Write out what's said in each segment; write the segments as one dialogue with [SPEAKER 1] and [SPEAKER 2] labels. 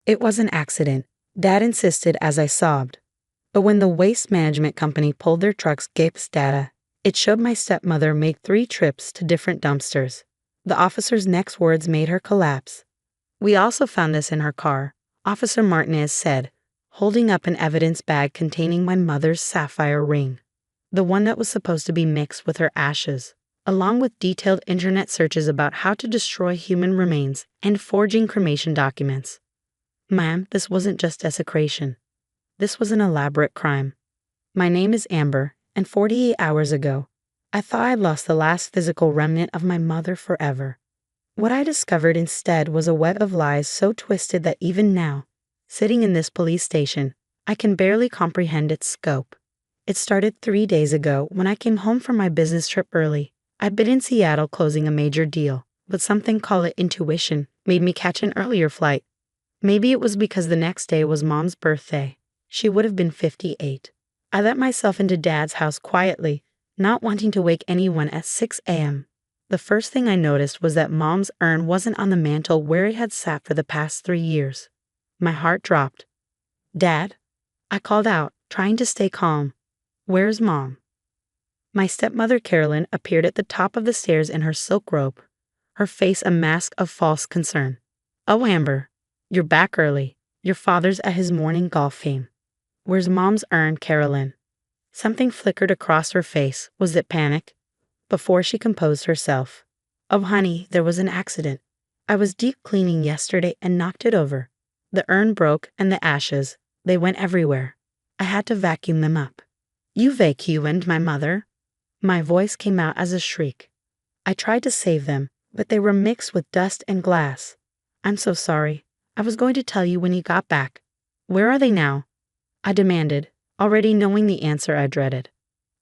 [SPEAKER 1] It was an accident, Dad insisted as I sobbed. But when the waste management company pulled their truck's GAPES data, it showed my stepmother made 3 trips to different dumpsters. The officer's next words made her collapse. "We also found this in her car," Officer Martinez said, holding up an evidence bag containing my mother's sapphire ring, the one that was supposed to be mixed with her ashes, along with detailed internet searches about how to destroy human remains and forging cremation documents. "Ma'am, this wasn't just desecration. This was an elaborate crime. My name is Amber, and 48 hours ago, I thought I'd lost the last physical remnant of my mother forever. What I discovered instead was a web of lies so twisted that even now, sitting in this police station, I can barely comprehend its scope. It started 3 days ago when I came home from my business trip early. I'd been in Seattle closing a major deal, but something, call it intuition, made me catch an earlier flight. Maybe it was because the next day was Mom's birthday. She would have been 58. I let myself into Dad's house quietly, not wanting to wake anyone at 6 a.m. The first thing I noticed was that Mom's urn wasn't on the mantel where it had sat for the past 3 years. My heart dropped. "Dad?" I called out, trying to stay calm. "Where's Mom?" My stepmother Carolyn appeared at the top of the stairs in her silk robe, her face a mask of false concern. "Oh, Amber, you're back early. Your father's at his morning golf game." "Where's Mom's urn, Carolyn?" Something flickered across her face. Was it panic? Before she composed herself. "Oh, honey, there was an accident. I was deep cleaning yesterday and knocked it over. The urn broke and the ashes, they went everywhere. I had to vacuum them up." "You vacuumed my mother?" My voice came out as a shriek. "I tried to save them, but they were mixed with dust and glass. I'm so sorry. I was going to tell you when you got back." "Where are they now?" I demanded, already knowing the answer I dreaded.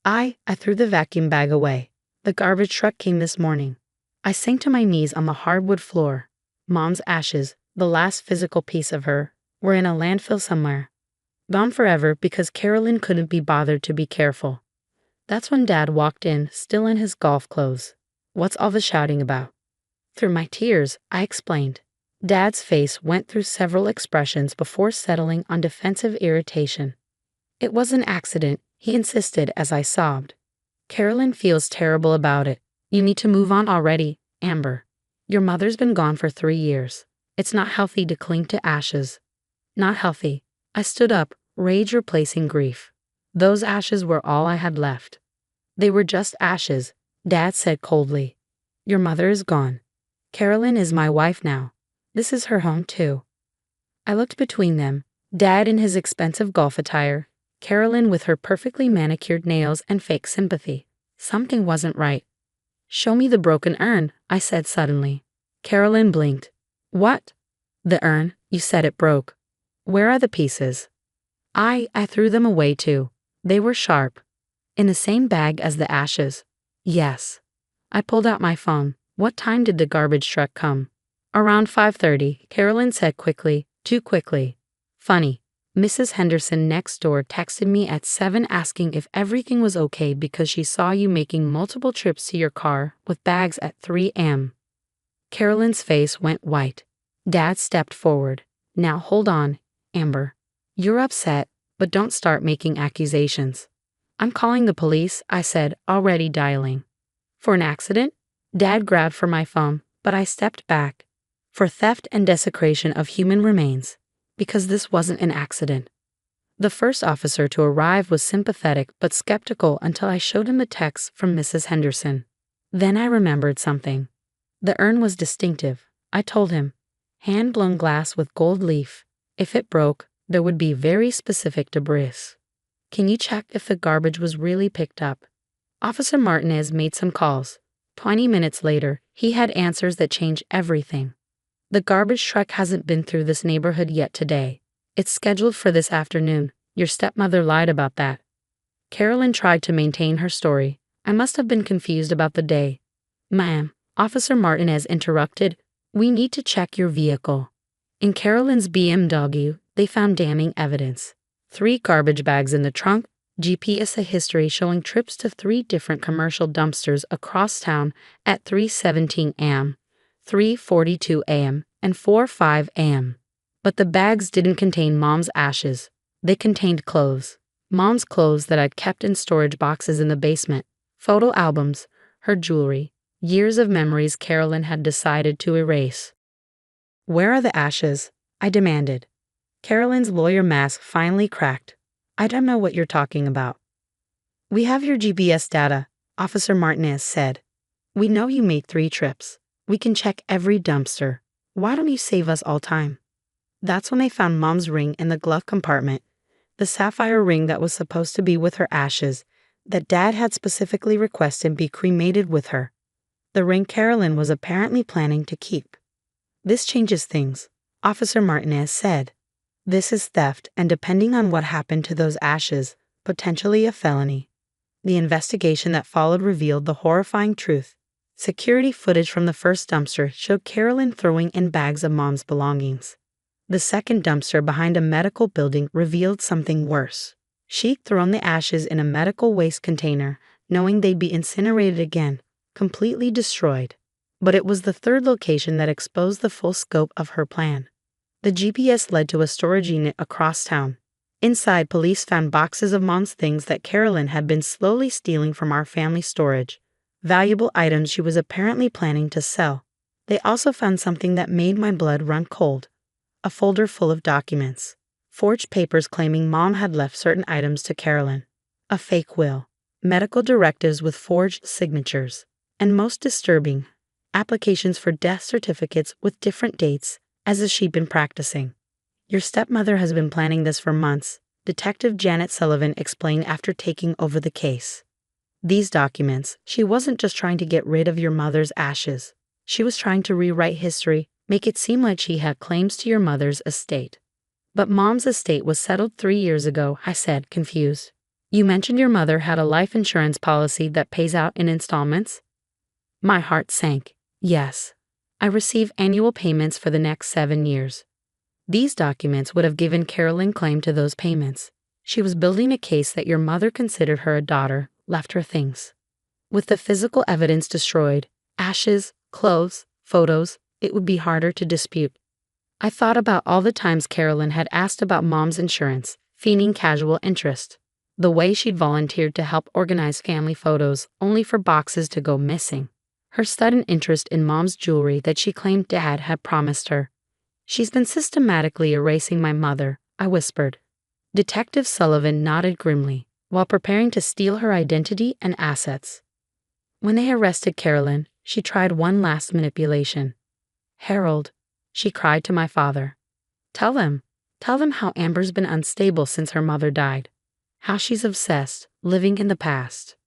[SPEAKER 1] I threw the vacuum bag away. The garbage truck came this morning. I sank to my knees on the hardwood floor. Mom's ashes, the last physical piece of her, were in a landfill somewhere. Gone forever because Carolyn couldn't be bothered to be careful. That's when Dad walked in, still in his golf clothes. "What's all the shouting about?" Through my tears, I explained. Dad's face went through several expressions before settling on defensive irritation. "It was an accident," he insisted as I sobbed. "Carolyn feels terrible about it. You need to move on already, Amber. Your mother's been gone for 3 years. It's not healthy to cling to ashes." Not healthy. I stood up, rage replacing grief. Those ashes were all I had left. "They were just ashes," Dad said coldly. "Your mother is gone. Carolyn is my wife now. This is her home too." I looked between them, Dad in his expensive golf attire, Carolyn with her perfectly manicured nails and fake sympathy. Something wasn't right. "Show me the broken urn," I said suddenly. Carolyn blinked. "What?" "The urn, you said it broke. Where are the pieces?" I threw them away too. They were sharp. "In the same bag as the ashes." "Yes." I pulled out my phone. "What time did the garbage truck come?" "Around 5:30, Carolyn said quickly, too quickly. "Funny. Mrs. Henderson next door texted me at 7 asking if everything was okay because she saw you making multiple trips to your car with bags at 3 a.m. Carolyn's face went white. Dad stepped forward. "Now hold on, Amber. You're upset, but don't start making accusations." "I'm calling the police," I said, already dialing. "For an accident?" Dad grabbed for my phone, but I stepped back. "For theft and desecration of human remains, because this wasn't an accident." The first officer to arrive was sympathetic but skeptical until I showed him the text from Mrs. Henderson. Then I remembered something. The urn was distinctive, I told him. Hand-blown glass with gold leaf. If it broke, there would be very specific debris. "Can you check if the garbage was really picked up?" Officer Martinez made some calls. 20 minutes later, he had answers that changed everything. "The garbage truck hasn't been through this neighborhood yet today. It's scheduled for this afternoon. Your stepmother lied about that." Carolyn tried to maintain her story. I must have been confused about the day. "Ma'am," Officer Martinez interrupted, "we need to check your vehicle." In Carolyn's BMW, they found damning evidence. 3 garbage bags in the trunk, GPS history showing trips to 3 different commercial dumpsters across town at 3:17 a.m., 3:42 a.m., and 4:05 a.m. But the bags didn't contain Mom's ashes. They contained clothes. Mom's clothes that I'd kept in storage boxes in the basement, photo albums, her jewelry, years of memories Carolyn had decided to erase. "Where are the ashes?" I demanded. Carolyn's lawyer mask finally cracked. "I don't know what you're talking about." "We have your GPS data," Officer Martinez said. "We know you made 3 trips. We can check every dumpster. Why don't you save us all time?" That's when they found Mom's ring in the glove compartment, the sapphire ring that was supposed to be with her ashes, that Dad had specifically requested be cremated with her. The ring Carolyn was apparently planning to keep. "This changes things," Officer Martinez said. "This is theft, and depending on what happened to those ashes, potentially a felony." The investigation that followed revealed the horrifying truth. Security footage from the first dumpster showed Carolyn throwing in bags of Mom's belongings. The second dumpster behind a medical building revealed something worse. She'd thrown the ashes in a medical waste container, knowing they'd be incinerated again, completely destroyed. But it was the third location that exposed the full scope of her plan. The GPS led to a storage unit across town. Inside, police found boxes of Mom's things that Carolyn had been slowly stealing from our family storage, valuable items she was apparently planning to sell. They also found something that made my blood run cold. A folder full of documents. Forged papers claiming Mom had left certain items to Carolyn. A fake will. Medical directives with forged signatures. And most disturbing, applications for death certificates with different dates, as if she'd been practicing. "Your stepmother has been planning this for months," Detective Janet Sullivan explained after taking over the case. "These documents, she wasn't just trying to get rid of your mother's ashes. She was trying to rewrite history, make it seem like she had claims to your mother's estate." "But Mom's estate was settled 3 years ago," I said, confused. "You mentioned your mother had a life insurance policy that pays out in installments?" My heart sank. Yes. I receive annual payments for the next 7 years. These documents would have given Carolyn claim to those payments. She was building a case that your mother considered her a daughter, left her things. With the physical evidence destroyed, ashes, clothes, photos, it would be harder to dispute. I thought about all the times Carolyn had asked about Mom's insurance, feigning casual interest. The way she'd volunteered to help organize family photos, only for boxes to go missing. Her sudden interest in Mom's jewelry that she claimed Dad had promised her. "She's been systematically erasing my mother," I whispered. Detective Sullivan nodded grimly, while preparing to steal her identity and assets. When they arrested Carolyn, she tried one last manipulation. "Harold," she cried to my father. Tell them how Amber's been unstable since her mother died. How she's obsessed, living in the past."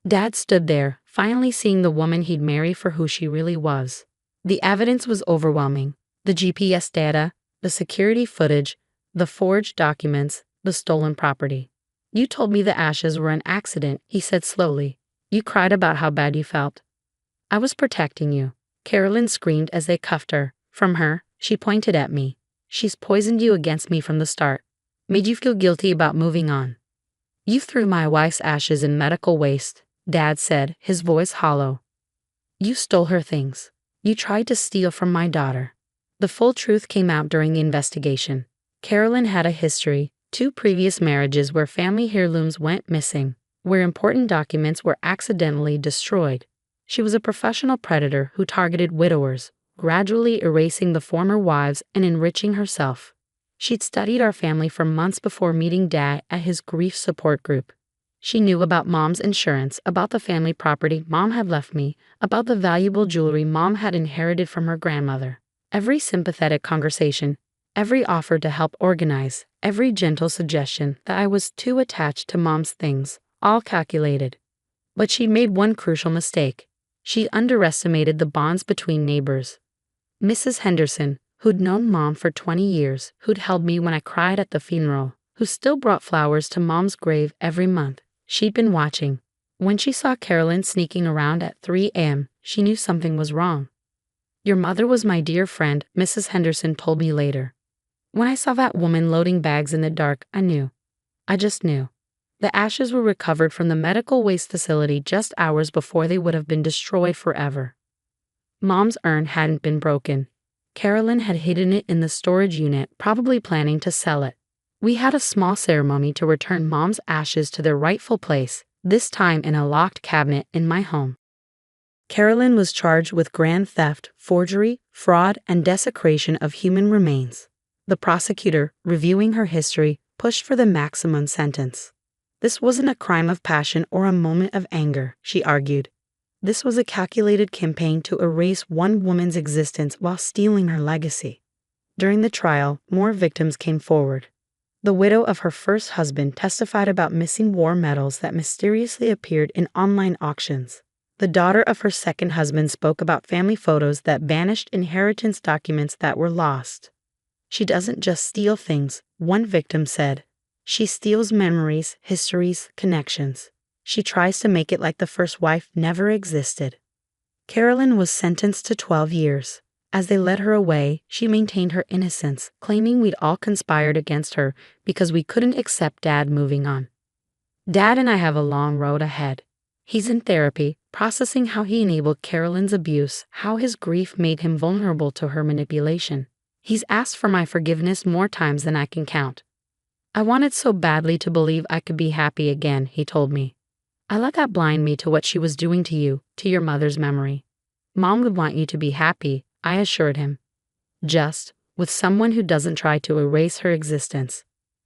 [SPEAKER 1] Dad stood there, finally seeing the woman he'd marry for who she really was. The evidence was overwhelming. The GPS data, the security footage, the forged documents, the stolen property. "You told me the ashes were an accident," he said slowly. "You cried about how bad you felt." "I was protecting you," Carolyn screamed as they cuffed her. "From her," she pointed at me. "She's poisoned you against me from the start. Made you feel guilty about moving on." "You threw my wife's ashes in medical waste," Dad said, his voice hollow. "You stole her things. You tried to steal from my daughter." The full truth came out during the investigation. Carolyn had a history, 2 previous marriages where family heirlooms went missing, where important documents were accidentally destroyed. She was a professional predator who targeted widowers, gradually erasing the former wives and enriching herself. She'd studied our family for months before meeting Dad at his grief support group. She knew about Mom's insurance, about the family property Mom had left me, about the valuable jewelry Mom had inherited from her grandmother. Every sympathetic conversation, every offer to help organize, every gentle suggestion that I was too attached to Mom's things, all calculated. But she made one crucial mistake. She underestimated the bonds between neighbors. Mrs. Henderson, who'd known Mom for 20 years, who'd held me when I cried at the funeral, who still brought flowers to Mom's grave every month. She'd been watching. When she saw Carolyn sneaking around at 3 a.m., she knew something was wrong. "Your mother was my dear friend," Mrs. Henderson told me later. "When I saw that woman loading bags in the dark, I knew. I just knew." The ashes were recovered from the medical waste facility just hours before they would have been destroyed forever. Mom's urn hadn't been broken. Carolyn had hidden it in the storage unit, probably planning to sell it. We had a small ceremony to return Mom's ashes to their rightful place, this time in a locked cabinet in my home. Carolyn was charged with grand theft, forgery, fraud, and desecration of human remains. The prosecutor, reviewing her history, pushed for the maximum sentence. This wasn't a crime of passion or a moment of anger, she argued. This was a calculated campaign to erase one woman's existence while stealing her legacy. During the trial, more victims came forward. The widow of her first husband testified about missing war medals that mysteriously appeared in online auctions. The daughter of her second husband spoke about family photos that vanished, inheritance documents that were lost. She doesn't just steal things, one victim said. She steals memories, histories, connections. She tries to make it like the first wife never existed. Carolyn was sentenced to 12 years. As they led her away, she maintained her innocence, claiming we'd all conspired against her because we couldn't accept Dad moving on. Dad and I have a long road ahead. He's in therapy, processing how he enabled Carolyn's abuse, how his grief made him vulnerable to her manipulation. He's asked for my forgiveness more times than I can count. I wanted so badly to believe I could be happy again, he told me. I let that blind me to what she was doing to you, to your mother's memory. Mom would want you to be happy, I assured him. Just, with someone who doesn't try to erase her existence.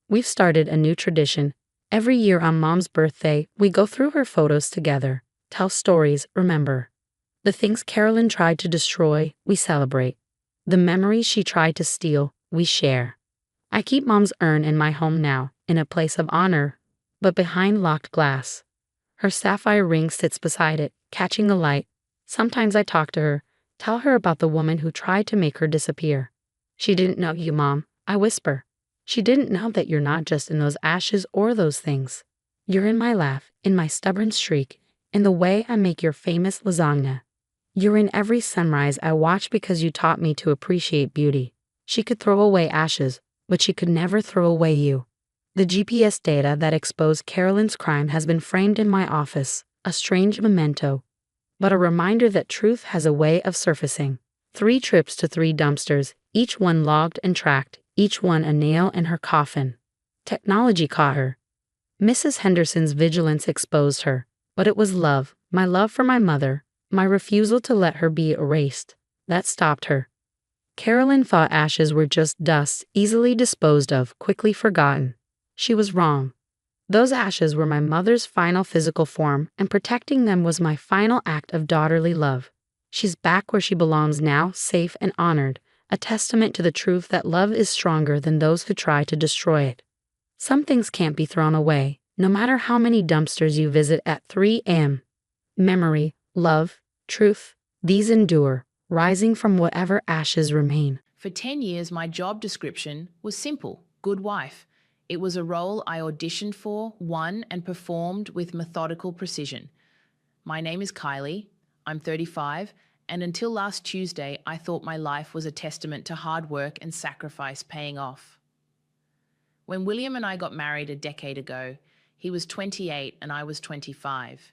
[SPEAKER 1] We've started a new tradition. Every year on Mom's birthday, we go through her photos together, tell stories, remember. The things Carolyn tried to destroy, we celebrate. The memories she tried to steal, we share. I keep Mom's urn in my home now, in a place of honor, but behind locked glass. Her sapphire ring sits beside it, catching the light. Sometimes I talk to her, tell her about the woman who tried to make her disappear. She didn't know you, Mom, I whisper. She didn't know that you're not just in those ashes or those things. You're in my laugh, in my stubborn streak, in the way I make your famous lasagna. You're in every sunrise I watch because you taught me to appreciate beauty. She could throw away ashes, but she could never throw away you. The GPS data that exposed Carolyn's crime has been framed in my office, a strange memento, but a reminder that truth has a way of surfacing. 3 trips to 3 dumpsters, each one logged and tracked, each one a nail in her coffin. Technology caught her. Mrs. Henderson's vigilance exposed her, but it was love, my love for my mother, my refusal to let her be erased, that stopped her. Carolyn thought ashes were just dust, easily disposed of, quickly forgotten. She was wrong. Those ashes were my mother's final physical form, and protecting them was my final act of daughterly love. She's back where she belongs now, safe and honored, a testament to the truth that love is stronger than those who try to destroy it. Some things can't be thrown away, no matter how many dumpsters you visit at 3 a.m. Memory, love, truth, these endure, rising from whatever ashes remain.
[SPEAKER 2] For 10 years, my job description was simple: good wife. It was a role I auditioned for, won, and performed with methodical precision. My name is Kylie. I'm 35, and until last Tuesday, I thought my life was a testament to hard work and sacrifice paying off. When William and I got married a decade ago, he was 28 and I was 25.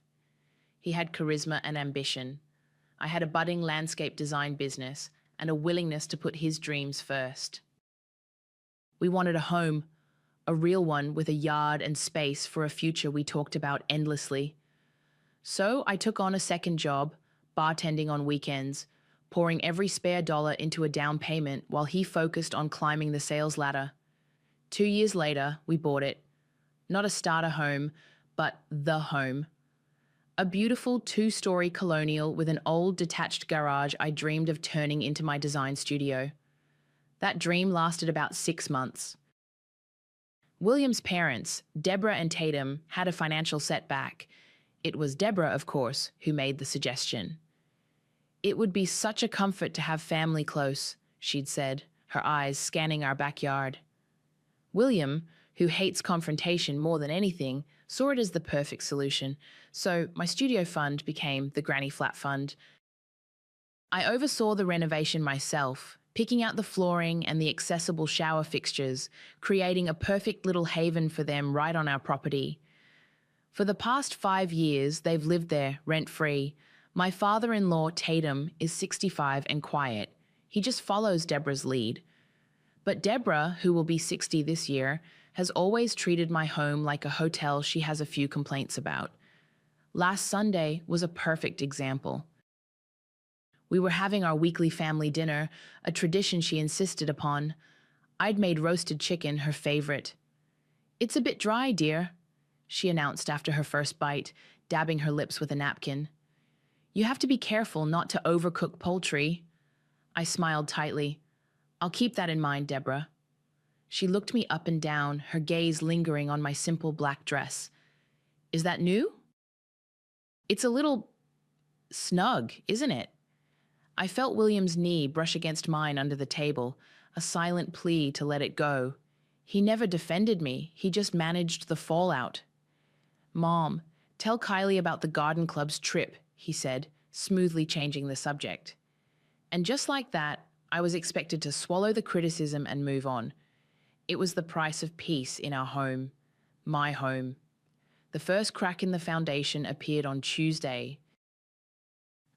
[SPEAKER 2] He had charisma and ambition. I had a budding landscape design business and a willingness to put his dreams first. We wanted a home, a real one with a yard and space for a future we talked about endlessly. So I took on a second job, bartending on weekends, pouring every spare dollar into a down payment while he focused on climbing the sales ladder. 2 years later, we bought it. Not a starter home, but the home. A beautiful 2-story colonial with an old detached garage I dreamed of turning into my design studio. That dream lasted about 6 months. William's parents, Deborah and Tatum, had a financial setback. It was Deborah, of course, who made the suggestion. It would be such a comfort to have family close, she'd said, her eyes scanning our backyard. William, who hates confrontation more than anything, saw it as the perfect solution, so my studio fund became the Granny Flat Fund. I oversaw the renovation myself, picking out the flooring and the accessible shower fixtures, creating a perfect little haven for them right on our property. For the past 5 years, they've lived there, rent-free. My father-in-law, Tatum, is 65 and quiet. He just follows Deborah's lead. But Deborah, who will be 60 this year, has always treated my home like a hotel she has a few complaints about. Last Sunday was a perfect example. We were having our weekly family dinner, a tradition she insisted upon. I'd made roasted chicken her favorite. "It's a bit dry, dear," she announced after her first bite, dabbing her lips with a napkin. "You have to be careful not to overcook poultry." I smiled tightly. "I'll keep that in mind, Deborah." She looked me up and down, her gaze lingering on my simple black dress. "Is that new?" "It's a little snug, isn't it?" I felt William's knee brush against mine under the table, a silent plea to let it go. He never defended me, he just managed the fallout. "Mom, tell Kylie about the garden club's trip," he said, smoothly changing the subject. And just like that, I was expected to swallow the criticism and move on. It was the price of peace in our home, my home. The first crack in the foundation appeared on Tuesday.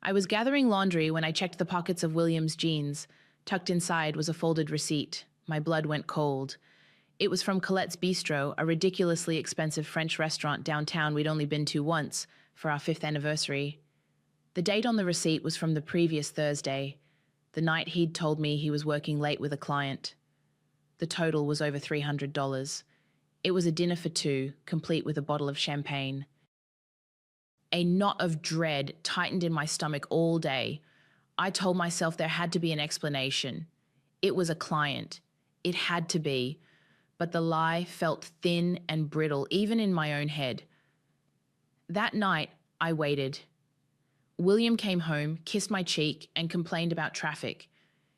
[SPEAKER 2] I was gathering laundry when I checked the pockets of William's jeans. Tucked inside was a folded receipt. My blood went cold. It was from Colette's Bistro, a ridiculously expensive French restaurant downtown we'd only been to once for our 5th anniversary. The date on the receipt was from the previous Thursday, the night he'd told me he was working late with a client. The total was over $300. It was a dinner for two, complete with a bottle of champagne. A knot of dread tightened in my stomach all day. I told myself there had to be an explanation. It was a client. It had to be. But the lie felt thin and brittle, even in my own head. That night, I waited. William came home, kissed my cheek, and complained about traffic.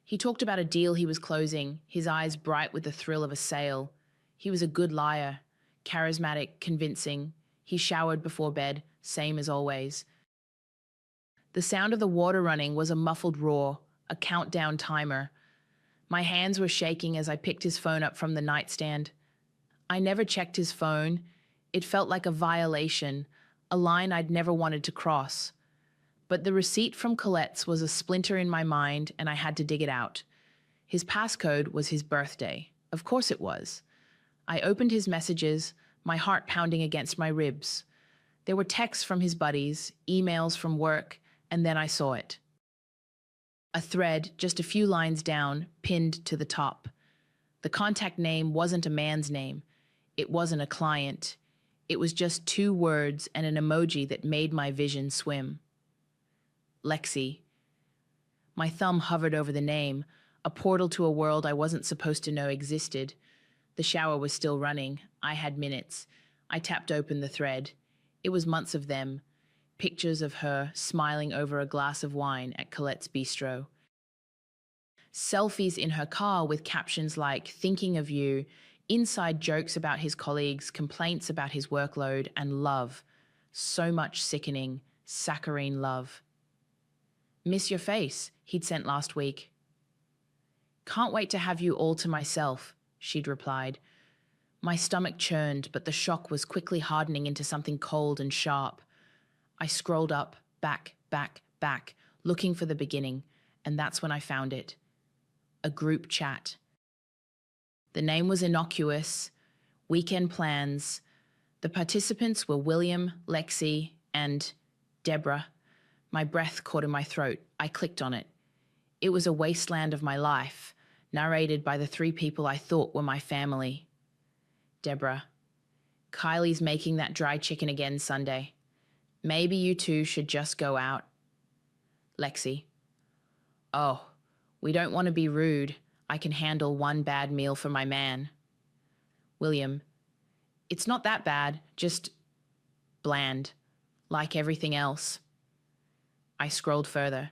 [SPEAKER 2] He talked about a deal he was closing, his eyes bright with the thrill of a sale. He was a good liar, charismatic, convincing. He showered before bed, same as always. The sound of the water running was a muffled roar, a countdown timer. My hands were shaking as I picked his phone up from the nightstand. I never checked his phone. It felt like a violation, a line I'd never wanted to cross. But the receipt from Colette's was a splinter in my mind, and I had to dig it out. His passcode was his birthday. Of course it was. I opened his messages, my heart pounding against my ribs. There were texts from his buddies, emails from work, and then I saw it. A thread, just a few lines down, pinned to the top. The contact name wasn't a man's name. It wasn't a client. It was just 2 words and an emoji that made my vision swim. Lexi. My thumb hovered over the name, a portal to a world I wasn't supposed to know existed. The shower was still running. I had minutes. I tapped open the thread. It was months of them. Pictures of her smiling over a glass of wine at Colette's Bistro. Selfies in her car with captions like, "Thinking of you," inside jokes about his colleagues, complaints about his workload, and love. So much sickening, saccharine love. "Miss your face," he'd sent last week. "Can't wait to have you all to myself," she'd replied. My stomach churned, but the shock was quickly hardening into something cold and sharp. I scrolled up, back, looking for the beginning, and that's when I found it. A group chat. The name was innocuous, weekend plans. The participants were William, Lexi, and Deborah. My breath caught in my throat. I clicked on it. It was a wasteland of my life, narrated by the 3 people I thought were my family. Deborah. "Kylie's making that dry chicken again Sunday. Maybe you two should just go out." Lexi. "Oh, we don't want to be rude. I can handle 1 bad meal for my man." William. "It's not that bad, just bland, like everything else." I scrolled further.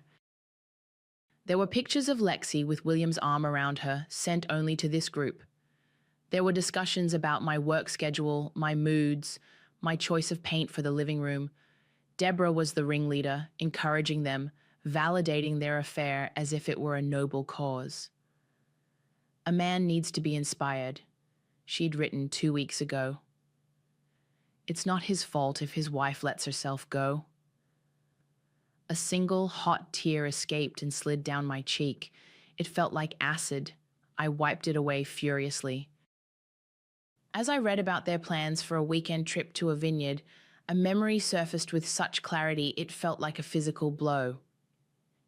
[SPEAKER 2] There were pictures of Lexi with William's arm around her, sent only to this group. There were discussions about my work schedule, my moods, my choice of paint for the living room. Deborah was the ringleader, encouraging them, validating their affair as if it were a noble cause. "A man needs to be inspired," she'd written 2 weeks ago. "It's not his fault if his wife lets herself go." A single hot tear escaped and slid down my cheek. It felt like acid. I wiped it away furiously. As I read about their plans for a weekend trip to a vineyard, a memory surfaced with such clarity it felt like a physical blow.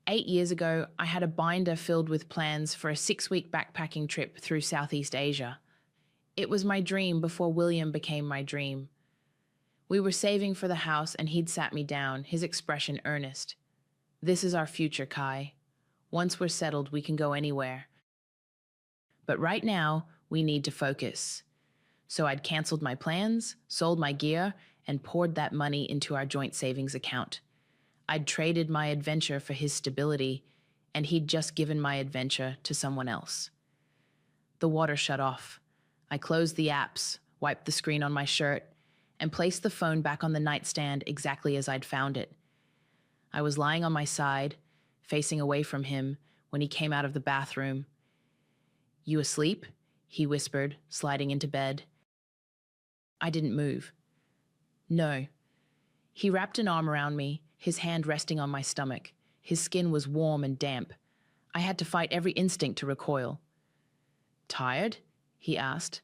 [SPEAKER 2] 8 years ago, I had a binder filled with plans for a 6-week backpacking trip through Southeast Asia. It was my dream before William became my dream. We were saving for the house and he'd sat me down, his expression earnest. "This is our future, Kai. Once we're settled, we can go anywhere. But right now, we need to focus." So I'd canceled my plans, sold my gear, and poured that money into our joint savings account. I'd traded my adventure for his stability, and he'd just given my adventure to someone else. The water shut off. I closed the apps, wiped the screen on my shirt, and placed the phone back on the nightstand exactly as I'd found it. I was lying on my side, facing away from him, when he came out of the bathroom. "You asleep?" he whispered, sliding into bed. I didn't move. "No." He wrapped an arm around me, his hand resting on my stomach. His skin was warm and damp. I had to fight every instinct to recoil. "Tired?" he asked.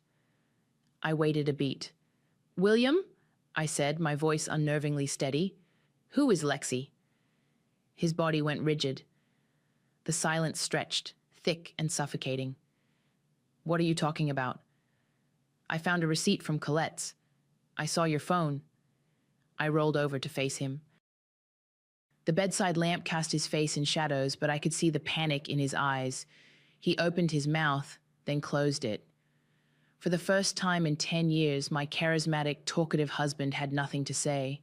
[SPEAKER 2] I waited a beat. "William?" I said, my voice unnervingly steady. "Who is Lexi?" His body went rigid. The silence stretched, thick and suffocating. "What are you talking about?" "I found a receipt from Colette's. I saw your phone." I rolled over to face him. The bedside lamp cast his face in shadows, but I could see the panic in his eyes. He opened his mouth, then closed it. For the first time in 10 years, my charismatic, talkative husband had nothing to say.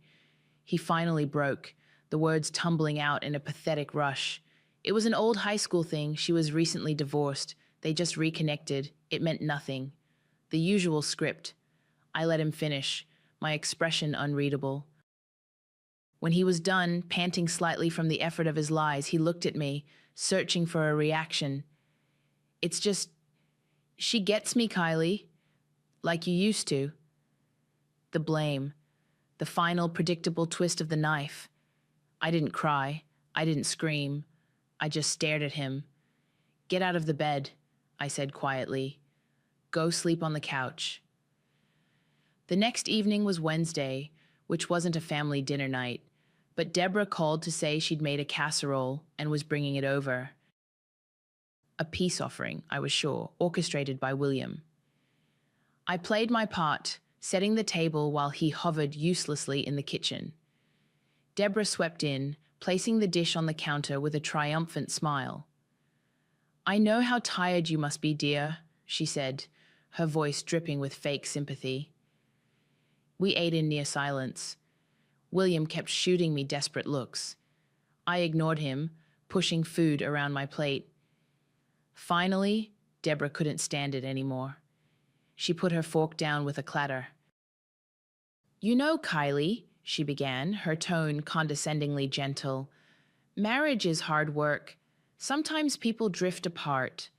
[SPEAKER 2] He finally broke, the words tumbling out in a pathetic rush. It was an old high school thing. She was recently divorced. They just reconnected. It meant nothing. The usual script. I let him finish, my expression unreadable. When he was done, panting slightly from the effort of his lies, he looked at me, searching for a reaction. "It's just, she gets me, Kylie. Like you used to." The blame. The final predictable twist of the knife. I didn't cry. I didn't scream. I just stared at him. "Get out of the bed," I said quietly. "Go sleep on the couch." The next evening was Wednesday, which wasn't a family dinner night, but Deborah called to say she'd made a casserole and was bringing it over. A peace offering, I was sure, orchestrated by William. I played my part, setting the table while he hovered uselessly in the kitchen. Deborah swept in, placing the dish on the counter with a triumphant smile. "I know how tired you must be, dear," she said, her voice dripping with fake sympathy. We ate in near silence. William kept shooting me desperate looks. I ignored him, pushing food around my plate. Finally, Deborah couldn't stand it anymore. She put her fork down with a clatter. "You know, Kylie," she began, her tone condescendingly gentle, "marriage is hard work. Sometimes people drift apart.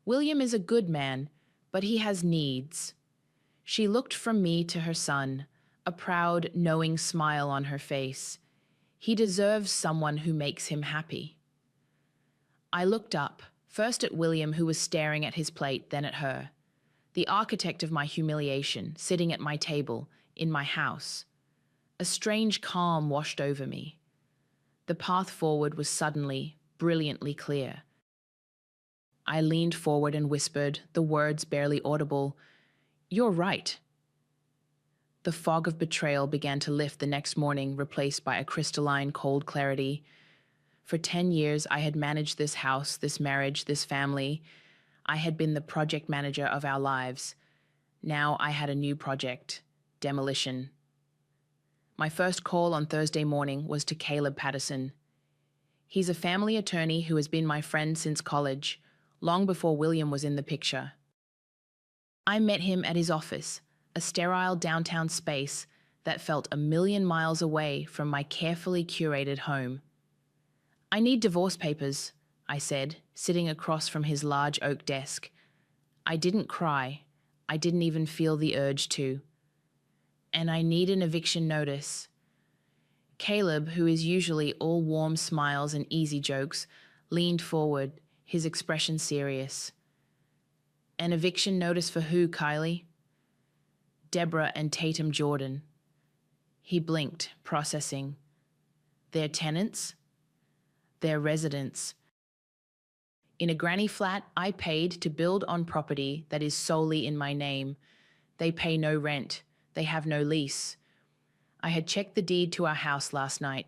[SPEAKER 2] William is a good man, but he has needs." She looked from me to her son, a proud, knowing smile on her face. "He deserves someone who makes him happy." I looked up, first at William, who was staring at his plate, then at her. The architect of my humiliation, sitting at my table, in my house. A strange calm washed over me. The path forward was suddenly, brilliantly clear. I leaned forward and whispered, the words barely audible, "You're right." The fog of betrayal began to lift the next morning, replaced by a crystalline, cold clarity. For 10 years, I had managed this house, this marriage, this family. I had been the project manager of our lives. Now I had a new project: demolition. My first call on Thursday morning was to Caleb Patterson. He's a family attorney who has been my friend since college, long before William was in the picture. I met him at his office, a sterile downtown space that felt a million miles away from my carefully curated home. "I need divorce papers," I said, sitting across from his large oak desk. I didn't cry. I didn't even feel the urge to. "And I need an eviction notice." Caleb, who is usually all warm smiles and easy jokes, leaned forward, his expression serious. An eviction notice for who, Kylie? Deborah and Tatum Jordan. He blinked, processing. Their tenants? Their residents. In a granny flat I paid to build on property that is solely in my name. They pay no rent. They have no lease. I had checked the deed to our house last night.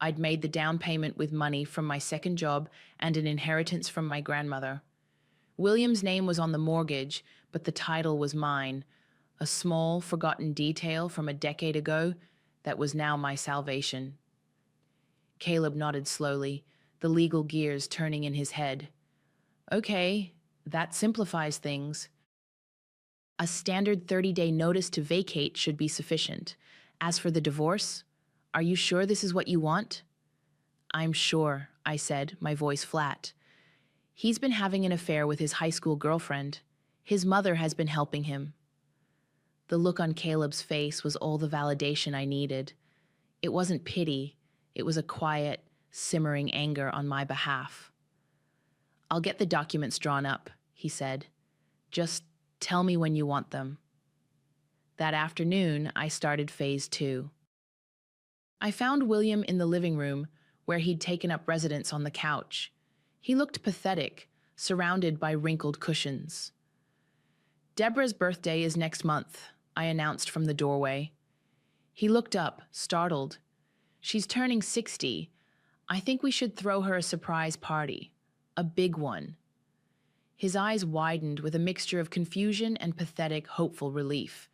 [SPEAKER 2] I'd made the down payment with money from my second job and an inheritance from my grandmother. William's name was on the mortgage, but the title was mine, a small, forgotten detail from a decade ago that was now my salvation. Caleb nodded slowly, the legal gears turning in his head. Okay, that simplifies things. A standard 30-day notice to vacate should be sufficient. As for the divorce, are you sure this is what you want? I'm sure, I said, my voice flat. He's been having an affair with his high school girlfriend. His mother has been helping him. The look on Caleb's face was all the validation I needed. It wasn't pity. It was a quiet, simmering anger on my behalf. I'll get the documents drawn up, he said. Just tell me when you want them. That afternoon, I started phase 2. I found William in the living room, where he'd taken up residence on the couch. He looked pathetic, surrounded by wrinkled cushions. Deborah's birthday is next month, I announced from the doorway. He looked up, startled. She's turning 60. I think we should throw her a surprise party. A big one. His eyes widened with a mixture of confusion and pathetic, hopeful relief.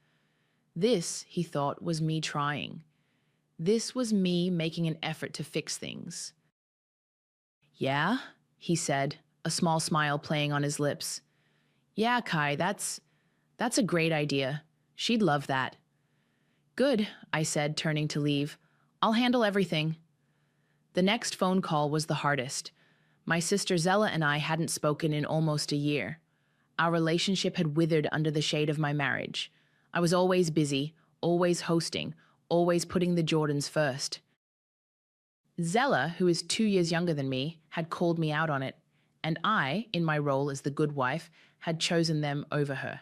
[SPEAKER 2] This, he thought, was me trying. This was me making an effort to fix things. Yeah, he said, a small smile playing on his lips. Yeah, Kai, that's a great idea. She'd love that. Good, I said, turning to leave. I'll handle everything. The next phone call was the hardest. My sister Zella and I hadn't spoken in almost a year. Our relationship had withered under the shade of my marriage. I was always busy, always hosting, always putting the Jordans first. Zella, who is 2 years younger than me, had called me out on it, and I, in my role as the good wife, had chosen them over her.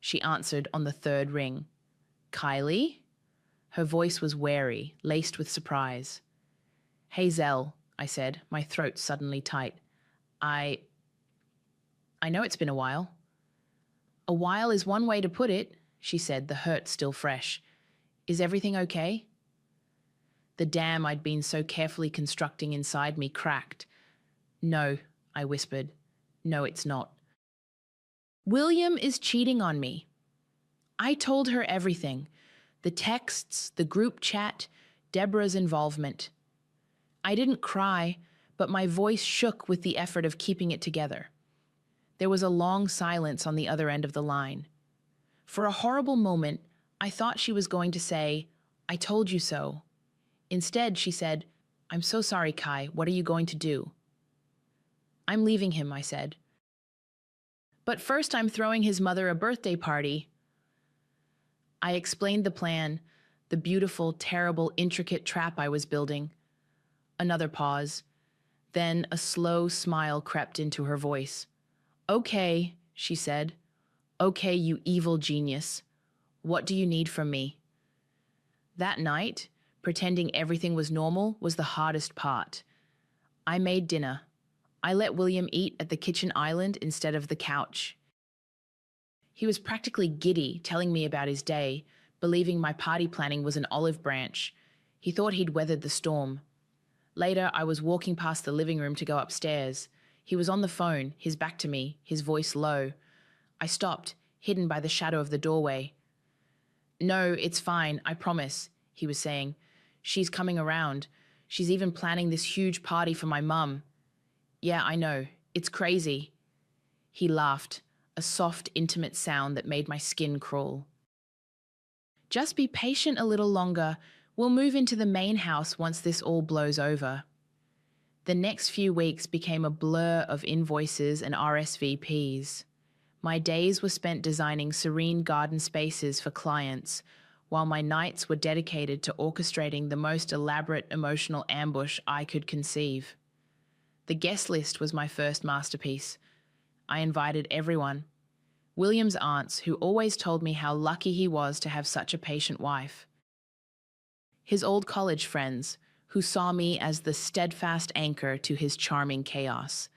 [SPEAKER 2] She answered on the third ring. Kylie? Her voice was wary, laced with surprise. Hey, Zell, I said, my throat suddenly tight. I know it's been a while. A while is one way to put it, she said, the hurt still fresh. Is everything okay? The dam I'd been so carefully constructing inside me cracked. No, I whispered. No, it's not. William is cheating on me. I told her everything. The texts, the group chat, Deborah's involvement. I didn't cry, but my voice shook with the effort of keeping it together. There was a long silence on the other end of the line. For a horrible moment, I thought she was going to say, I told you so. Instead, she said, I'm so sorry, Kai. What are you going to do? I'm leaving him, I said. But first I'm throwing his mother a birthday party. I explained the plan, the beautiful, terrible, intricate trap I was building. Another pause. Then a slow smile crept into her voice. Okay, she said. Okay, you evil genius. What do you need from me? That night, pretending everything was normal was the hardest part. I made dinner. I let William eat at the kitchen island instead of the couch. He was practically giddy, telling me about his day, believing my party planning was an olive branch. He thought he'd weathered the storm. Later, I was walking past the living room to go upstairs. He was on the phone, his back to me, his voice low. I stopped, hidden by the shadow of the doorway. No, it's fine, I promise, he was saying. She's coming around. She's even planning this huge party for my mum. Yeah, I know. It's crazy. He laughed, a soft, intimate sound that made my skin crawl. Just be patient a little longer. We'll move into the main house once this all blows over. The next few weeks became a blur of invoices and RSVPs. My days were spent designing serene garden spaces for clients, while my nights were dedicated to orchestrating the most elaborate emotional ambush I could conceive. The guest list was my first masterpiece. I invited everyone. William's aunts, who always told me how lucky he was to have such a patient wife. His old college friends, who saw me as the steadfast anchor to his charming chaos.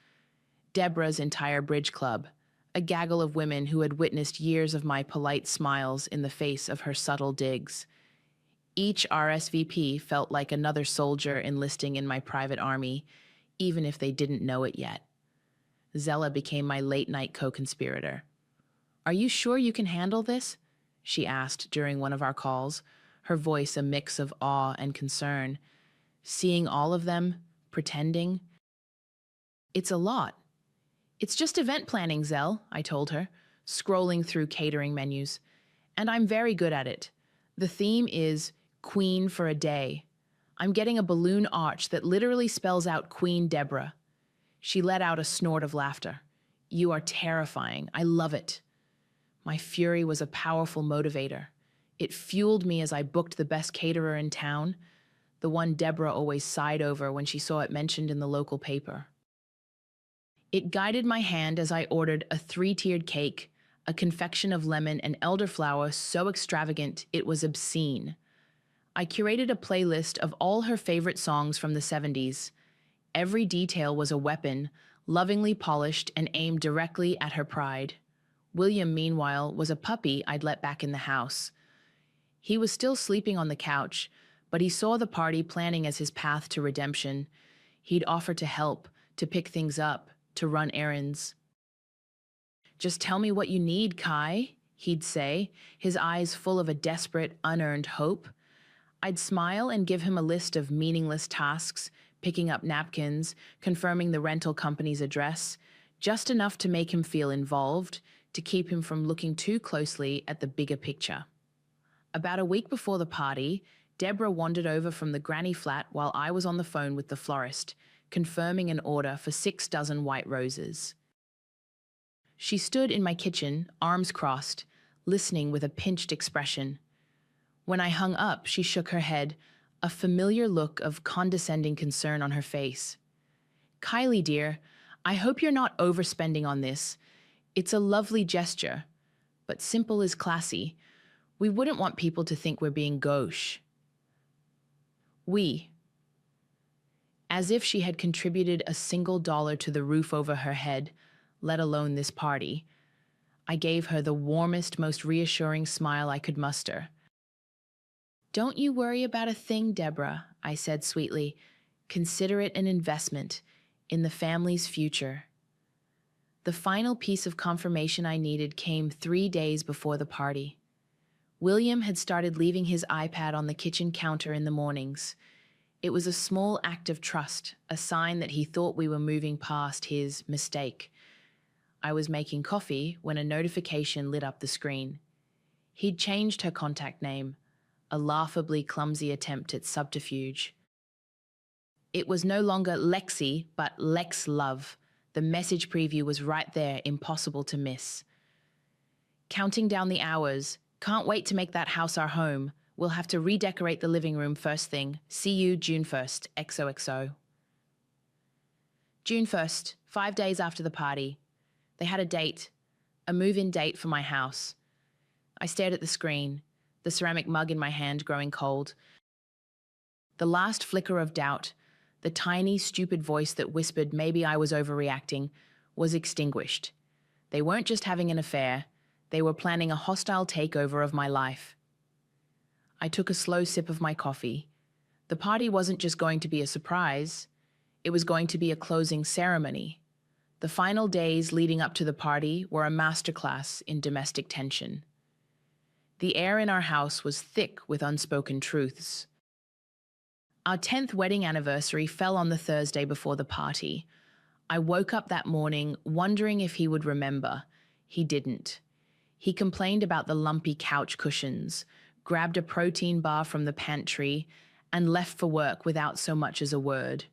[SPEAKER 2] Deborah's entire bridge club, a gaggle of women who had witnessed years of my polite smiles in the face of her subtle digs. Each RSVP felt like another soldier enlisting in my private army, even if they didn't know it yet. Zella became my late-night co-conspirator. "Are you sure you can handle this?" she asked during one of our calls, her voice a mix of awe and concern. Seeing all of them, pretending. "It's a lot." "It's just event planning, Zell," I told her, scrolling through catering menus. "And I'm very good at it. The theme is Queen for a Day. I'm getting a balloon arch that literally spells out Queen Deborah." She let out a snort of laughter. "You are terrifying. I love it." My fury was a powerful motivator. It fueled me as I booked the best caterer in town, the one Deborah always sighed over when she saw it mentioned in the local paper. It guided my hand as I ordered a 3-tiered cake, a confection of lemon and elderflower so extravagant it was obscene. I curated a playlist of all her favorite songs from the 70s. Every detail was a weapon, lovingly polished and aimed directly at her pride. William, meanwhile, was a puppy I'd let back in the house. He was still sleeping on the couch, but he saw the party planning as his path to redemption. He'd offer to help, to pick things up, to run errands. "Just tell me what you need, Kai," he'd say, his eyes full of a desperate, unearned hope. I'd smile and give him a list of meaningless tasks, picking up napkins, confirming the rental company's address, just enough to make him feel involved, to keep him from looking too closely at the bigger picture. About a week before the party, Deborah wandered over from the granny flat while I was on the phone with the florist, confirming an order for 6 dozen white roses. She stood in my kitchen, arms crossed, listening with a pinched expression. When I hung up, she shook her head, a familiar look of condescending concern on her face. "Kylie, dear, I hope you're not overspending on this. It's a lovely gesture, but simple is classy. We wouldn't want people to think we're being gauche." We. As if she had contributed a single dollar to the roof over her head, let alone this party. I gave her the warmest, most reassuring smile I could muster. "Don't you worry about a thing, Deborah," I said sweetly. "Consider it an investment in the family's future." The final piece of confirmation I needed came 3 days before the party. William had started leaving his iPad on the kitchen counter in the mornings. It was a small act of trust, a sign that he thought we were moving past his mistake. I was making coffee when a notification lit up the screen. He'd changed her contact name, a laughably clumsy attempt at subterfuge. It was no longer Lexi, but Lex Love. The message preview was right there, impossible to miss. "Counting down the hours. Can't wait to make that house our home. We'll have to redecorate the living room first thing. See you June 1st, XOXO. June 1st, 5 days after the party. They had a date, a move-in date for my house. I stared at the screen, the ceramic mug in my hand growing cold. The last flicker of doubt, the tiny, stupid voice that whispered maybe I was overreacting, was extinguished. They weren't just having an affair, they were planning a hostile takeover of my life. I took a slow sip of my coffee. The party wasn't just going to be a surprise, it was going to be a closing ceremony. The final days leading up to the party were a masterclass in domestic tension. The air in our house was thick with unspoken truths. Our 10th wedding anniversary fell on the Thursday before the party. I woke up that morning wondering if he would remember. He didn't. He complained about the lumpy couch cushions, grabbed a protein bar from the pantry, and left for work without so much as a word.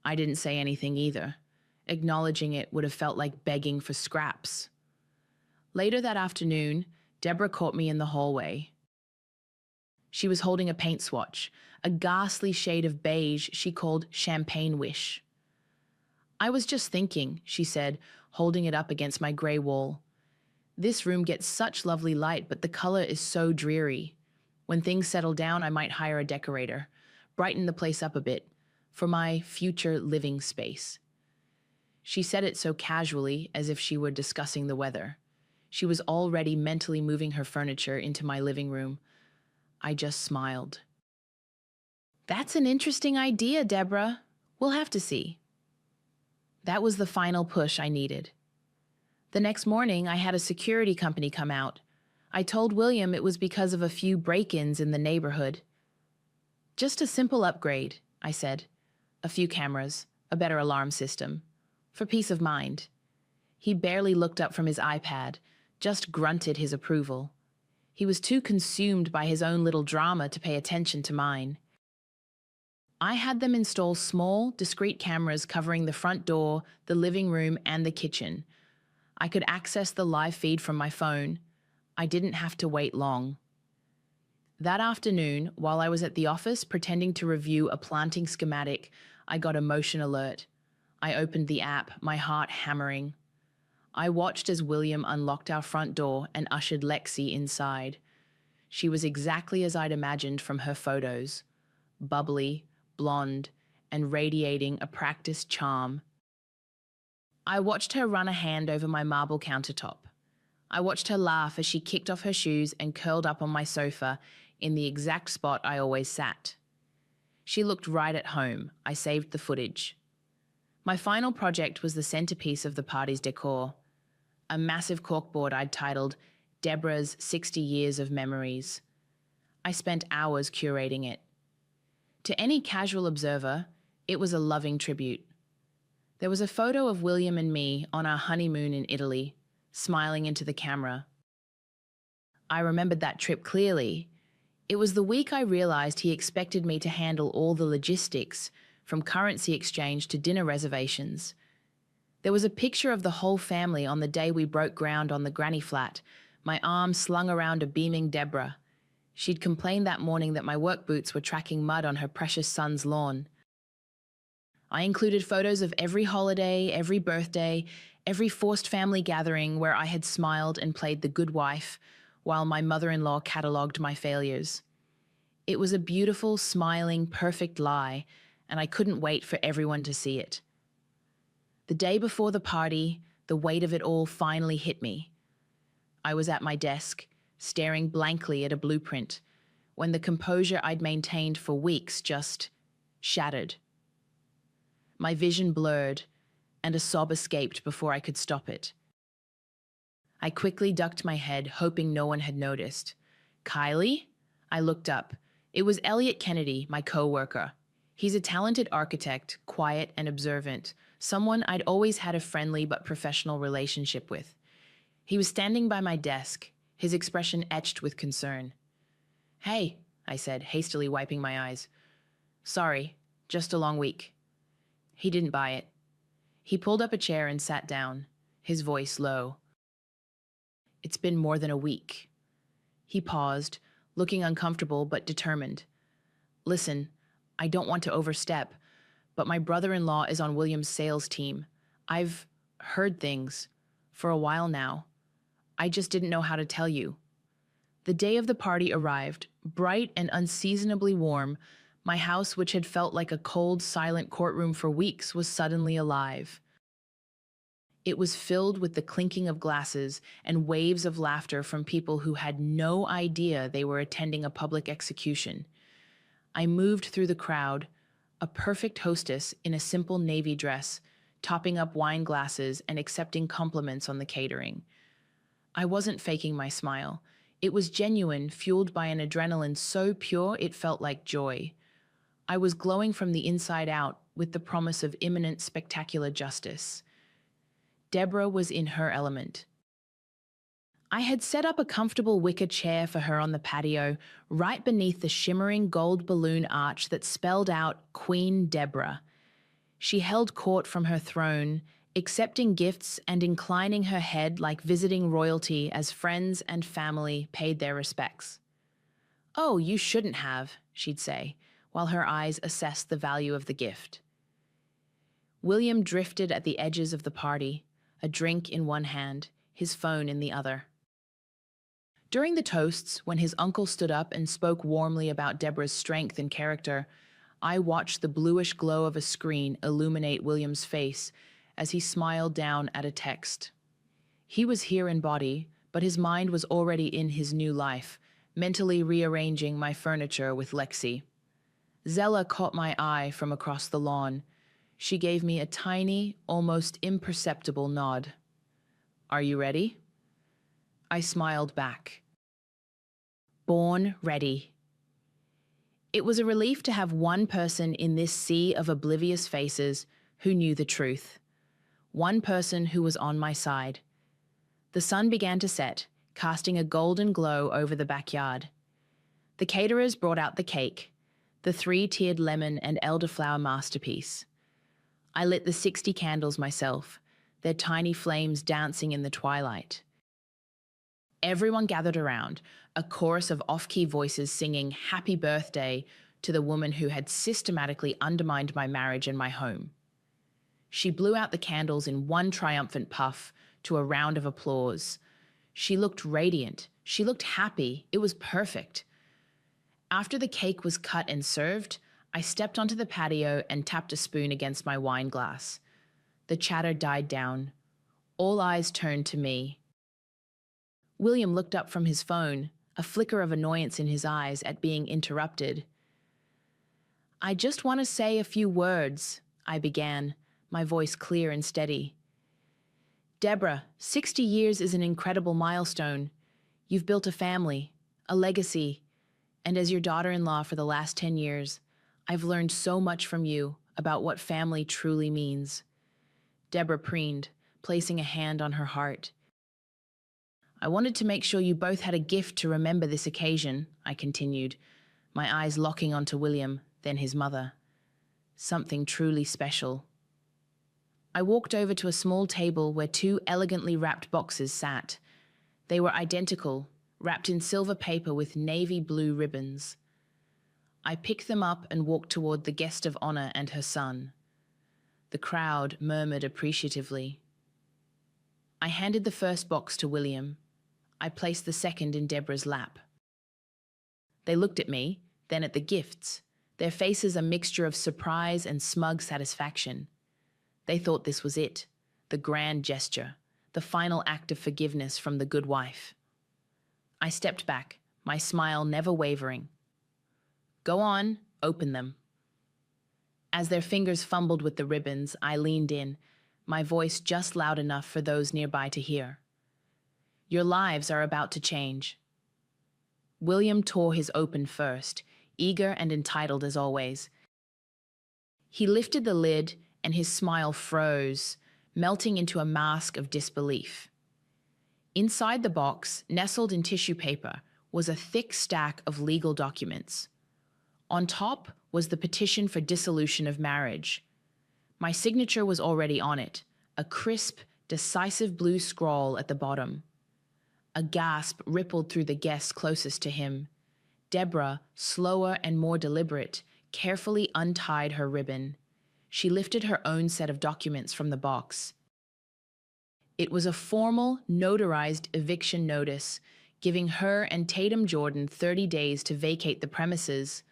[SPEAKER 2] I didn't say anything either. Acknowledging it would have felt like begging for scraps. Later that afternoon, Deborah caught me in the hallway. She was holding a paint swatch, a ghastly shade of beige she called champagne wish. I was just thinking, she said, holding it up against my grey wall. This room gets such lovely light, but the color is so dreary. When things settle down, I might hire a decorator, brighten the place up a bit, for my future living space. She said it so casually, as if she were discussing the weather. She was already mentally moving her furniture into my living room. I just smiled. That's an interesting idea, Deborah. We'll have to see. That was the final push I needed. The next morning, I had a security company come out. I told William it was because of a few break-ins in the neighborhood. Just a simple upgrade, I said. A few cameras, a better alarm system. For peace of mind. He barely looked up from his iPad, just grunted his approval. He was too consumed by his own little drama to pay attention to mine. I had them install small, discrete cameras covering the front door, the living room, and the kitchen. I could access the live feed from my phone. I didn't have to wait long. That afternoon, while I was at the office pretending to review a planting schematic, I got a motion alert. I opened the app, my heart hammering. I watched as William unlocked our front door and ushered Lexi inside. She was exactly as I'd imagined from her photos. Bubbly, blonde, and radiating a practiced charm. I watched her run a hand over my marble countertop. I watched her laugh as she kicked off her shoes and curled up on my sofa in the exact spot I always sat. She looked right at home. I saved the footage. My final project was the centerpiece of the party's decor. A massive corkboard I'd titled Deborah's 60 Years of Memories. I spent hours curating it. To any casual observer, it was a loving tribute. There was a photo of William and me on our honeymoon in Italy, smiling into the camera. I remembered that trip clearly. It was the week I realized he expected me to handle all the logistics, from currency exchange to dinner reservations. There was a picture of the whole family on the day we broke ground on the granny flat, my arm slung around a beaming Deborah. She'd complained that morning that my work boots were tracking mud on her precious son's lawn. I included photos of every holiday, every birthday, every forced family gathering where I had smiled and played the good wife, while my mother-in-law catalogued my failures. It was a beautiful, smiling, perfect lie, and I couldn't wait for everyone to see it. The day before the party, the weight of it all finally hit me. I was at my desk, staring blankly at a blueprint, when the composure I'd maintained for weeks just shattered. My vision blurred, and a sob escaped before I could stop it. I quickly ducked my head, hoping no one had noticed. Kylie? I looked up. It was Elliot Kennedy, my co-worker. He's a talented architect, quiet and observant, someone I'd always had a friendly but professional relationship with. He was standing by my desk, his expression etched with concern. Hey, I said, hastily wiping my eyes. Sorry, just a long week. He didn't buy it. He pulled up a chair and sat down, his voice low. It's been more than a week. He paused, looking uncomfortable but determined. Listen, I don't want to overstep, but my brother-in-law is on William's sales team. I've heard things for a while now. I just didn't know how to tell you. The day of the party arrived, bright and unseasonably warm. My house, which had felt like a cold, silent courtroom for weeks, was suddenly alive. It was filled with the clinking of glasses and waves of laughter from people who had no idea they were attending a public execution. I moved through the crowd, a perfect hostess in a simple navy dress, topping up wine glasses and accepting compliments on the catering. I wasn't faking my smile. It was genuine, fueled by an adrenaline so pure it felt like joy. I was glowing from the inside out with the promise of imminent, spectacular justice. Deborah was in her element. I had set up a comfortable wicker chair for her on the patio, right beneath the shimmering gold balloon arch that spelled out Queen Deborah. She held court from her throne, accepting gifts and inclining her head like visiting royalty as friends and family paid their respects. "Oh, you shouldn't have," she'd say, while her eyes assessed the value of the gift. William drifted at the edges of the party, a drink in one hand, his phone in the other. During the toasts, when his uncle stood up and spoke warmly about Deborah's strength and character, I watched the bluish glow of a screen illuminate William's face as he smiled down at a text. He was here in body, but his mind was already in his new life, mentally rearranging my furniture with Lexi. Zella caught my eye from across the lawn. She gave me a tiny, almost imperceptible nod. "Are you ready?" I smiled back. Born ready. It was a relief to have one person in this sea of oblivious faces who knew the truth. One person who was on my side. The sun began to set, casting a golden glow over the backyard. The caterers brought out the cake, the 3-tiered lemon and elderflower masterpiece. I lit the 60 candles myself, their tiny flames dancing in the twilight. Everyone gathered around, a chorus of off-key voices singing "Happy Birthday" to the woman who had systematically undermined my marriage and my home. She blew out the candles in one triumphant puff to a round of applause. She looked radiant. She looked happy. It was perfect. After the cake was cut and served, I stepped onto the patio and tapped a spoon against my wine glass. The chatter died down. All eyes turned to me. William looked up from his phone, a flicker of annoyance in his eyes at being interrupted. "I just want to say a few words," I began, my voice clear and steady. "Deborah, 60 years is an incredible milestone. You've built a family, a legacy, and as your daughter-in-law for the last 10 years, I've learned so much from you about what family truly means." Deborah preened, placing a hand on her heart. "I wanted to make sure you both had a gift to remember this occasion," I continued, my eyes locking onto William, then his mother. "Something truly special." I walked over to a small table where 2 elegantly wrapped boxes sat. They were identical, wrapped in silver paper with navy blue ribbons. I picked them up and walked toward the guest of honor and her son. The crowd murmured appreciatively. I handed the first box to William. I placed the second in Deborah's lap. They looked at me, then at the gifts, their faces a mixture of surprise and smug satisfaction. They thought this was it, the grand gesture, the final act of forgiveness from the good wife. I stepped back, my smile never wavering. "Go on, open them." As their fingers fumbled with the ribbons, I leaned in, my voice just loud enough for those nearby to hear. "Your lives are about to change." William tore his open first, eager and entitled as always. He lifted the lid and his smile froze, melting into a mask of disbelief. Inside the box, nestled in tissue paper, was a thick stack of legal documents. On top was the petition for dissolution of marriage. My signature was already on it, a crisp, decisive blue scrawl at the bottom. A gasp rippled through the guests closest to him. Deborah, slower and more deliberate, carefully untied her ribbon. She lifted her own set of documents from the box. It was a formal, notarized eviction notice, giving her and Tatum Jordan 30 days to vacate the premises.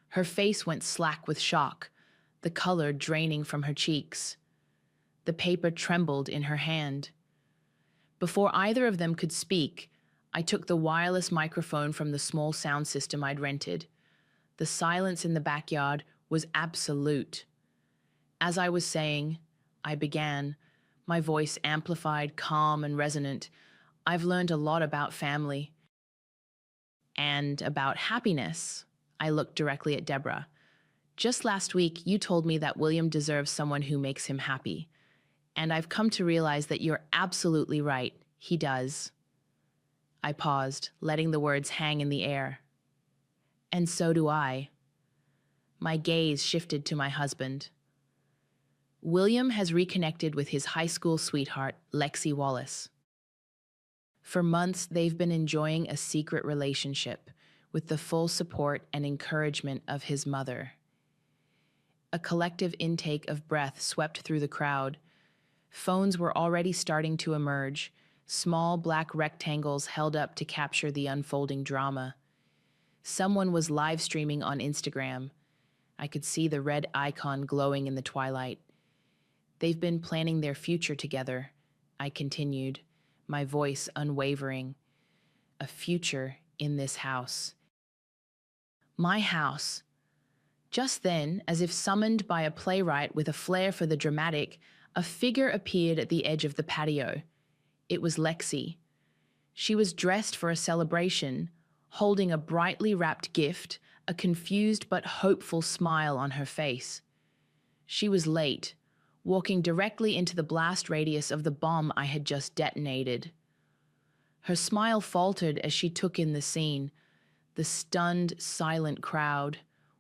[SPEAKER 2] Her face went slack with shock, the color draining from her cheeks. The paper trembled in her hand. Before either of them could speak, I took the wireless microphone from the small sound system I'd rented. The silence in the backyard was absolute. As I was saying, I began, my voice amplified, calm, and resonant. "I've learned a lot about family. And about happiness." I looked directly at Deborah. "Just last week, you told me that William deserves someone who makes him happy. And I've come to realize that you're absolutely right. He does." I paused, letting the words hang in the air. "And so do I." My gaze shifted to my husband. William has reconnected with his high school sweetheart, Lexi Wallace. For months, they've been enjoying a secret relationship with the full support and encouragement of his mother. A collective intake of breath swept through the crowd. Phones were already starting to emerge, small black rectangles held up to capture the unfolding drama. Someone was live streaming on Instagram. I could see the red icon glowing in the twilight. They've been planning their future together, I continued, my voice unwavering. A future in this house. My house. Just then, as if summoned by a playwright with a flair for the dramatic, a figure appeared at the edge of the patio. It was Lexi. She was dressed for a celebration, holding a brightly wrapped gift, a confused but hopeful smile on her face. She was late, walking directly into the blast radius of the bomb I had just detonated. Her smile faltered as she took in the scene, the stunned, silent crowd,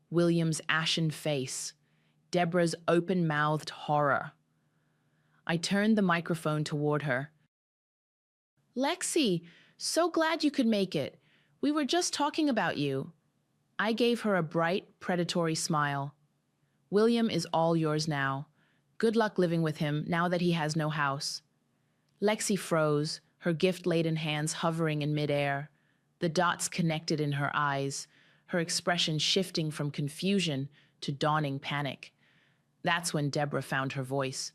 [SPEAKER 2] William's ashen face, Deborah's open-mouthed horror. I turned the microphone toward her. Lexi, so glad you could make it. We were just talking about you. I gave her a bright, predatory smile. William is all yours now. Good luck living with him now that he has no house. Lexi froze, her gift-laden hands hovering in midair, the dots connected in her eyes, her expression shifting from confusion to dawning panic. That's when Deborah found her voice.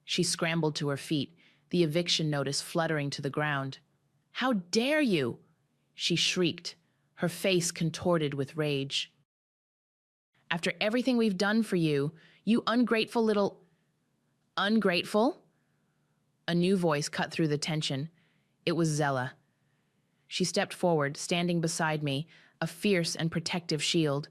[SPEAKER 2] She scrambled to her feet, the eviction notice fluttering to the ground. How dare you? She shrieked, her face contorted with rage. After everything we've done for you, you ungrateful little... Ungrateful? A new voice cut through the tension. It was Zella. She stepped forward, standing beside me, a fierce and protective shield.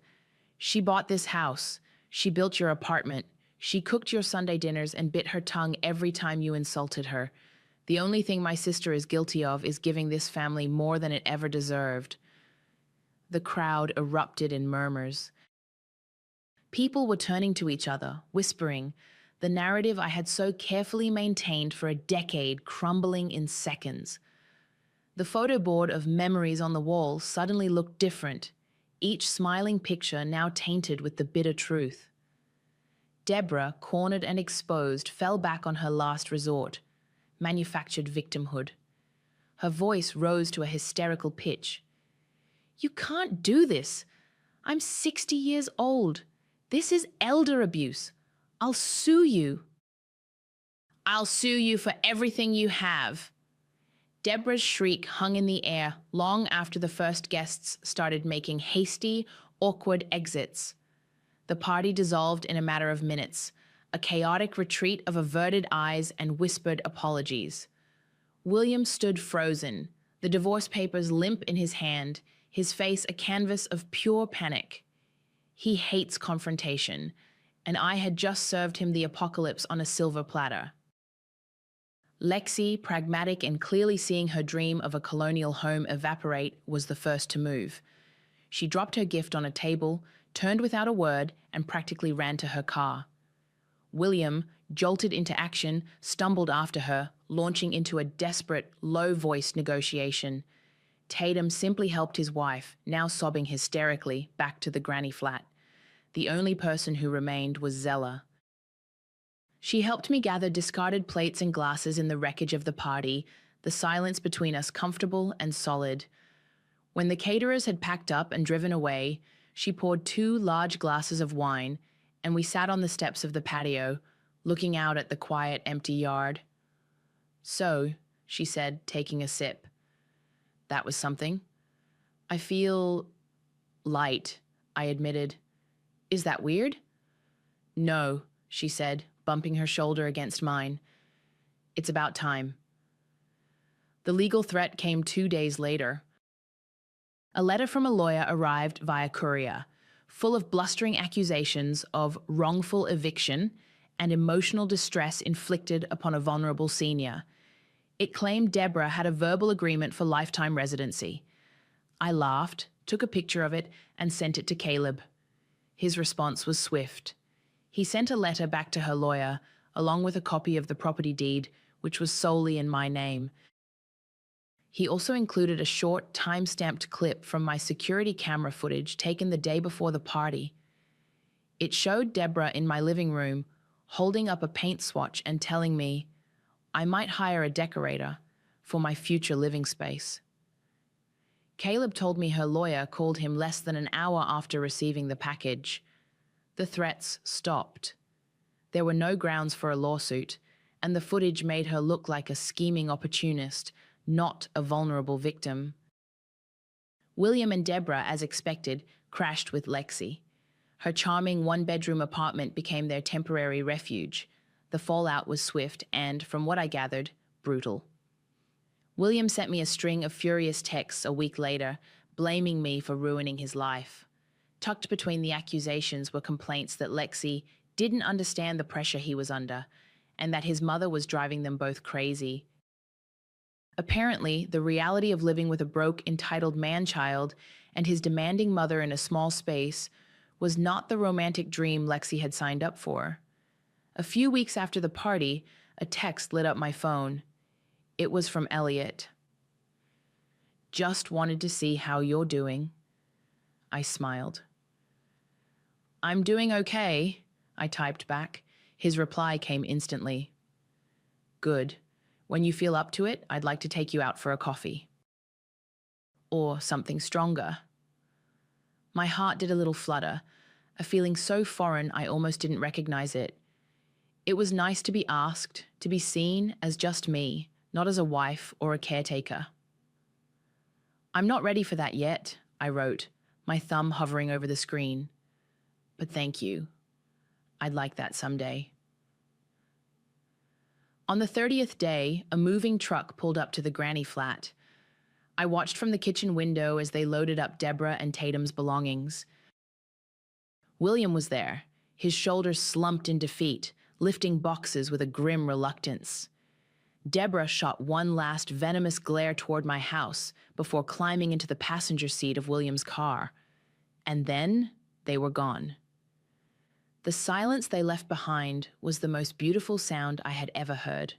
[SPEAKER 2] She bought this house. She built your apartment. She cooked your Sunday dinners and bit her tongue every time you insulted her. The only thing my sister is guilty of is giving this family more than it ever deserved. The crowd erupted in murmurs. People were turning to each other, whispering, the narrative I had so carefully maintained for a decade crumbling in seconds. The photo board of memories on the wall suddenly looked different, each smiling picture now tainted with the bitter truth. Deborah, cornered and exposed, fell back on her last resort, manufactured victimhood. Her voice rose to a hysterical pitch. You can't do this. I'm 60 years old. This is elder abuse. I'll sue you. I'll sue you for everything you have. Deborah's shriek hung in the air long after the first guests started making hasty, awkward exits. The party dissolved in a matter of minutes, a chaotic retreat of averted eyes and whispered apologies. William stood frozen, the divorce papers limp in his hand, his face a canvas of pure panic. He hates confrontation, and I had just served him the apocalypse on a silver platter. Lexi, pragmatic and clearly seeing her dream of a colonial home evaporate, was the first to move. She dropped her gift on a table, turned without a word, and practically ran to her car. William, jolted into action, stumbled after her, launching into a desperate, low-voiced negotiation. Tatum simply helped his wife, now sobbing hysterically, back to the granny flat. The only person who remained was Zella. She helped me gather discarded plates and glasses in the wreckage of the party, the silence between us comfortable and solid. When the caterers had packed up and driven away, she poured 2 large glasses of wine, and we sat on the steps of the patio, looking out at the quiet, empty yard. So, she said, taking a sip. That was something. I feel light, I admitted. Is that weird? No, she said, bumping her shoulder against mine. It's about time. The legal threat came 2 days later. A letter from a lawyer arrived via courier, full of blustering accusations of wrongful eviction and emotional distress inflicted upon a vulnerable senior. It claimed Deborah had a verbal agreement for lifetime residency. I laughed, took a picture of it, and sent it to Caleb. His response was swift. He sent a letter back to her lawyer, along with a copy of the property deed, which was solely in my name. He also included a short, time-stamped clip from my security camera footage taken the day before the party. It showed Deborah in my living room, holding up a paint swatch and telling me I might hire a decorator for my future living space. Caleb told me her lawyer called him less than an hour after receiving the package. The threats stopped. There were no grounds for a lawsuit, and the footage made her look like a scheming opportunist, not a vulnerable victim. William and Deborah, as expected, crashed with Lexi. Her charming one-bedroom apartment became their temporary refuge. The fallout was swift and, from what I gathered, brutal. William sent me a string of furious texts a week later, blaming me for ruining his life. Tucked between the accusations were complaints that Lexi didn't understand the pressure he was under, and that his mother was driving them both crazy. Apparently, the reality of living with a broke, entitled man-child and his demanding mother in a small space was not the romantic dream Lexi had signed up for. A few weeks after the party, a text lit up my phone. It was from Elliot. "Just wanted to see how you're doing." I smiled. "I'm doing okay," I typed back. His reply came instantly. "Good. When you feel up to it, I'd like to take you out for a coffee." Or something stronger. My heart did a little flutter, a feeling so foreign I almost didn't recognize it. It was nice to be asked, to be seen as just me, not as a wife or a caretaker. "I'm not ready for that yet," I wrote, my thumb hovering over the screen. "But thank you. I'd like that someday." On the 30th day, a moving truck pulled up to the granny flat. I watched from the kitchen window as they loaded up Deborah and Tatum's belongings. William was there, his shoulders slumped in defeat, lifting boxes with a grim reluctance. Deborah shot one last venomous glare toward my house before climbing into the passenger seat of William's car. And then they were gone. The silence they left behind was the most beautiful sound I had ever heard.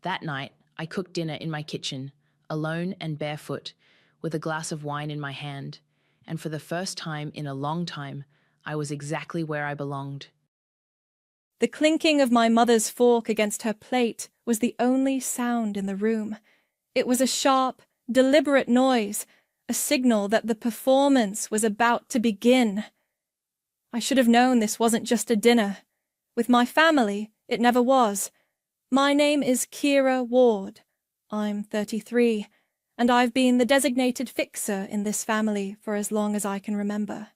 [SPEAKER 2] That night, I cooked dinner in my kitchen, alone and barefoot, with a glass of wine in my hand, and for the first time in a long time, I was exactly where I belonged.
[SPEAKER 3] The clinking of my mother's fork against her plate was the only sound in the room. It was a sharp, deliberate noise, a signal that the performance was about to begin. I should have known this wasn't just a dinner. With my family, it never was. My name is Kira Ward. I'm 33, and I've been the designated fixer in this family for as long as I can remember.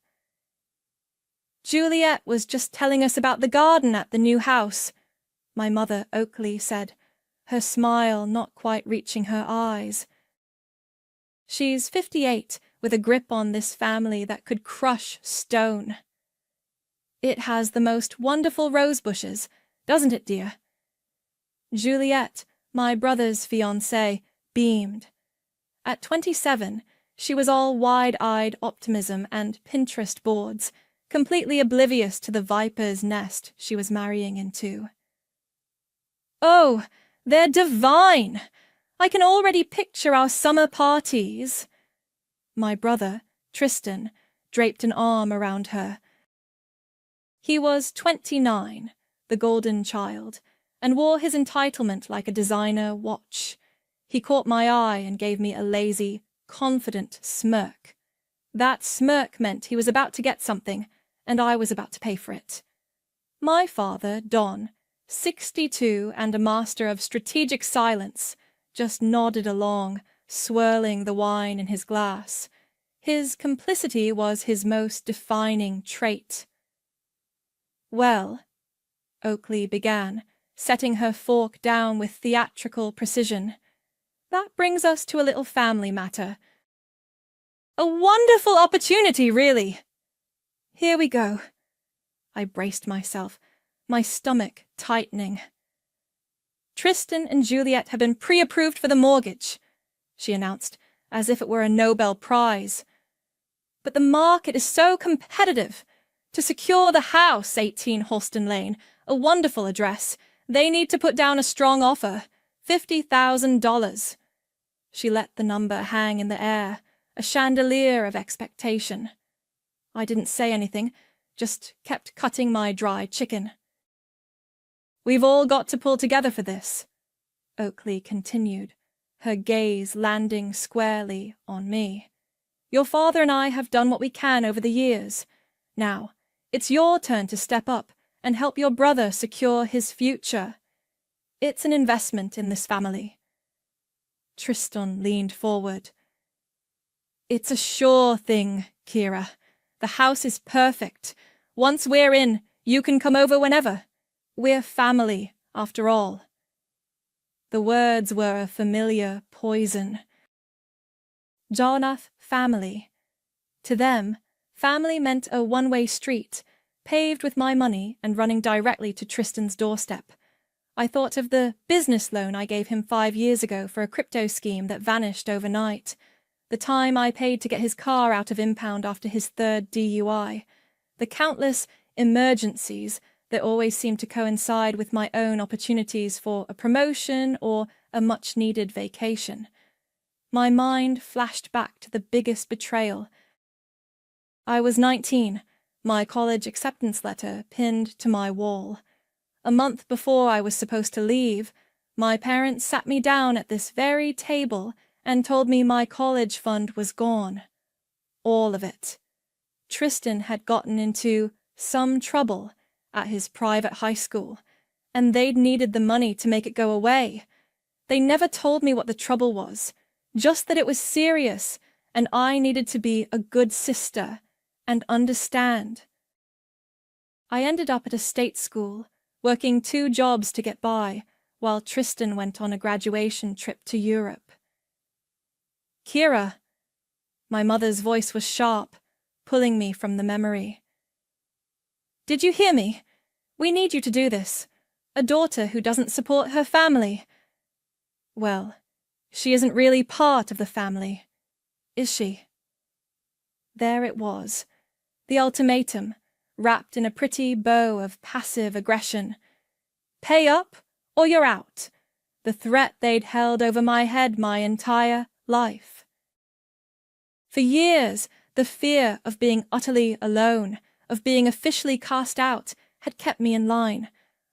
[SPEAKER 3] "Juliet was just telling us about the garden at the new house," my mother, Oakley, said, her smile not quite reaching her eyes. She's 58, with a grip on this family that could crush stone. "It has the most wonderful rose bushes, doesn't it, dear?" Juliet, my brother's fiancée, beamed. At 27, she was all wide-eyed optimism and Pinterest boards, completely oblivious to the viper's nest she was marrying into. "Oh, they're divine! I can already picture our summer parties." My brother, Tristan, draped an arm around her. He was 29, the golden child, and wore his entitlement like a designer watch. He caught my eye and gave me a lazy, confident smirk. That smirk meant he was about to get something, and I was about to pay for it. My father, Don, 62 and a master of strategic silence, just nodded along, swirling the wine in his glass. His complicity was his most defining trait. "Well," Oakley began, setting her fork down with theatrical precision, "that brings us to a little family matter. A wonderful opportunity, really. Here we go." I braced myself, my stomach tightening. "Tristan and Juliet have been pre-approved for the mortgage," she announced, as if it were a Nobel Prize. "But the market is so competitive. To secure the house, 18 Holston Lane, a wonderful address, they need to put down a strong offer, $50,000. She let the number hang in the air, a chandelier of expectation. I didn't say anything, just kept cutting my dry chicken. "We've all got to pull together for this," Oakley continued, her gaze landing squarely on me. "Your father and I have done what we can over the years. Now, it's your turn to step up and help your brother secure his future. It's an investment in this family." Tristan leaned forward. "It's a sure thing, Kira. The house is perfect. Once we're in, you can come over whenever. We're family, after all." The words were a familiar poison. Jarnath family. To them, family meant a one-way street, paved with my money and running directly to Tristan's doorstep. I thought of the business loan I gave him 5 years ago for a crypto scheme that vanished overnight, the time I paid to get his car out of impound after his 3rd DUI, the countless emergencies that always seemed to coincide with my own opportunities for a promotion or a much-needed vacation. My mind flashed back to the biggest betrayal. I was 19, my college acceptance letter pinned to my wall. A month before I was supposed to leave, my parents sat me down at this very table and told me my college fund was gone. All of it. Tristan had gotten into some trouble at his private high school, and they'd needed the money to make it go away. They never told me what the trouble was, just that it was serious, and I needed to be a good sister and understand. I ended up at a state school, working 2 jobs to get by, while Tristan went on a graduation trip to Europe. "Kira," my mother's voice was sharp, pulling me from the memory. "Did you hear me? We need you to do this. A daughter who doesn't support her family. Well, she isn't really part of the family, is she?" There it was, the ultimatum, wrapped in a pretty bow of passive aggression. Pay up, or you're out. The threat they'd held over my head my entire life. For years, the fear of being utterly alone, of being officially cast out, had kept me in line.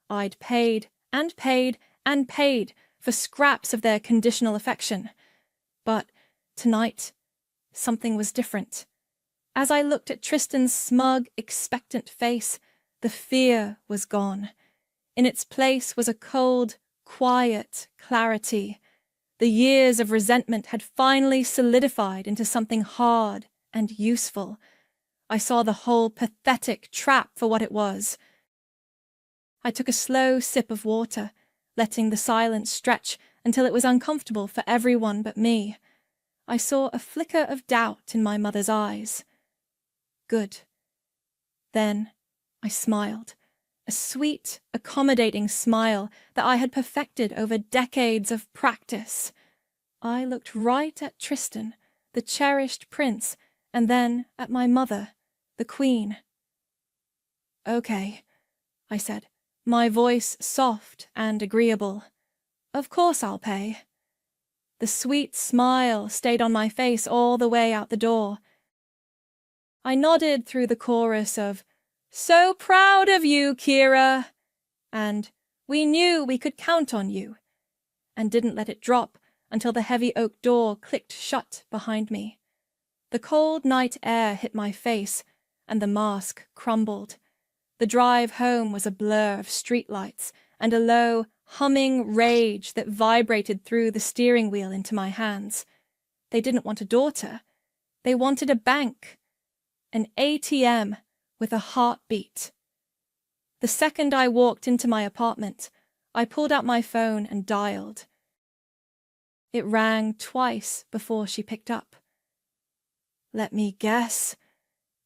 [SPEAKER 3] I'd paid and paid and paid for scraps of their conditional affection. But tonight, something was different. As I looked at Tristan's smug, expectant face, the fear was gone. In its place was a cold, quiet clarity. The years of resentment had finally solidified into something hard and useful. I saw the whole pathetic trap for what it was. I took a slow sip of water, letting the silence stretch until it was uncomfortable for everyone but me. I saw a flicker of doubt in my mother's eyes. Good. Then I smiled, a sweet, accommodating smile that I had perfected over decades of practice. I looked right at Tristan, the cherished prince, and then at my mother, the queen. "Okay," I said, my voice soft and agreeable. "Of course I'll pay." The sweet smile stayed on my face all the way out the door. I nodded through the chorus of, "So proud of you, Kira," and "We knew we could count on you," and didn't let it drop until the heavy oak door clicked shut behind me. The cold night air hit my face, and the mask crumbled. The drive home was a blur of streetlights and a low, humming rage that vibrated through the steering wheel into my hands. They didn't want a daughter. They wanted a bank. An ATM with a heartbeat. The second I walked into my apartment, I pulled out my phone and dialed. It rang twice before she picked up. "Let me guess."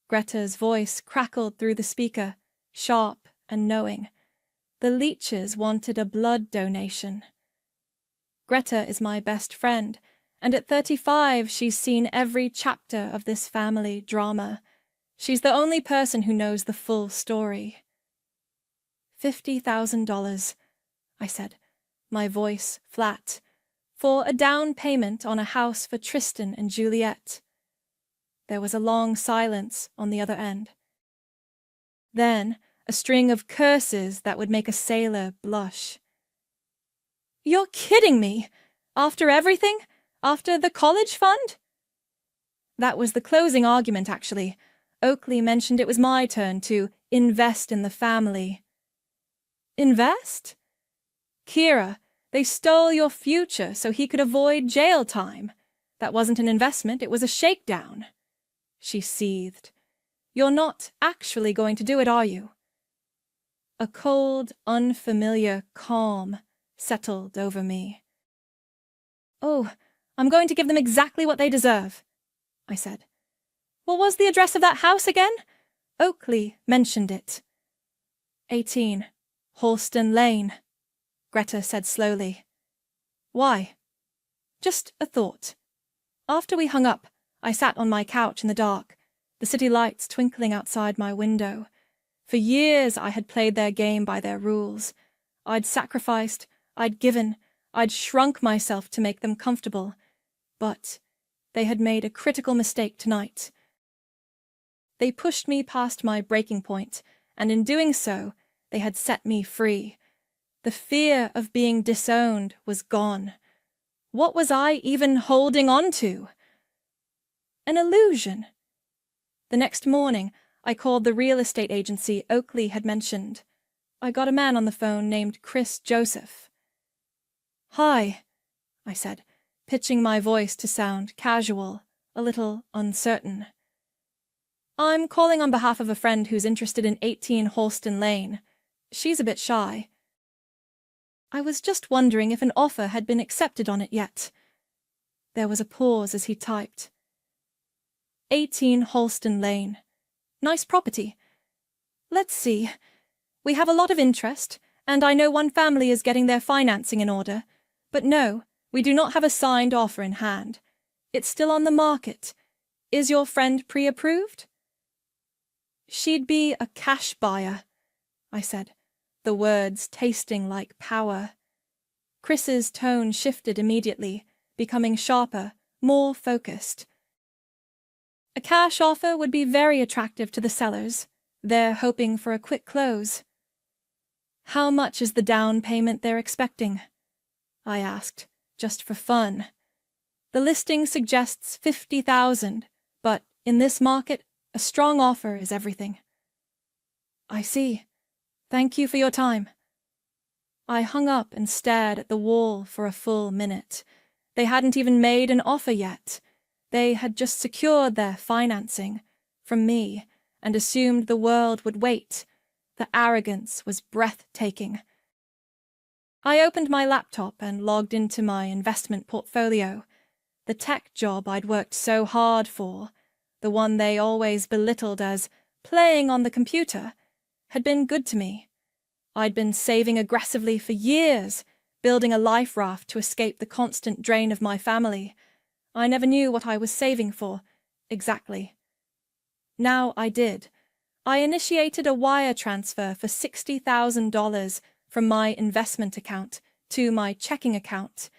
[SPEAKER 3] Greta's voice crackled through the speaker, sharp and knowing. The Leeches wanted a blood donation. Greta is my best friend, and at 35 she's seen every chapter of this family drama. She's the only person who knows the full story. $50,000, I said, my voice flat, for a down payment on a house for Tristan and Juliet. There was a long silence on the other end. Then a string of curses that would make a sailor blush. "You're kidding me! After everything? After the college fund?" That was the closing argument, actually. Oakley mentioned it was my turn to invest in the family. Invest? Kira, they stole your future so he could avoid jail time. That wasn't an investment, it was a shakedown. She seethed. "You're not actually going to do it, are you?" A cold, unfamiliar calm settled over me. "Oh, I'm going to give them exactly what they deserve," I said. "What was the address of that house again?" Oakley mentioned it. 18, Halston Lane, Greta said slowly. "Why?" "Just a thought." After we hung up, I sat on my couch in the dark, the city lights twinkling outside my window. For years I had played their game by their rules. I'd sacrificed, I'd given, I'd shrunk myself to make them comfortable. But they had made a critical mistake tonight. They pushed me past my breaking point, and in doing so, they had set me free. The fear of being disowned was gone. What was I even holding on to? An illusion. The next morning, I called the real estate agency Oakley had mentioned. I got a man on the phone named Chris Joseph. "Hi," I said, pitching my voice to sound casual, a little uncertain. "I'm calling on behalf of a friend who's interested in 18 Halston Lane. She's a bit shy. I was just wondering if an offer had been accepted on it yet." There was a pause as he typed. 18 Halston Lane. Nice property. Let's see. We have a lot of interest, and I know one family is getting their financing in order. But no, we do not have a signed offer in hand. It's still on the market. Is your friend pre-approved? "She'd be a cash buyer," I said, the words tasting like power. Chris's tone shifted immediately, becoming sharper, more focused. "A cash offer would be very attractive to the sellers. They're hoping for a quick close." "How much is the down payment they're expecting?" I asked, just for fun. The listing suggests $50,000, but in this market, a strong offer is everything. "I see. Thank you for your time." I hung up and stared at the wall for a full minute. They hadn't even made an offer yet. They had just secured their financing from me and assumed the world would wait. The arrogance was breathtaking. I opened my laptop and logged into my investment portfolio. The tech job I'd worked so hard for, the one they always belittled as playing on the computer, had been good to me. I'd been saving aggressively for years, building a life raft to escape the constant drain of my family. I never knew what I was saving for, exactly. Now I did. I initiated a wire transfer for $60,000 from my investment account to my checking account.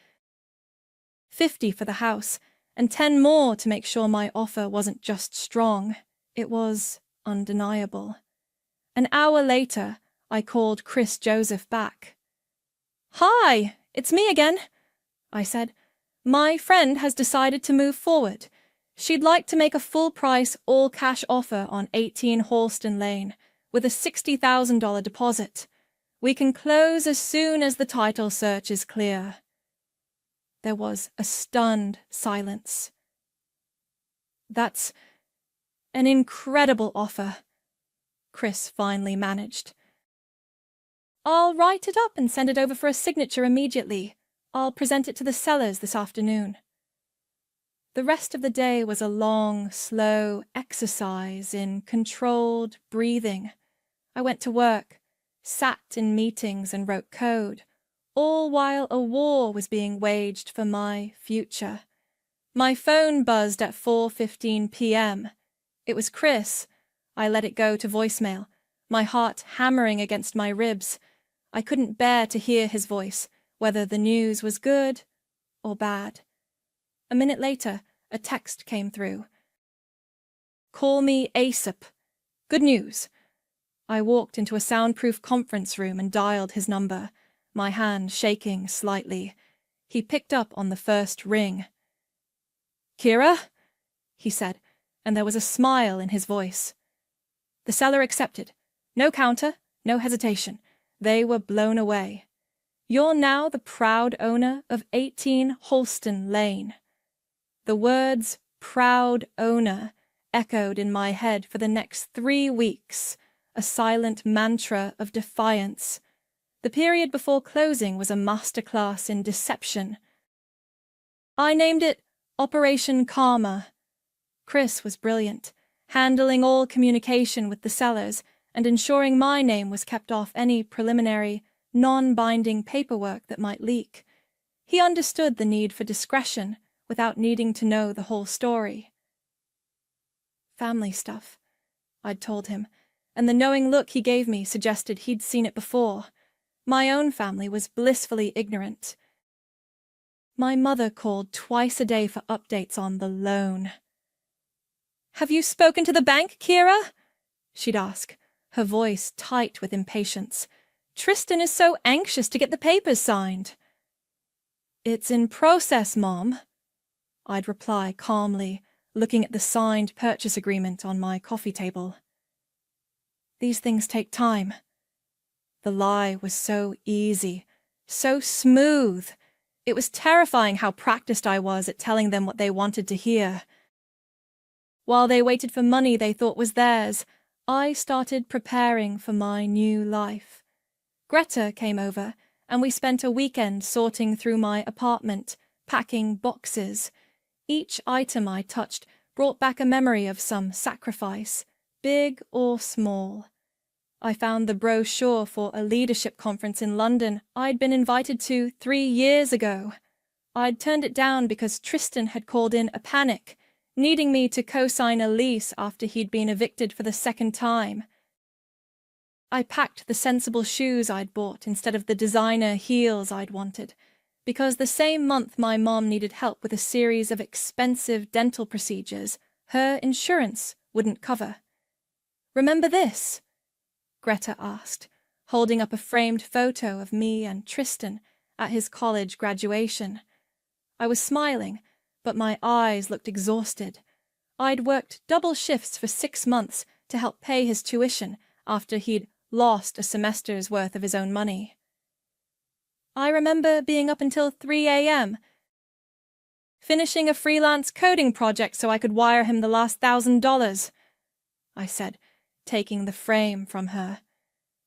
[SPEAKER 3] 50 for the house, and 10 more to make sure my offer wasn't just strong. It was undeniable. An hour later, I called Chris Joseph back. "Hi, it's me again," I said. "My friend has decided to move forward. She'd like to make a full-price, all-cash offer on 18 Halston Lane, with a $60,000 deposit. We can close as soon as the title search is clear." There was a stunned silence. "That's an incredible offer," Chris finally managed. "I'll write it up and send it over for a signature immediately. I'll present it to the sellers this afternoon." The rest of the day was a long, slow exercise in controlled breathing. I went to work, sat in meetings and wrote code, all while a war was being waged for my future. My phone buzzed at 4:15 p.m. It was Chris. I let it go to voicemail, my heart hammering against my ribs. I couldn't bear to hear his voice, whether the news was good or bad. A minute later, a text came through. "Call me ASAP. Good news. I walked into a soundproof conference room and dialed his number, my hand shaking slightly. He picked up on the first ring. "Kira?" he said, and there was a smile in his voice. The seller accepted. No counter, no hesitation. They were blown away. "You're now the proud owner of 18 Holston Lane." The words "proud owner" echoed in my head for the next 3 weeks, a silent mantra of defiance. The period before closing was a masterclass in deception. I named it Operation Karma. Chris was brilliant, handling all communication with the sellers and ensuring my name was kept off any preliminary, non-binding paperwork that might leak. He understood the need for discretion without needing to know the whole story. "Family stuff," I'd told him, and the knowing look he gave me suggested he'd seen it before. My own family was blissfully ignorant. My mother called twice a day for updates on the loan. "Have you spoken to the bank, Kira?" she'd ask, her voice tight with impatience. "Tristan is so anxious to get the papers signed." "It's in process, Mom," I'd reply calmly, looking at the signed purchase agreement on my coffee table. "These things take time." The lie was so easy, so smooth. It was terrifying how practiced I was at telling them what they wanted to hear. While they waited for money they thought was theirs, I started preparing for my new life. Greta came over, and we spent a weekend sorting through my apartment, packing boxes. Each item I touched brought back a memory of some sacrifice, big or small. I found the brochure for a leadership conference in London I'd been invited to 3 years ago. I'd turned it down because Tristan had called in a panic, needing me to co-sign a lease after he'd been evicted for the second time. I packed the sensible shoes I'd bought instead of the designer heels I'd wanted, because the same month my mom needed help with a series of expensive dental procedures her insurance wouldn't cover. "Remember this?" Greta asked, holding up a framed photo of me and Tristan at his college graduation. I was smiling, but my eyes looked exhausted. I'd worked double shifts for 6 months to help pay his tuition after he'd lost a semester's worth of his own money. "I remember being up until 3 a.m., finishing a freelance coding project so I could wire him the last $1,000, I said, taking the frame from her.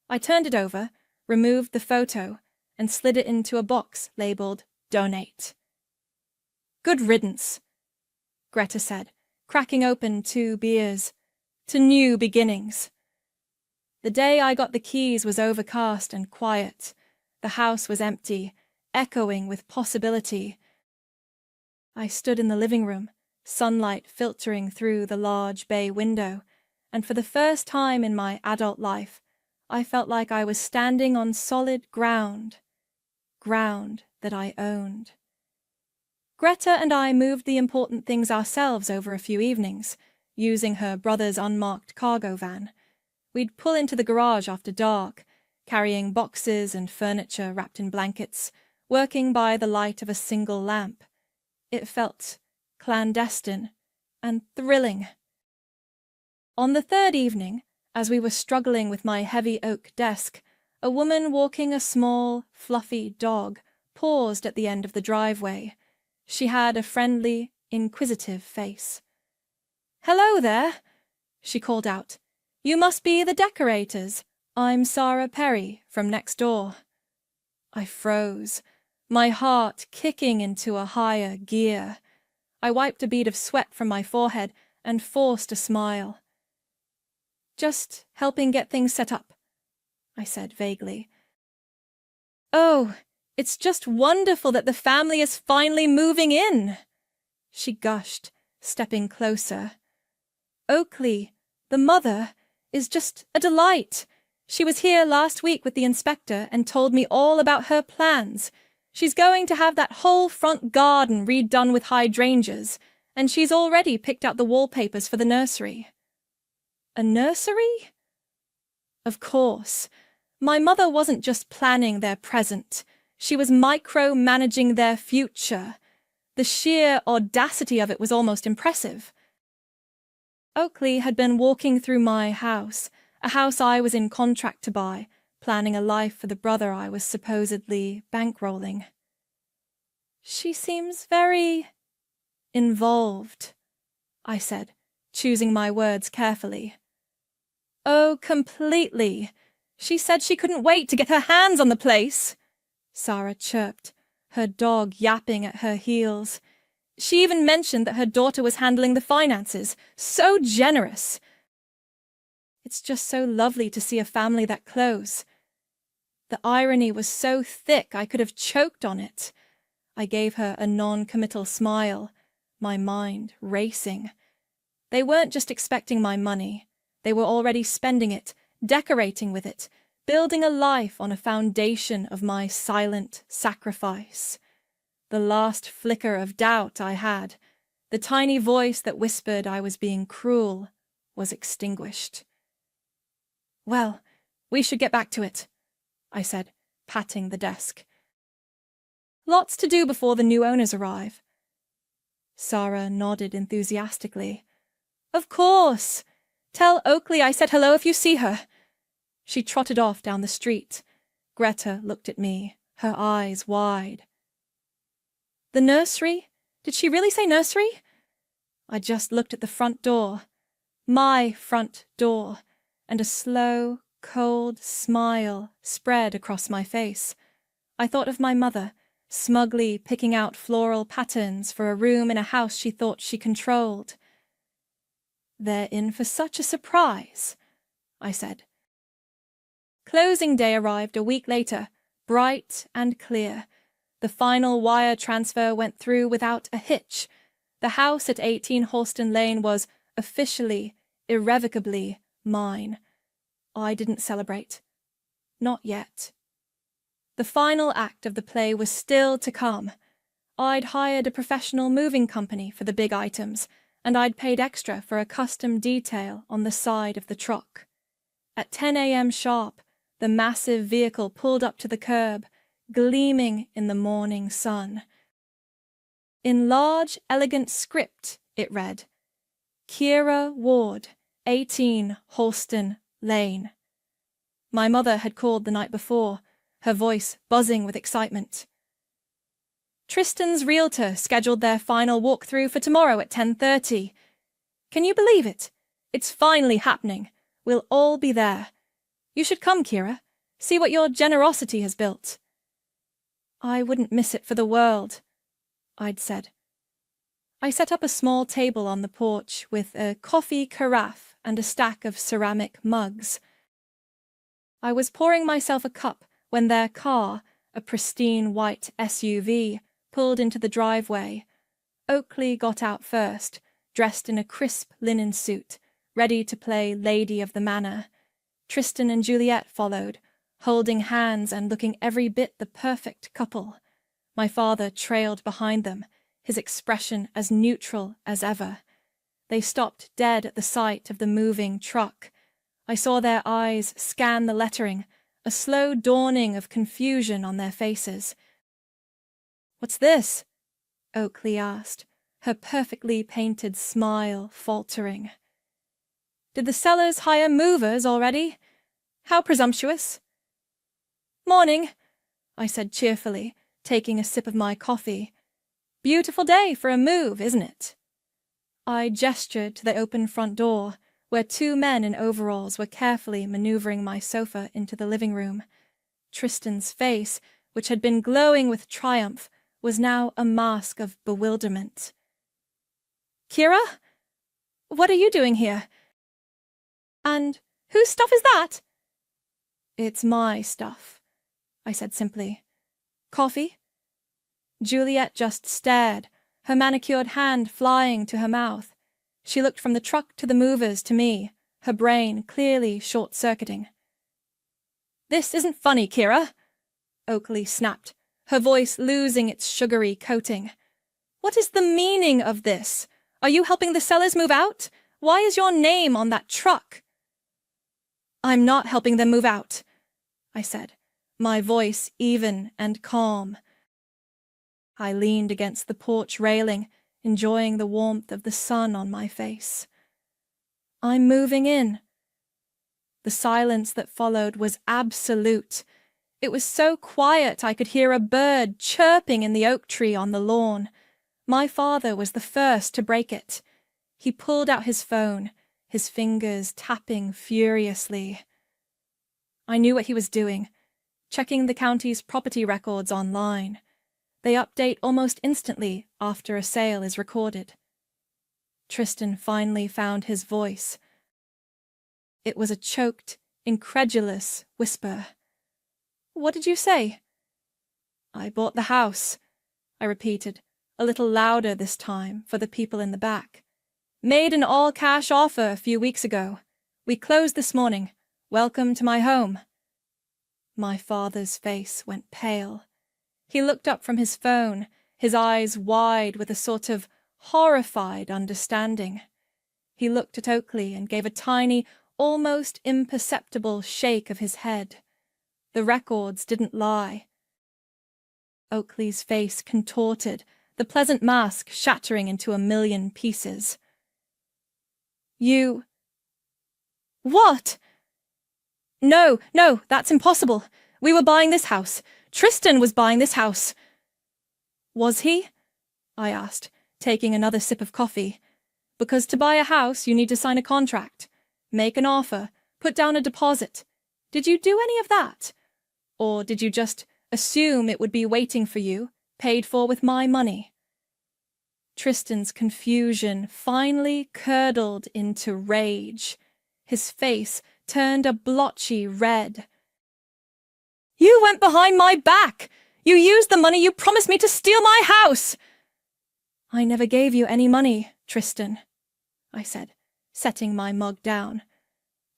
[SPEAKER 3] I turned it over, removed the photo, and slid it into a box labeled "Donate." "Good riddance," Greta said, cracking open 2 beers. "To new beginnings." The day I got the keys was overcast and quiet. The house was empty, echoing with possibility. I stood in the living room, sunlight filtering through the large bay window, and for the first time in my adult life, I felt like I was standing on solid ground that I owned. Greta and I moved the important things ourselves over a few evenings, using her brother's unmarked cargo van. We'd pull into the garage after dark, carrying boxes and furniture wrapped in blankets, working by the light of a single lamp. It felt clandestine and thrilling. On the 3rd evening, as we were struggling with my heavy oak desk, a woman walking a small, fluffy dog paused at the end of the driveway. She had a friendly, inquisitive face. "Hello there," she called out. "You must be the decorators. I'm Sarah Perry from next door." I froze, my heart kicking into a higher gear. I wiped a bead of sweat from my forehead and forced a smile. "Just helping get things set up," I said vaguely. "Oh, it's just wonderful that the family is finally moving in," she gushed, stepping closer. "Oakley, the mother, is just a delight. She was here last week with the inspector and told me all about her plans. She's going to have that whole front garden redone with hydrangeas, and she's already picked out the wallpapers for the nursery." "A nursery?" Of course. My mother wasn't just planning their present. She was micromanaging their future. The sheer audacity of it was almost impressive. Oakley had been walking through my house, a house I was in contract to buy, planning a life for the brother I was supposedly bankrolling. She seems very involved, I said, choosing my words carefully. Oh, completely. She said she couldn't wait to get her hands on the place, Sarah chirped, her dog yapping at her heels. She even mentioned that her daughter was handling the finances. So generous. It's just so lovely to see a family that close. The irony was so thick I could have choked on it. I gave her a non-committal smile, my mind racing. They weren't just expecting my money. They were already spending it, decorating with it, building a life on a foundation of my silent sacrifice. The last flicker of doubt I had, the tiny voice that whispered I was being cruel, was extinguished. Well, we should get back to it, I said, patting the desk. Lots to do before the new owners arrive. Sarah nodded enthusiastically. Of course! Tell Oakley I said hello if you see her. She trotted off down the street. Greta looked at me, her eyes wide. The nursery? Did she really say nursery? I just looked at the front door. My front door. And a slow, cold smile spread across my face. I thought of my mother, smugly picking out floral patterns for a room in a house she thought she controlled. They're in for such a surprise, I said. Closing day arrived a week later, bright and clear. The final wire transfer went through without a hitch. The house at 18 Halston Lane was officially, irrevocably mine. I didn't celebrate. Not yet. The final act of the play was still to come. I'd hired a professional moving company for the big items, and I'd paid extra for a custom detail on the side of the truck. At 10 a.m. sharp, the massive vehicle pulled up to the curb, gleaming in the morning sun. In large, elegant script, it read, Kira Ward, 18 Halston Lane. My mother had called the night before, her voice buzzing with excitement. Tristan's realtor scheduled their final walkthrough for tomorrow at 10:30. Can you believe it? It's finally happening. We'll all be there. You should come, Kira. See what your generosity has built. I wouldn't miss it for the world, I'd said. I set up a small table on the porch with a coffee carafe and a stack of ceramic mugs. I was pouring myself a cup when their car, a pristine white SUV, pulled into the driveway. Oakley got out first, dressed in a crisp linen suit, ready to play Lady of the Manor. Tristan and Juliet followed, holding hands and looking every bit the perfect couple. My father trailed behind them, his expression as neutral as ever. They stopped dead at the sight of the moving truck. I saw their eyes scan the lettering, a slow dawning of confusion on their faces. "What's this?" Oakley asked, her perfectly painted smile faltering. "Did the sellers hire movers already? How presumptuous." "Morning," I said cheerfully, taking a sip of my coffee. "Beautiful day for a move, isn't it?" I gestured to the open front door, where two men in overalls were carefully maneuvering my sofa into the living room. Tristan's face, which had been glowing with triumph, was now a mask of bewilderment. "Kira? What are you doing here? And whose stuff is that?" "It's my stuff," I said simply. "Coffee?" Juliet just stared, her manicured hand flying to her mouth. She looked from the truck to the movers to me, her brain clearly short-circuiting. "This isn't funny, Kira," Oakley snapped, her voice losing its sugary coating. "What is the meaning of this? Are you helping the sellers move out? Why is your name on that truck?" I'm not helping them move out, I said, my voice even and calm. I leaned against the porch railing, enjoying the warmth of the sun on my face. I'm moving in. The silence that followed was absolute. It was so quiet I could hear a bird chirping in the oak tree on the lawn. My father was the first to break it. He pulled out his phone, his fingers tapping furiously. I knew what he was doing, checking the county's property records online. They update almost instantly after a sale is recorded. Tristan finally found his voice. It was a choked, incredulous whisper. What did you say? I bought the house, I repeated, a little louder this time for the people in the back. Made an all-cash offer a few weeks ago. We closed this morning. Welcome to my home. My father's face went pale. He looked up from his phone, his eyes wide with a sort of horrified understanding. He looked at Oakley and gave a tiny, almost imperceptible shake of his head. The records didn't lie. Oakley's face contorted, the pleasant mask shattering into a million pieces. You... What? No, that's impossible. We were buying this house. Tristan was buying this house. Was he? I asked, taking another sip of coffee. Because to buy a house, you need to sign a contract, make an offer, put down a deposit. Did you do any of that? Or did you just assume it would be waiting for you, paid for with my money? Tristan's confusion finally curdled into rage. His face turned a blotchy red. You went behind my back! You used the money you promised me to steal my house! I never gave you any money, Tristan, I said, setting my mug down.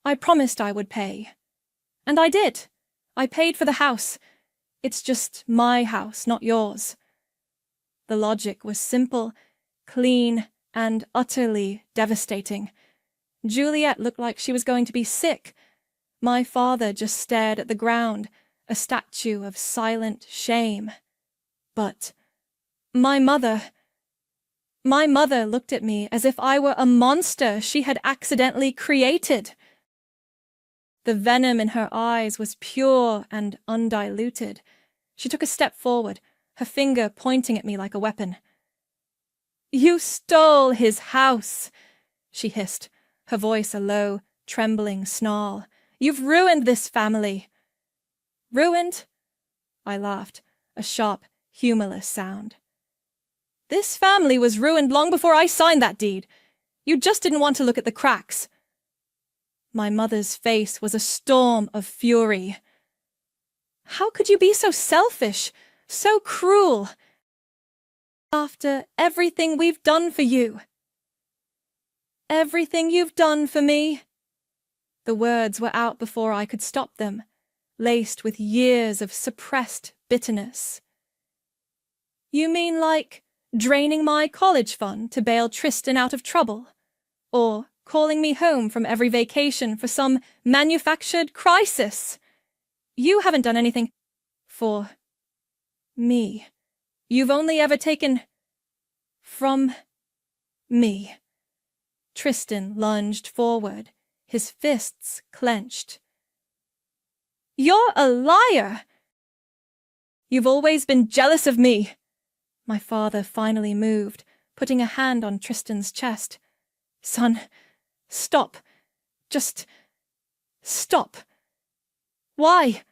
[SPEAKER 3] I promised I would pay. And I did. I paid for the house. It's just my house, not yours. The logic was simple, clean, and utterly devastating. Juliet looked like she was going to be sick. My father just stared at the ground, a statue of silent shame. But my mother looked at me as if I were a monster she had accidentally created. The venom in her eyes was pure and undiluted. She took a step forward, her finger pointing at me like a weapon. You stole his house, she hissed, her voice a low, trembling snarl. You've ruined this family. Ruined? I laughed, a sharp, humorless sound. This family was ruined long before I signed that deed. You just didn't want to look at the cracks. My mother's face was a storm of fury. How could you be so selfish, so cruel? After everything we've done for you. Everything you've done for me. The words were out before I could stop them, laced with years of suppressed bitterness. You mean like draining my college fund to bail Tristan out of trouble? Or calling me home from every vacation for some manufactured crisis? You haven't done anything for me. You've only ever taken from me. Tristan lunged forward, his fists clenched. You're a liar! You've always been jealous of me. My father finally moved, putting a hand on Tristan's chest. Son, stop. Just stop. Why?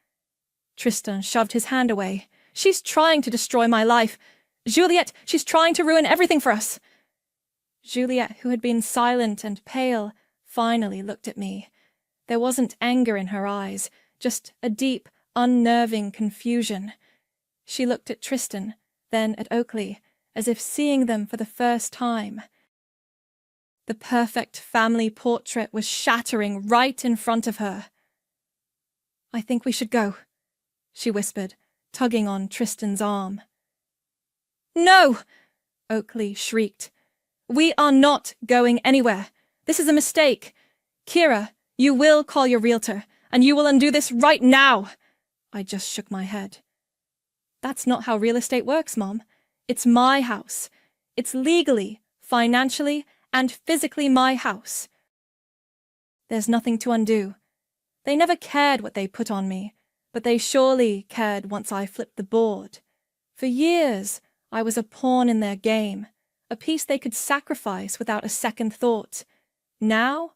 [SPEAKER 3] Tristan shoved his hand away. She's trying to destroy my life. Juliet, she's trying to ruin everything for us. Juliet, who had been silent and pale, finally looked at me. There wasn't anger in her eyes, just a deep, unnerving confusion. She looked at Tristan, then at Oakley, as if seeing them for the first time. The perfect family portrait was shattering right in front of her. I think we should go, she whispered, tugging on Tristan's arm. No! Oakley shrieked. We are not going anywhere. This is a mistake. Kira, You will call your realtor, and you will undo this right now. I just shook my head. That's not how real estate works, Mom. It's my house. It's legally, financially, and physically my house. There's nothing to undo. They never cared what they put on me, but they surely cared once I flipped the board. For years, I was a pawn in their game, a piece they could sacrifice without a second thought. Now,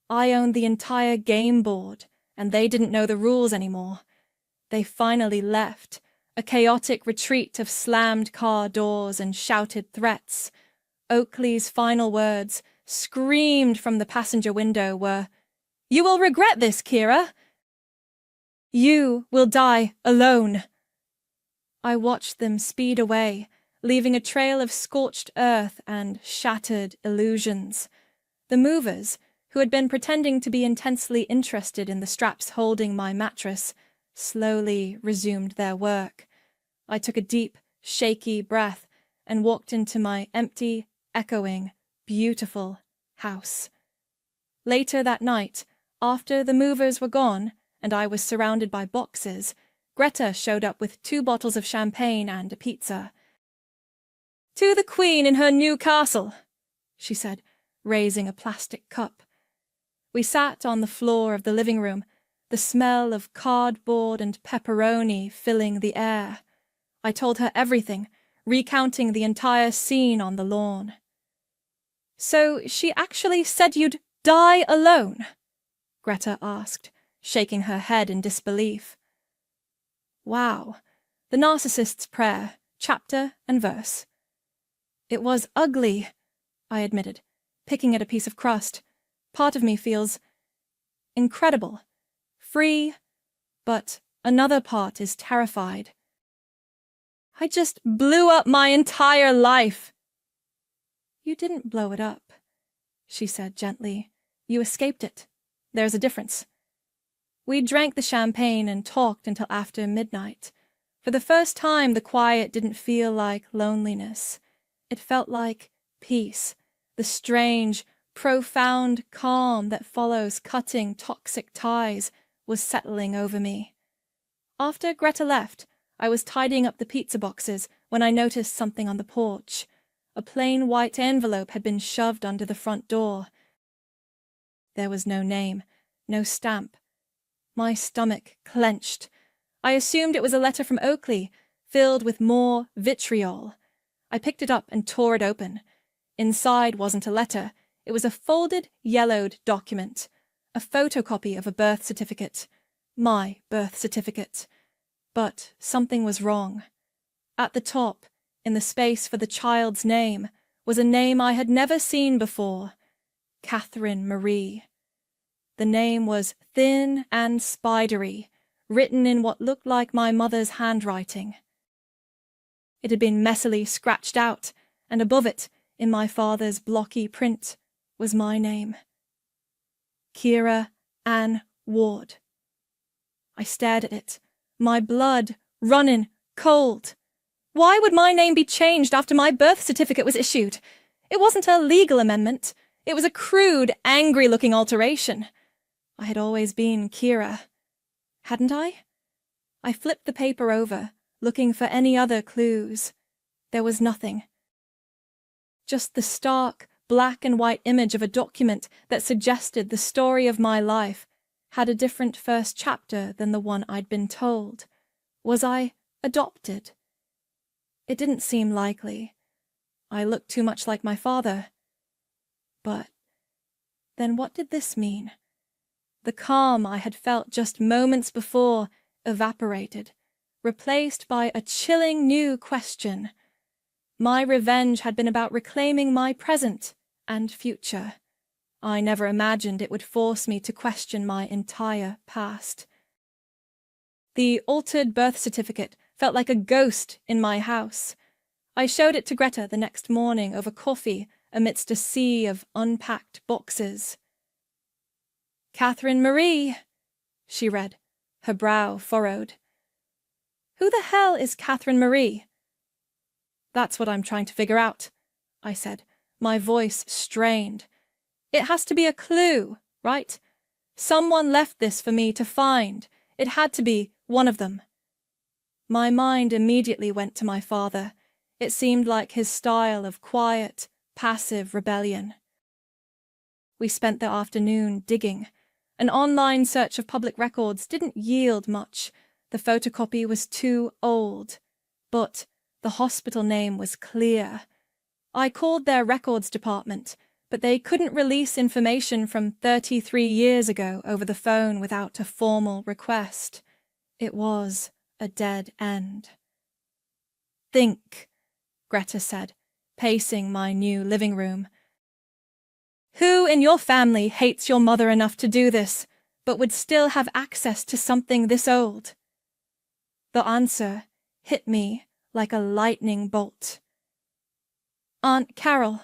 [SPEAKER 3] I owned the entire game board, and they didn't know the rules anymore. They finally left, a chaotic retreat of slammed car doors and shouted threats. Oakley's final words, screamed from the passenger window, were, "You will regret this, Kira. You will die alone." I watched them speed away, leaving a trail of scorched earth and shattered illusions. The movers, who had been pretending to be intensely interested in the straps holding my mattress, slowly resumed their work. I took a deep, shaky breath and walked into my empty, echoing, beautiful house. Later that night, after the movers were gone and I was surrounded by boxes, Greta showed up with 2 bottles of champagne and a pizza. "To the Queen in her new castle," she said, raising a plastic cup. We sat on the floor of the living room, the smell of cardboard and pepperoni filling the air. I told her everything, recounting the entire scene on the lawn. "So she actually said you'd die alone?" Greta asked, shaking her head in disbelief. Wow, the narcissist's prayer, chapter and verse. "It was ugly," I admitted, picking at a piece of crust. Part of me feels incredible, free, but another part is terrified. "I just blew up my entire life." "You didn't blow it up," she said gently. "You escaped it. There's a difference." We drank the champagne and talked until after midnight. For the first time, the quiet didn't feel like loneliness. It felt like peace, the strange, profound calm that follows cutting toxic ties was settling over me. After Greta left, I was tidying up the pizza boxes when I noticed something on the porch. A plain white envelope had been shoved under the front door. There was no name, no stamp. My stomach clenched. I assumed it was a letter from Oakley, filled with more vitriol. I picked it up and tore it open. Inside wasn't a letter. It was a folded, yellowed document. A photocopy of a birth certificate. My birth certificate. But something was wrong. At the top, in the space for the child's name, was a name I had never seen before. Catherine Marie. The name was thin and spidery, written in what looked like my mother's handwriting. It had been messily scratched out, and above it, in my father's blocky print, was my name. Kira Ann Ward. I stared at it, my blood running cold. Why would my name be changed after my birth certificate was issued? It wasn't a legal amendment. It was a crude, angry-looking alteration. I had always been Kira. Hadn't I? I flipped the paper over, looking for any other clues. There was nothing. Just the stark, black and white image of a document that suggested the story of my life had a different first chapter than the one I'd been told. Was I adopted? It didn't seem likely. I looked too much like my father. But then what did this mean? The calm I had felt just moments before evaporated, replaced by a chilling new question. My revenge had been about reclaiming my present and future. I never imagined it would force me to question my entire past. The altered birth certificate felt like a ghost in my house. I showed it to Greta the next morning over coffee amidst a sea of unpacked boxes. "Catherine Marie," she read, her brow furrowed. "Who the hell is Catherine Marie?" "That's what I'm trying to figure out," I said, my voice strained. "It has to be a clue, right? Someone left this for me to find. It had to be one of them. My mind immediately went to my father. It seemed like his style of quiet, passive rebellion. We spent the afternoon digging. An online search of public records didn't yield much. The photocopy was too old. But the hospital name was clear. I called their records department, but they couldn't release information from 33 years ago over the phone without a formal request. It was a dead end. Think, Greta said, pacing my new living room. Who in your family hates your mother enough to do this, but would still have access to something this old? The answer hit me like a lightning bolt. Aunt Carol.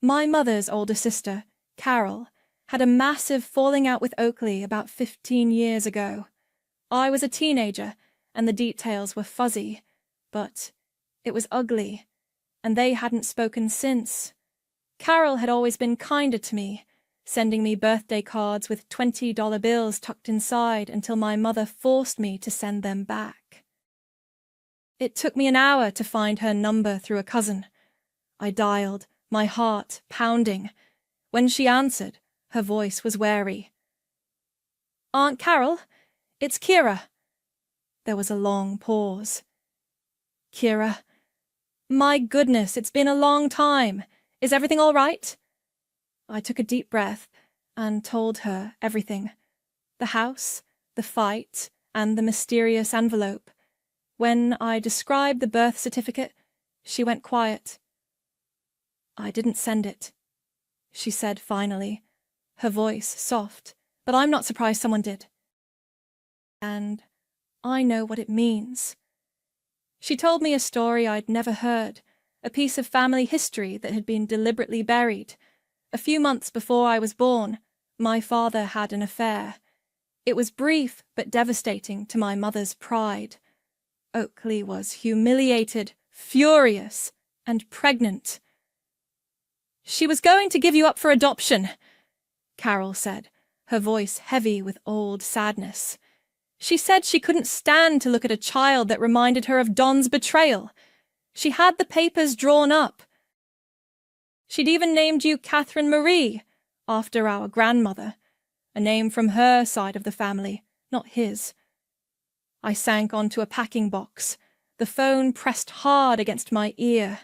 [SPEAKER 3] My mother's older sister, Carol, had a massive falling out with Oakley about 15 years ago. I was a teenager, and the details were fuzzy, but it was ugly, and they hadn't spoken since. Carol had always been kinder to me, sending me birthday cards with $20 bills tucked inside until my mother forced me to send them back. It took me an hour to find her number through a cousin. I dialed, my heart pounding. When she answered, her voice was wary. Aunt Carol, it's Kira. There was a long pause. Kira, my goodness, it's been a long time. Is everything all right? I took a deep breath and told her everything. The house, the fight, and the mysterious envelope. When I described the birth certificate, she went quiet. I didn't send it, she said finally, her voice soft, but I'm not surprised someone did. And I know what it means. She told me a story I'd never heard, a piece of family history that had been deliberately buried. A few months before I was born, my father had an affair. It was brief but devastating to my mother's pride. Oakley was humiliated, furious, and pregnant. She was going to give you up for adoption, Carol said, her voice heavy with old sadness. She said she couldn't stand to look at a child that reminded her of Don's betrayal. She had the papers drawn up. She'd even named you Catherine Marie, after our grandmother, a name from her side of the family, not his. I sank onto a packing box, the phone pressed hard against my ear.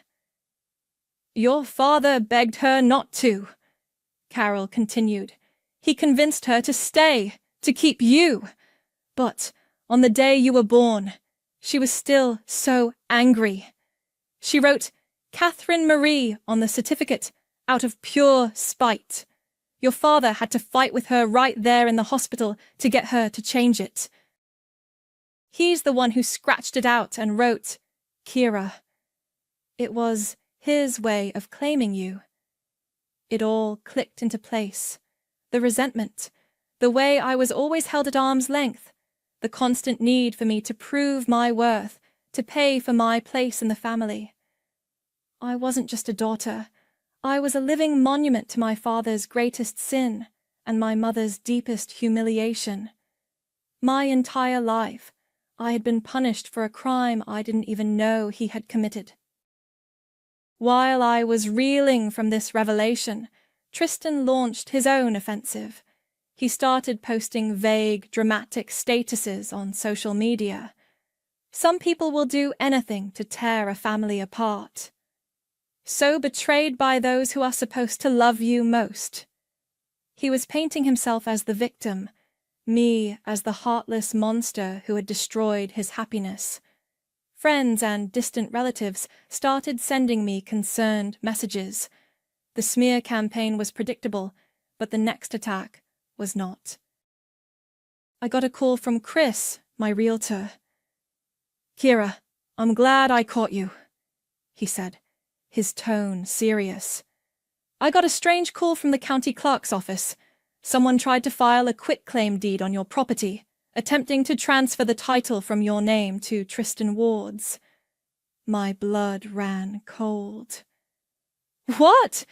[SPEAKER 3] Your father begged her not to, Carol continued. He convinced her to stay, to keep you. But on the day you were born, she was still so angry. She wrote Catherine Marie on the certificate out of pure spite. Your father had to fight with her right there in the hospital to get her to change it. He's the one who scratched it out and wrote Kira. It was his way of claiming you. It all clicked into place. The resentment, the way I was always held at arm's length, the constant need for me to prove my worth, to pay for my place in the family. I wasn't just a daughter. I was a living monument to my father's greatest sin and my mother's deepest humiliation. My entire life, I had been punished for a crime I didn't even know he had committed. While I was reeling from this revelation, Tristan launched his own offensive. He started posting vague, dramatic statuses on social media. Some people will do anything to tear a family apart. So betrayed by those who are supposed to love you most. He was painting himself as the victim, me as the heartless monster who had destroyed his happiness. Friends and distant relatives started sending me concerned messages. The smear campaign was predictable, but the next attack was not. I got a call from Chris, my realtor. Kira, I'm glad I caught you, he said, his tone serious. I got a strange call from the county clerk's office. Someone tried to file a quitclaim deed on your property, attempting to transfer the title from your name to Tristan Ward's. My blood ran cold. What?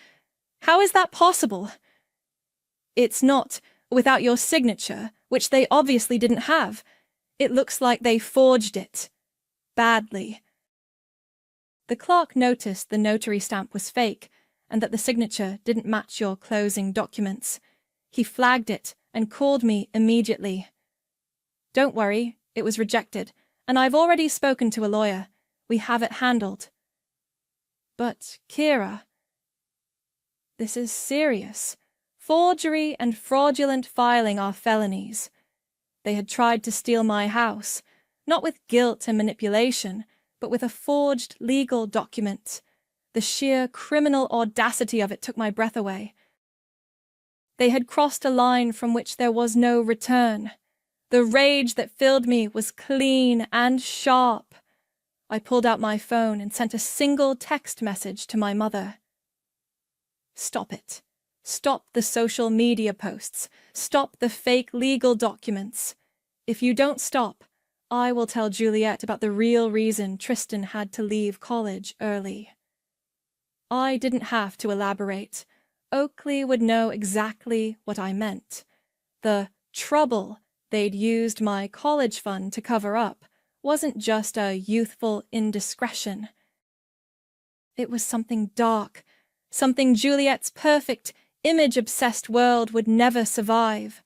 [SPEAKER 3] How is that possible? It's not without your signature, which they obviously didn't have. It looks like they forged it. Badly. The clerk noticed the notary stamp was fake and that the signature didn't match your closing documents. He flagged it and called me immediately. Don't worry, it was rejected, and I've already spoken to a lawyer. We have it handled. But, Kira, this is serious. Forgery and fraudulent filing are felonies. They had tried to steal my house, not with guilt and manipulation, but with a forged legal document. The sheer criminal audacity of it took my breath away. They had crossed a line from which there was no return. The rage that filled me was clean and sharp. I pulled out my phone and sent a single text message to my mother. Stop it. Stop the social media posts. Stop the fake legal documents. If you don't stop, I will tell Juliet about the real reason Tristan had to leave college early. I didn't have to elaborate. Oakley would know exactly what I meant. The trouble they'd used my college fund to cover up wasn't just a youthful indiscretion. It was something dark, something Juliet's perfect, image-obsessed world would never survive.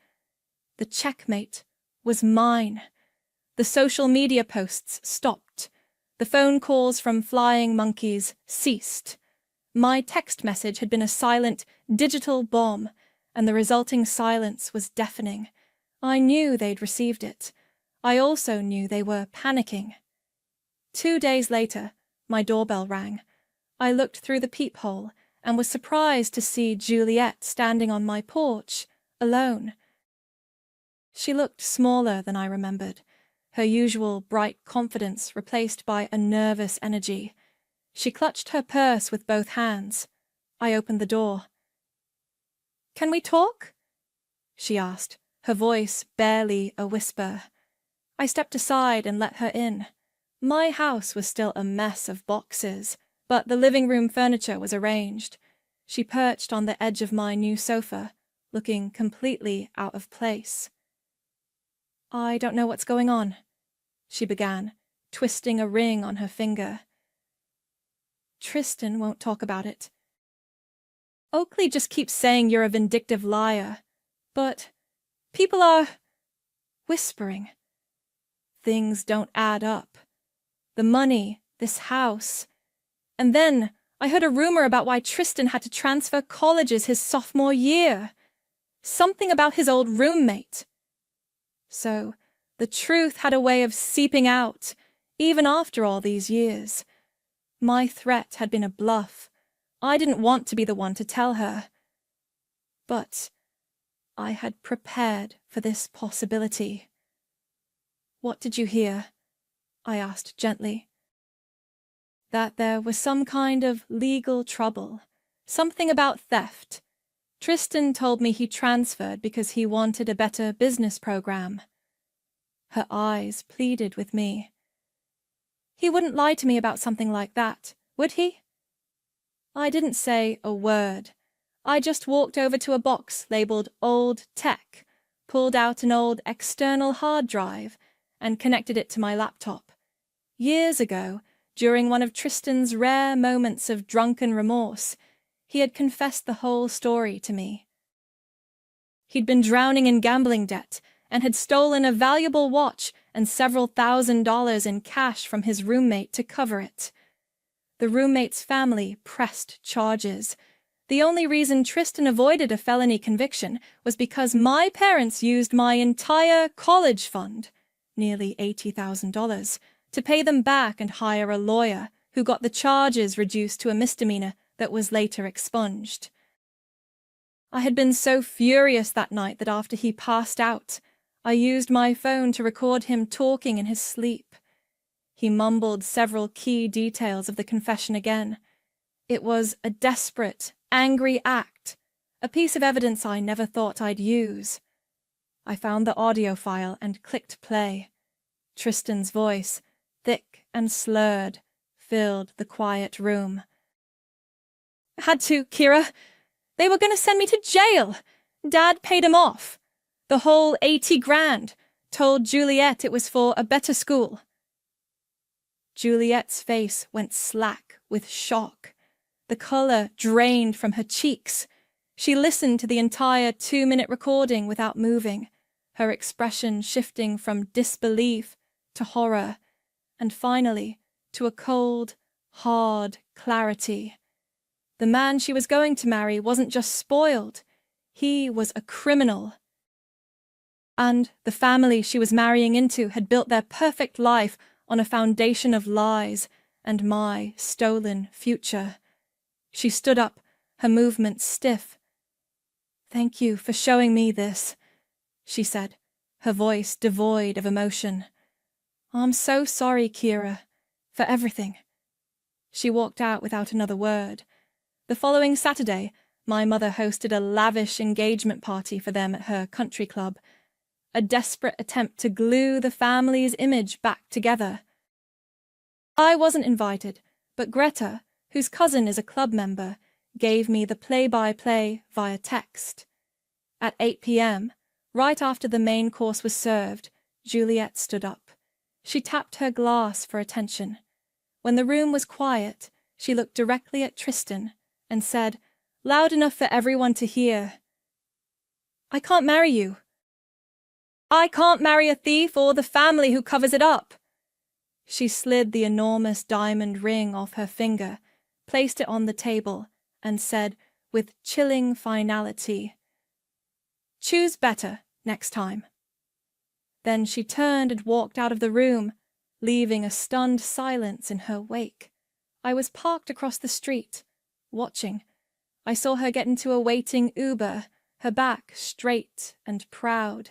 [SPEAKER 3] The checkmate was mine. The social media posts stopped. The phone calls from flying monkeys ceased. My text message had been a silent, digital bomb, and the resulting silence was deafening. I knew they'd received it. I also knew they were panicking. 2 days later, my doorbell rang. I looked through the peephole and was surprised to see Juliet standing on my porch, alone. She looked smaller than I remembered, her usual bright confidence replaced by a nervous energy. She clutched her purse with both hands. I opened the door. "Can we talk?" she asked, her voice barely a whisper. I stepped aside and let her in. My house was still a mess of boxes, but the living room furniture was arranged. She perched on the edge of my new sofa, looking completely out of place. "I don't know what's going on," she began, twisting a ring on her finger. "Tristan won't talk about it. Oakley just keeps saying you're a vindictive liar, but people are whispering. Things don't add up. The money, this house. And then I heard a rumor about why Tristan had to transfer colleges his sophomore year. Something about his old roommate. So the truth had a way of seeping out, even after all these years. My threat had been a bluff. I didn't want to be the one to tell her. But I had prepared for this possibility. "What did you hear?" I asked gently. "That there was some kind of legal trouble, something about theft. Tristan told me he transferred because he wanted a better business program." Her eyes pleaded with me. "He wouldn't lie to me about something like that, would he?" I didn't say a word. I just walked over to a box labeled Old Tech, pulled out an old external hard drive, and connected it to my laptop. Years ago, during one of Tristan's rare moments of drunken remorse, he had confessed the whole story to me. He'd been drowning in gambling debt and had stolen a valuable watch and several $1,000s in cash from his roommate to cover it. The roommate's family pressed charges. The only reason Tristan avoided a felony conviction was because my parents used my entire college fund, nearly $80,000, to pay them back and hire a lawyer who got the charges reduced to a misdemeanor that was later expunged. I had been so furious that night that after he passed out, I used my phone to record him talking in his sleep. He mumbled several key details of the confession again. It was a desperate, angry act, a piece of evidence I never thought I'd use. I found the audio file and clicked play. Tristan's voice, thick and slurred, filled the quiet room. "Had to, Kira. They were going to send me to jail. Dad paid him off. The whole 80 grand. Told Juliet it was for a better school. Juliet's face went slack with shock. The colour drained from her cheeks. She listened to the entire 2-minute recording without moving, her expression shifting from disbelief to horror, and finally to a cold, hard clarity. The man she was going to marry wasn't just spoiled, he was a criminal. And the family she was marrying into had built their perfect life on a foundation of lies and my stolen future. She stood up, her movements stiff. "Thank you for showing me this," she said, her voice devoid of emotion. "I'm so sorry, Kira, for everything." She walked out without another word. The following Saturday, my mother hosted a lavish engagement party for them at her country club, a desperate attempt to glue the family's image back together. I wasn't invited, but Greta, whose cousin is a club member, gave me the play-by-play via text. At 8 p.m., right after the main course was served, Juliet stood up. She tapped her glass for attention. When the room was quiet, she looked directly at Tristan and said, loud enough for everyone to hear, "I can't marry you. I can't marry a thief or the family who covers it up." She slid the enormous diamond ring off her finger, placed it on the table, and said with chilling finality, "Choose better next time." Then she turned and walked out of the room, leaving a stunned silence in her wake. I was parked across the street, watching. I saw her get into a waiting Uber, her back straight and proud.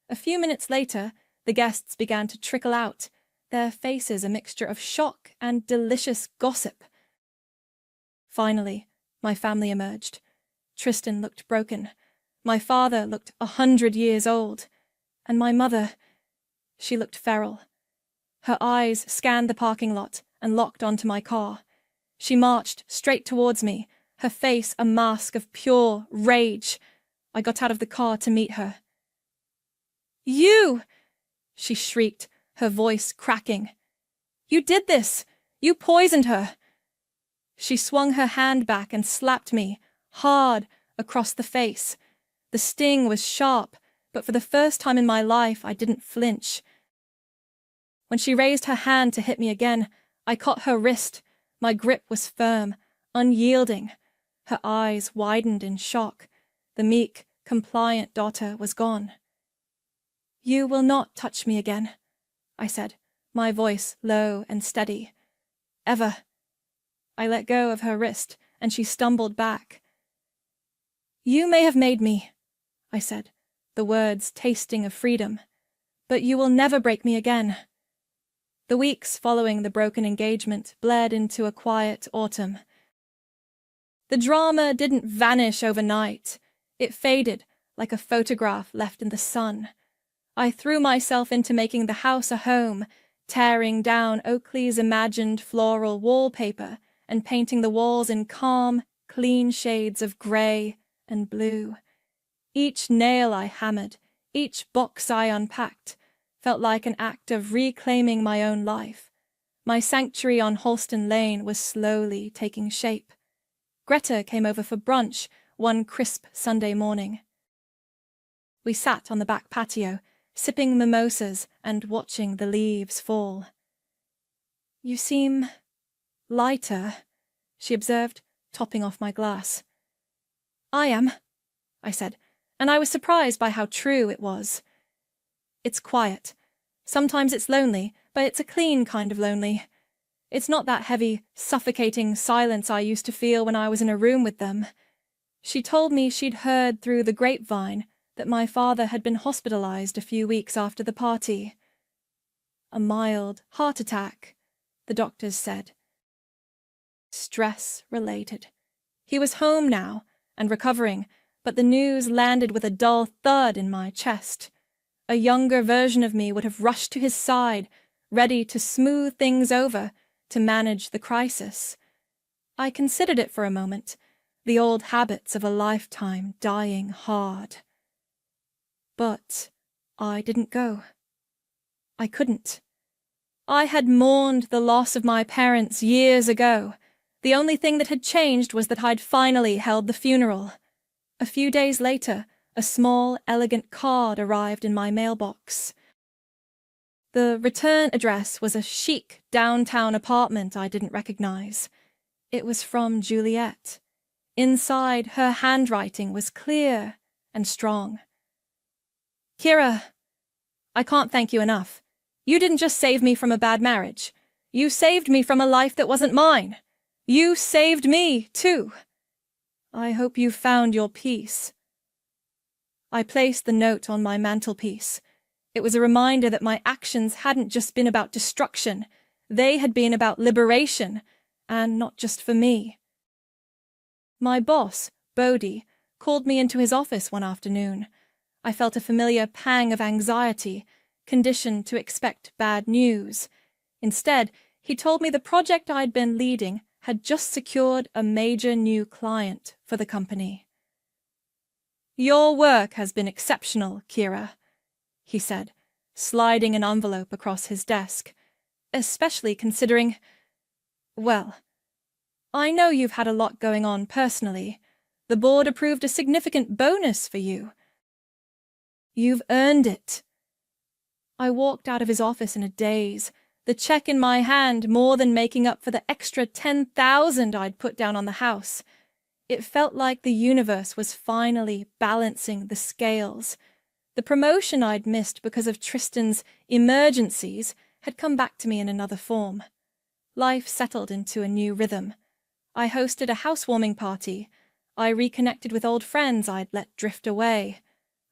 [SPEAKER 3] A few minutes later, the guests began to trickle out, their faces a mixture of shock and delicious gossip. Finally, my family emerged. Tristan looked broken. My father looked 100 years old. And my mother, she looked feral. Her eyes scanned the parking lot and locked onto my car. She marched straight towards me, her face a mask of pure rage. I got out of the car to meet her. "You!" she shrieked, her voice cracking. "You did this! You poisoned her!" She swung her hand back and slapped me, hard, across the face. The sting was sharp, but for the first time in my life I didn't flinch. When she raised her hand to hit me again, I caught her wrist. My grip was firm, unyielding. Her eyes widened in shock. The meek, compliant daughter was gone. "You will not touch me again," I said, my voice low and steady. "Ever." I let go of her wrist, and she stumbled back. "You may have made me," I said, the words tasting of freedom, "but you will never break me again." The weeks following the broken engagement bled into a quiet autumn. The drama didn't vanish overnight. It faded like a photograph left in the sun. I threw myself into making the house a home, tearing down Oakley's imagined floral wallpaper and painting the walls in calm, clean shades of grey and blue. Each nail I hammered, each box I unpacked, felt like an act of reclaiming my own life. My sanctuary on Holston Lane was slowly taking shape. Greta came over for brunch one crisp Sunday morning. We sat on the back patio, sipping mimosas and watching the leaves fall. "You seem lighter," she observed, topping off my glass. "I am," I said, and I was surprised by how true it was. "It's quiet. Sometimes it's lonely, but it's a clean kind of lonely. It's not that heavy, suffocating silence I used to feel when I was in a room with them." She told me she'd heard through the grapevine that my father had been hospitalized a few weeks after the party. "A mild heart attack," the doctors said. Stress-related. He was home now and recovering, but the news landed with a dull thud in my chest. A younger version of me would have rushed to his side, ready to smooth things over, to manage the crisis. I considered it for a moment, the old habits of a lifetime dying hard. But I didn't go. I couldn't. I had mourned the loss of my parents years ago. The only thing that had changed was that I'd finally held the funeral. A few days later, a small, elegant card arrived in my mailbox. The return address was a chic downtown apartment I didn't recognize. It was from Juliet. Inside, her handwriting was clear and strong. Kira, I can't thank you enough. You didn't just save me from a bad marriage. You saved me from a life that wasn't mine. You saved me, too. I hope you found your peace. I placed the note on my mantelpiece. It was a reminder that my actions hadn't just been about destruction. They had been about liberation, and not just for me. My boss, Bodhi, called me into his office one afternoon. I felt a familiar pang of anxiety, conditioned to expect bad news. Instead, he told me the project I'd been leading had just secured a major new client for the company. Your work has been exceptional, Kira, he said, sliding an envelope across his desk, especially considering, well, I know you've had a lot going on personally. The board approved a significant bonus for you. You've earned it. I walked out of his office in a daze, the check in my hand more than making up for the extra $10,000 I'd put down on the house. It felt like the universe was finally balancing the scales. The promotion I'd missed because of Tristan's emergencies had come back to me in another form. Life settled into a new rhythm. I hosted a housewarming party. I reconnected with old friends I'd let drift away.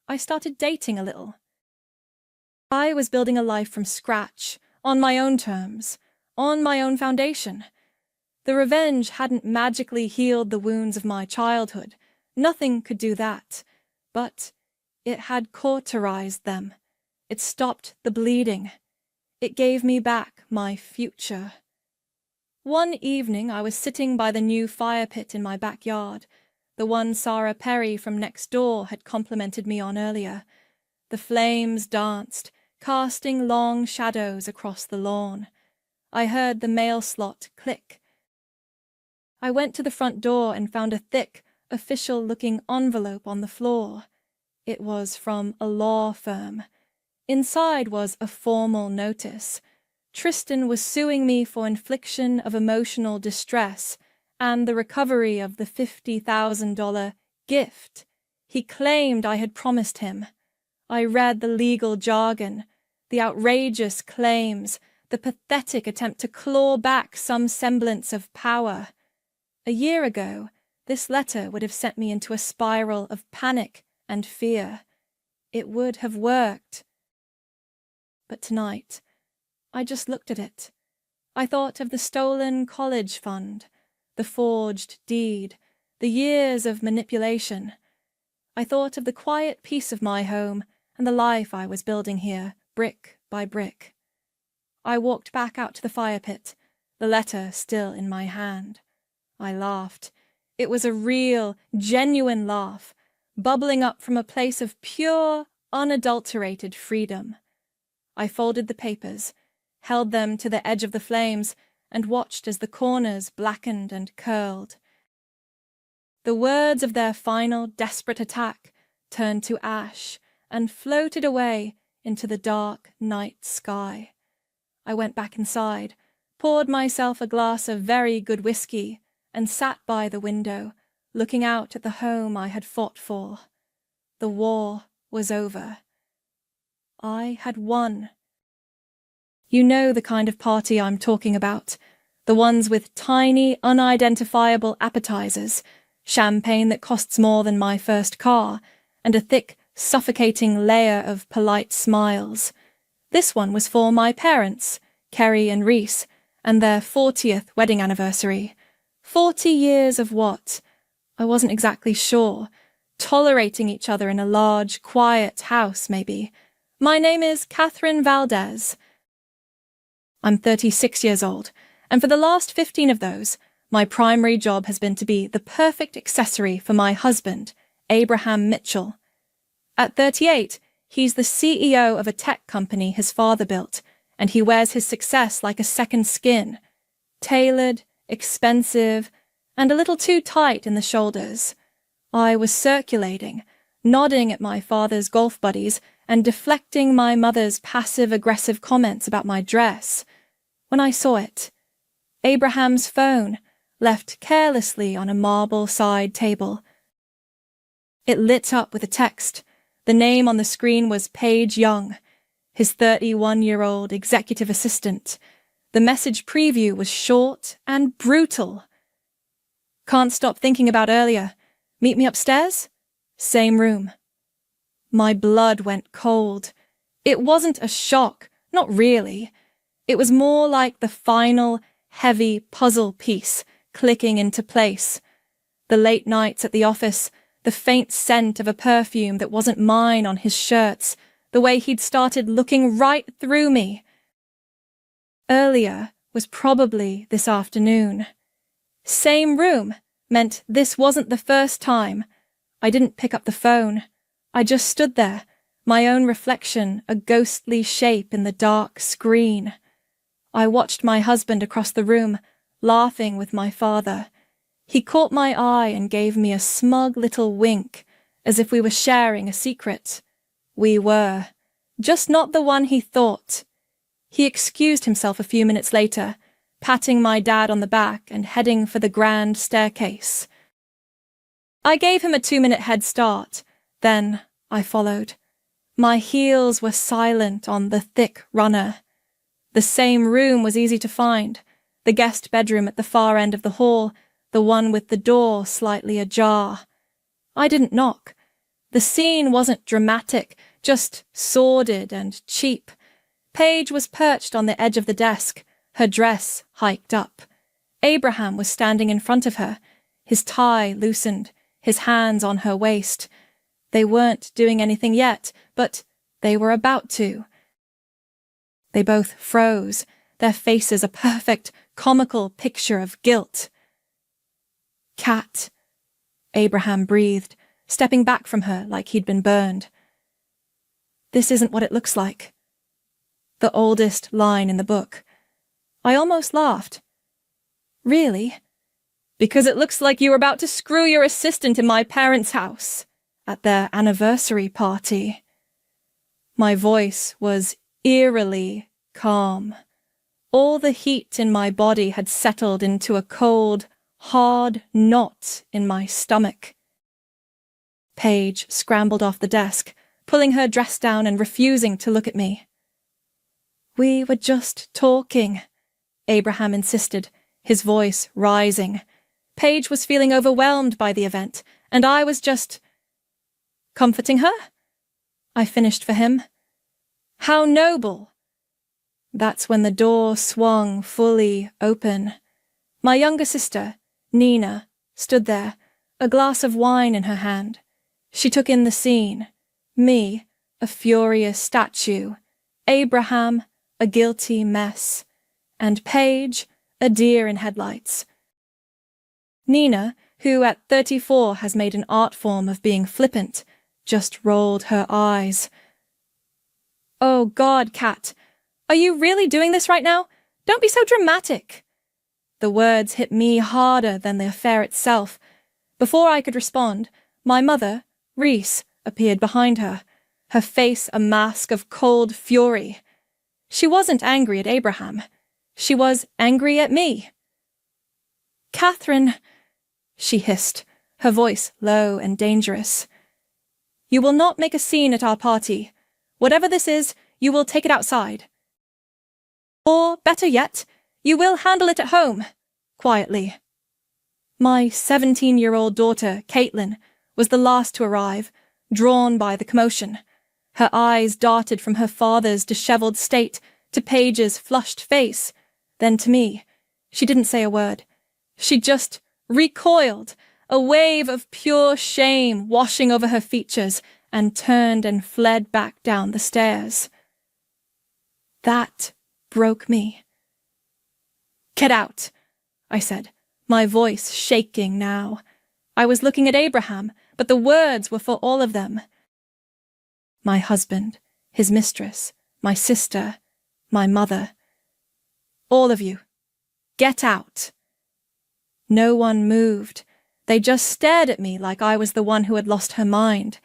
[SPEAKER 3] I started dating a little. I was building a life from scratch, on my own terms, on my own foundation. The revenge hadn't magically healed the wounds of my childhood. Nothing could do that. But it had cauterized them. It stopped the bleeding. It gave me back my future. One evening I was sitting by the new fire pit in my backyard. The one Sarah Perry from next door had complimented me on earlier. The flames danced, casting long shadows across the lawn. I heard the mail slot click. I went to the front door and found a thick, official-looking envelope on the floor. It was from a law firm. Inside was a formal notice. Tristan was suing me for infliction of emotional distress and the recovery of the $50,000 gift he claimed I had promised him. I read the legal jargon, the outrageous claims, the pathetic attempt to claw back some semblance of power. A year ago, this letter would have sent me into a spiral of panic and fear. It would have worked. But tonight, I just looked at it. I thought of the stolen college fund, the forged deed, the years of manipulation. I thought of the quiet peace of my home and the life I was building here, brick by brick. I walked back out to the fire pit, the letter still in my hand. I laughed. It was a real, genuine laugh, bubbling up from a place of pure, unadulterated freedom. I folded the papers, held them to the edge of the flames, and watched as the corners blackened and curled. The words of their final desperate attack turned to ash and floated away into the dark night sky. I went back inside, poured myself a glass of very good whiskey, and sat by the window, looking out at the home I had fought for. The war was over. I had won. You know the kind of party I'm talking about, the ones with tiny, unidentifiable appetizers, champagne that costs more than my first car, and a thick, suffocating layer of polite smiles. This one was for my parents, Kerry and Reese, and their 40th wedding anniversary. 40 years of what? I wasn't exactly sure. Tolerating each other in a large, quiet house, maybe. My name is Catherine Valdez. I'm 36 years old, and for the last 15 of those, my primary job has been to be the perfect accessory for my husband, Abraham Mitchell. At 38, He's the CEO of a tech company his father built, and he wears his success like a second skin. Tailored, expensive, and a little too tight in the shoulders. I was circulating, nodding at my father's golf buddies and deflecting my mother's passive-aggressive comments about my dress, when I saw it. Abraham's phone, left carelessly on a marble side table. It lit up with a text. The name on the screen was Paige Young, his 31-year-old executive assistant. The message preview was short and brutal. Can't stop thinking about earlier. Meet me upstairs? Same room. My blood went cold. It wasn't a shock, not really. It was more like the final, heavy puzzle piece clicking into place. The late nights at the office, the faint scent of a perfume that wasn't mine on his shirts, the way he'd started looking right through me. Earlier was probably this afternoon. Same room meant this wasn't the first time. I didn't pick up the phone. I just stood there, my own reflection a ghostly shape in the dark screen. I watched my husband across the room, laughing with my father. He caught my eye and gave me a smug little wink, as if we were sharing a secret. We were. Just not the one he thought. He excused himself a few minutes later, patting my dad on the back and heading for the grand staircase. I gave him a 2-minute head start. Then I followed. My heels were silent on the thick runner. The same room was easy to find, the guest bedroom at the far end of the hall, the one with the door slightly ajar. I didn't knock. The scene wasn't dramatic, just sordid and cheap. Paige was perched on the edge of the desk, her dress hiked up. Abraham was standing in front of her, his tie loosened, his hands on her waist. They weren't doing anything yet, but they were about to. They both froze, their faces a perfect, comical picture of guilt. "Cat," Abraham breathed, stepping back from her like he'd been burned. "This isn't what it looks like." The oldest line in the book. I almost laughed. "Really?" "Because it looks like you were about to screw your assistant in my parents' house at their anniversary party." My voice was eerily calm. All the heat in my body had settled into a cold, hard knot in my stomach. Paige scrambled off the desk, pulling her dress down and refusing to look at me. "We were just talking," Abraham insisted, his voice rising. Paige was feeling overwhelmed by the event, and I was just comforting her? I finished for him. "How noble!" That's when the door swung fully open. My younger sister, Nina, stood there, a glass of wine in her hand. She took in the scene. Me, a furious statue. Abraham, a guilty mess. And Paige, a deer in headlights. Nina, who at 34 has made an art form of being flippant, just rolled her eyes. "Oh God, Kat, are you really doing this right now? Don't be so dramatic." The words hit me harder than the affair itself. Before I could respond, my mother, Reese, appeared behind her, her face a mask of cold fury. She wasn't angry at Abraham. She was angry at me. "Catherine," she hissed, her voice low and dangerous. "You will not make a scene at our party. Whatever this is, you will take it outside. Or, better yet, you will handle it at home, quietly." My 17-year-old daughter, Caitlin, was the last to arrive, drawn by the commotion. Her eyes darted from her father's disheveled state to Paige's flushed face, then to me. She didn't say a word. She just recoiled, a wave of pure shame washing over her features, and turned and fled back down the stairs. That broke me. "Get out," I said, my voice shaking now. I was looking at Abraham, but the words were for all of them. my husband, his mistress, my sister, my mother. All of you, get out. No one moved. They just stared at me like I was the one who had lost her mind.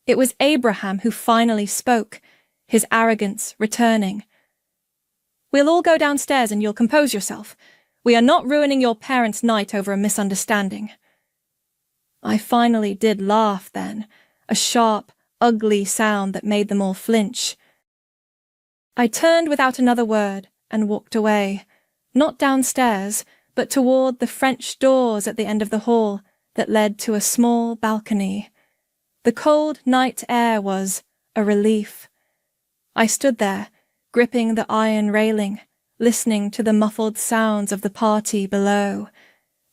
[SPEAKER 3] It was Abraham who finally spoke, his arrogance returning. We'll all go downstairs and you'll compose yourself. We are not ruining your parents' night over a misunderstanding. I finally did laugh then, a sharp, ugly sound that made them all flinch. I turned without another word and walked away, not downstairs, but toward the French doors at the end of the hall that led to a small balcony. The cold night air was a relief. I stood there, gripping the iron railing, listening to the muffled sounds of the party below,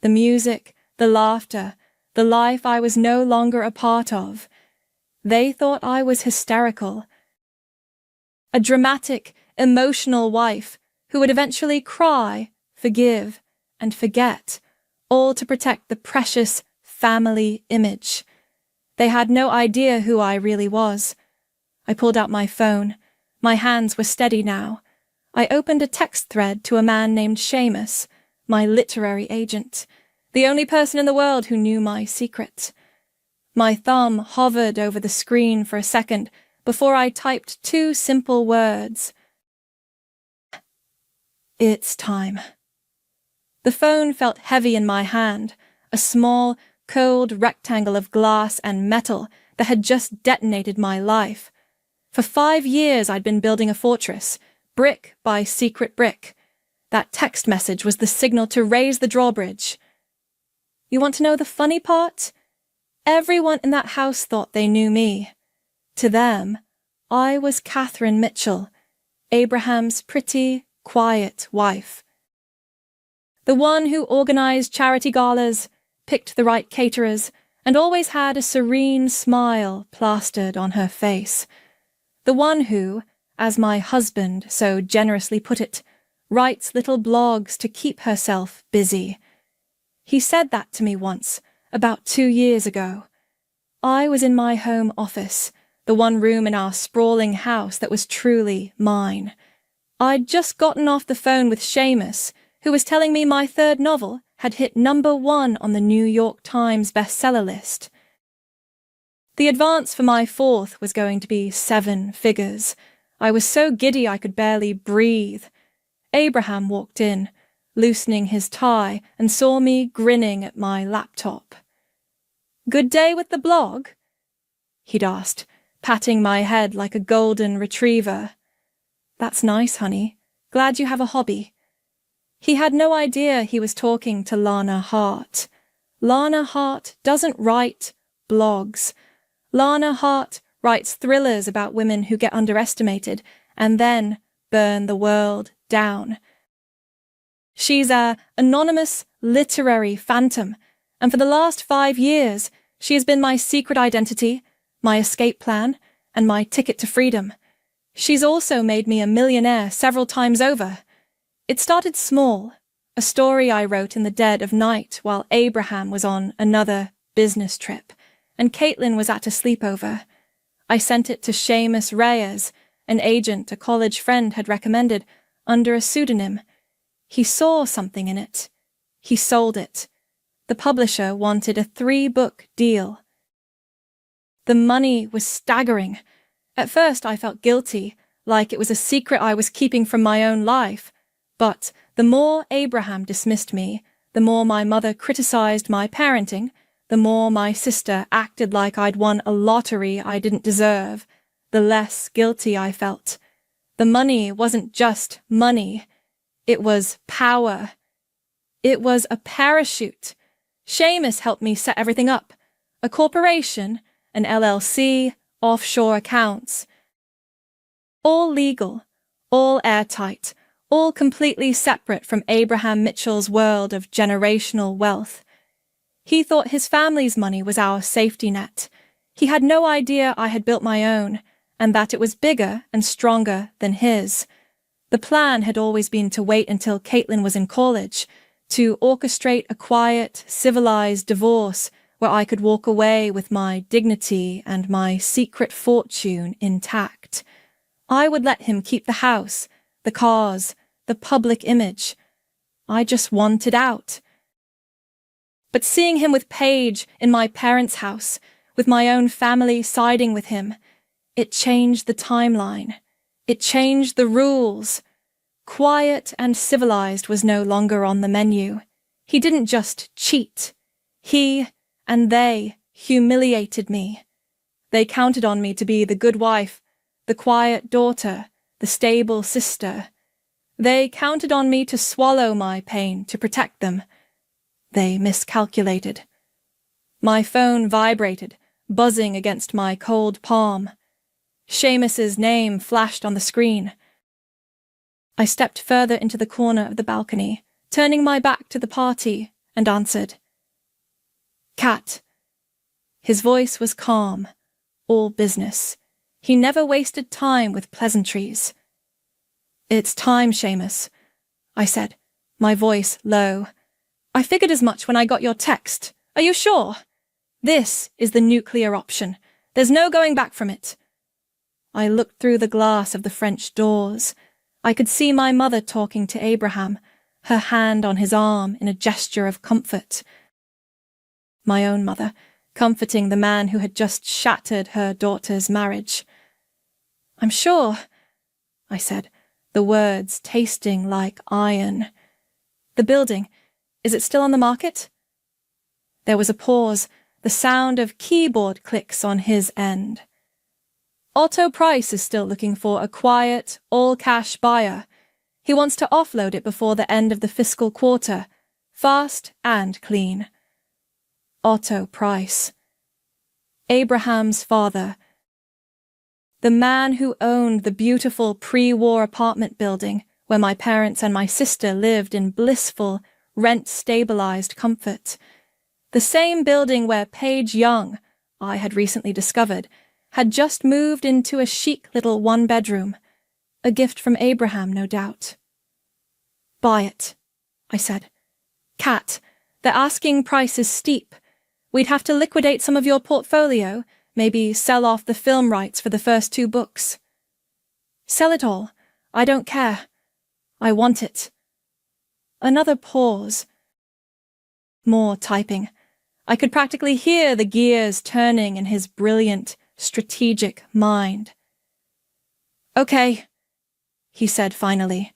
[SPEAKER 3] the music, the laughter, the life I was no longer a part of. They thought I was hysterical. A dramatic, emotional wife who would eventually cry, forgive, and forget, all to protect the precious family image. They had no idea who I really was. I pulled out my phone. My hands were steady now. I opened a text thread to a man named Seamus, my literary agent, the only person in the world who knew my secret. My thumb hovered over the screen for a second before I typed 2 simple words. It's time. The phone felt heavy in my hand, a small, cold rectangle of glass and metal that had just detonated my life. For 5 years I'd been building a fortress, brick by secret brick. That text message was the signal to raise the drawbridge. You want to know the funny part? Everyone in that house thought they knew me. To them, I was Catherine Mitchell, Abraham's pretty, quiet wife. The one who organized charity galas, picked the right caterers, and always had a serene smile plastered on her face. The one who, as my husband so generously put it, writes little blogs to keep herself busy. He said that to me once, about 2 years ago. I was in my home office, the one room in our sprawling house that was truly mine. I'd just gotten off the phone with Seamus, who was telling me my 3rd novel had hit #1 on the New York Times bestseller list. The advance for my 4th was going to be 7 figures. I was so giddy I could barely breathe. Abraham walked in, loosening his tie, and saw me grinning at my laptop. "Good day with the blog?" he'd asked, patting my head like a golden retriever. "That's nice, honey. Glad you have a hobby." He had no idea he was talking to Lana Hart. Lana Hart doesn't write blogs. Lana Hart writes thrillers about women who get underestimated and then burn the world down. She's an anonymous literary phantom, and for the last 5 years, she has been my secret identity, my escape plan, and my ticket to freedom. She's also made me a millionaire several times over. It started small, a story I wrote in the dead of night while Abraham was on another business trip, and Caitlin was at a sleepover. I sent it to Seamus Reyes, an agent a college friend had recommended, under a pseudonym. He saw something in it. He sold it. The publisher wanted a 3-book deal. The money was staggering. At first I felt guilty, like it was a secret I was keeping from my own life. But the more Abraham dismissed me, the more my mother criticized my parenting, the more my sister acted like I'd won a lottery I didn't deserve, the less guilty I felt. The money wasn't just money. It was power. It was a parachute. Seamus helped me set everything up. A corporation, an LLC, offshore accounts. All legal, all airtight, all completely separate from Abraham Mitchell's world of generational wealth. He thought his family's money was our safety net. He had no idea I had built my own, and that it was bigger and stronger than his. The plan had always been to wait until Caitlin was in college, to orchestrate a quiet, civilized divorce where I could walk away with my dignity and my secret fortune intact. I would let him keep the house, the cars, the public image. I just wanted out. But seeing him with Paige in my parents' house, with my own family siding with him, it changed the timeline. It changed the rules. Quiet and civilized was no longer on the menu. He didn't just cheat. He and they humiliated me. They counted on me to be the good wife, the quiet daughter, the stable sister. They counted on me to swallow my pain, to protect them. They miscalculated. My phone vibrated, buzzing against my cold palm. Seamus's name flashed on the screen. I stepped further into the corner of the balcony, turning my back to the party, and answered. Kat. His voice was calm, all business. He never wasted time with pleasantries. It's time, Seamus, I said, my voice low. I figured as much when I got your text. Are you sure? This is the nuclear option. There's no going back from it. I looked through the glass of the French doors. I could see my mother talking to Abraham, her hand on his arm in a gesture of comfort. My own mother, comforting the man who had just shattered her daughter's marriage. I'm sure, I said, the words tasting like iron. The building, is it still on the market? There was a pause, the sound of keyboard clicks on his end. Otto Price is still looking for a quiet, all-cash buyer. He wants to offload it before the end of the fiscal quarter, fast and clean. Otto Price. Abraham's father. The man who owned the beautiful pre-war apartment building where my parents and my sister lived in blissful, rent-stabilized comfort. The same building where Paige Young, I had recently discovered, had just moved into a chic little one-bedroom. A gift from Abraham, no doubt. Buy it, I said. Kat, the asking price is steep. We'd have to liquidate some of your portfolio, maybe sell off the film rights for the first 2 books. Sell it all. I don't care. I want it. Another pause. More typing. I could practically hear the gears turning in his brilliant, strategic mind. Okay, he said finally.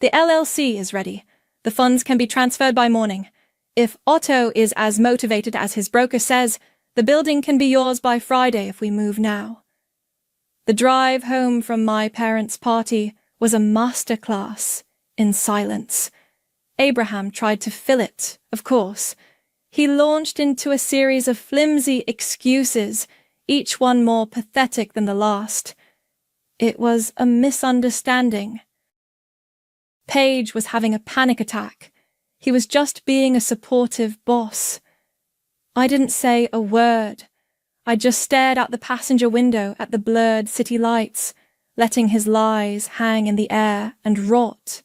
[SPEAKER 3] The LLC is ready. The funds can be transferred by morning. If Otto is as motivated as his broker says, the building can be yours by Friday if we move now. The drive home from my parents' party was a masterclass in silence. Abraham tried to fill it, of course. He launched into a series of flimsy excuses, each one more pathetic than the last. It was a misunderstanding. Paige was having a panic attack. He was just being a supportive boss. I didn't say a word. I just stared out the passenger window at the blurred city lights, letting his lies hang in the air and rot.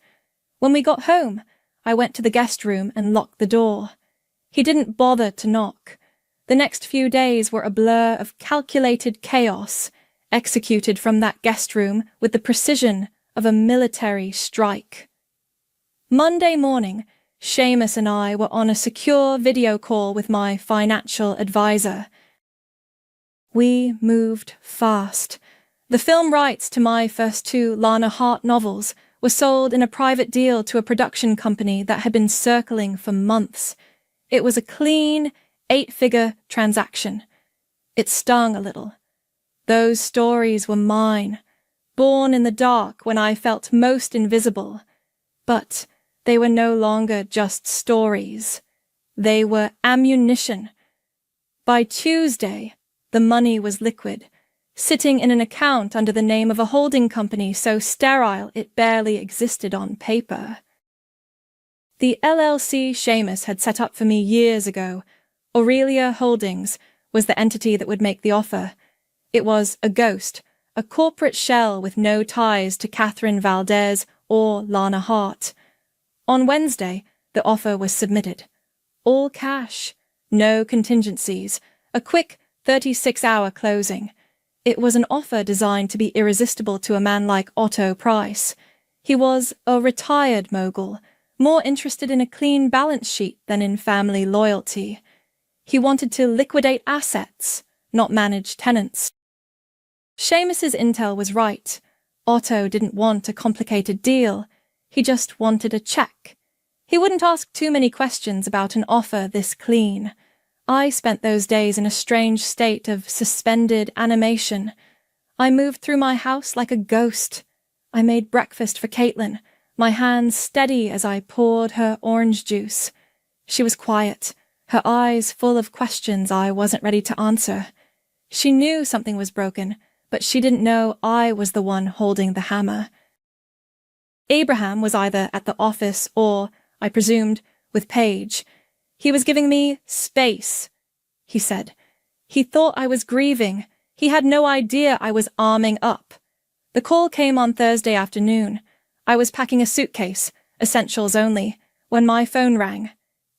[SPEAKER 3] When we got home, I went to the guest room and locked the door. He didn't bother to knock. The next few days were a blur of calculated chaos, executed from that guest room with the precision of a military strike. Monday morning, Seamus and I were on a secure video call with my financial advisor. We moved fast. The film rights to my first 2 Lana Hart novels were sold in a private deal to a production company that had been circling for months. It was a clean, 8-figure transaction. It stung a little. Those stories were mine, born in the dark when I felt most invisible. But they were no longer just stories. They were ammunition. By Tuesday, the money was liquid, sitting in an account under the name of a holding company so sterile it barely existed on paper. The LLC Seamus had set up for me years ago, Aurelia Holdings, was the entity that would make the offer. It was a ghost, a corporate shell with no ties to Catherine Valdez or Lana Hart. On Wednesday, the offer was submitted. All cash, No contingencies. A quick 36-hour closing. It was an offer designed to be irresistible to a man like Otto Price. He was a retired mogul, more interested in a clean balance sheet than in family loyalty. He wanted to liquidate assets, not manage tenants. Seamus's intel was right. Otto didn't want a complicated deal. He just wanted a check. He wouldn't ask too many questions about an offer this clean. I spent those days in a strange state of suspended animation. I moved through my house like a ghost. I made breakfast for Caitlin, my hands steady as I poured her orange juice. She was quiet, her eyes full of questions I wasn't ready to answer. She knew something was broken, but she didn't know I was the one holding the hammer. Abraham was either at the office or, I presumed, with Paige. He was giving me space, he said. He thought I was grieving. He had no idea I was arming up. The call came on Thursday afternoon. I was packing a suitcase, essentials only, when my phone rang.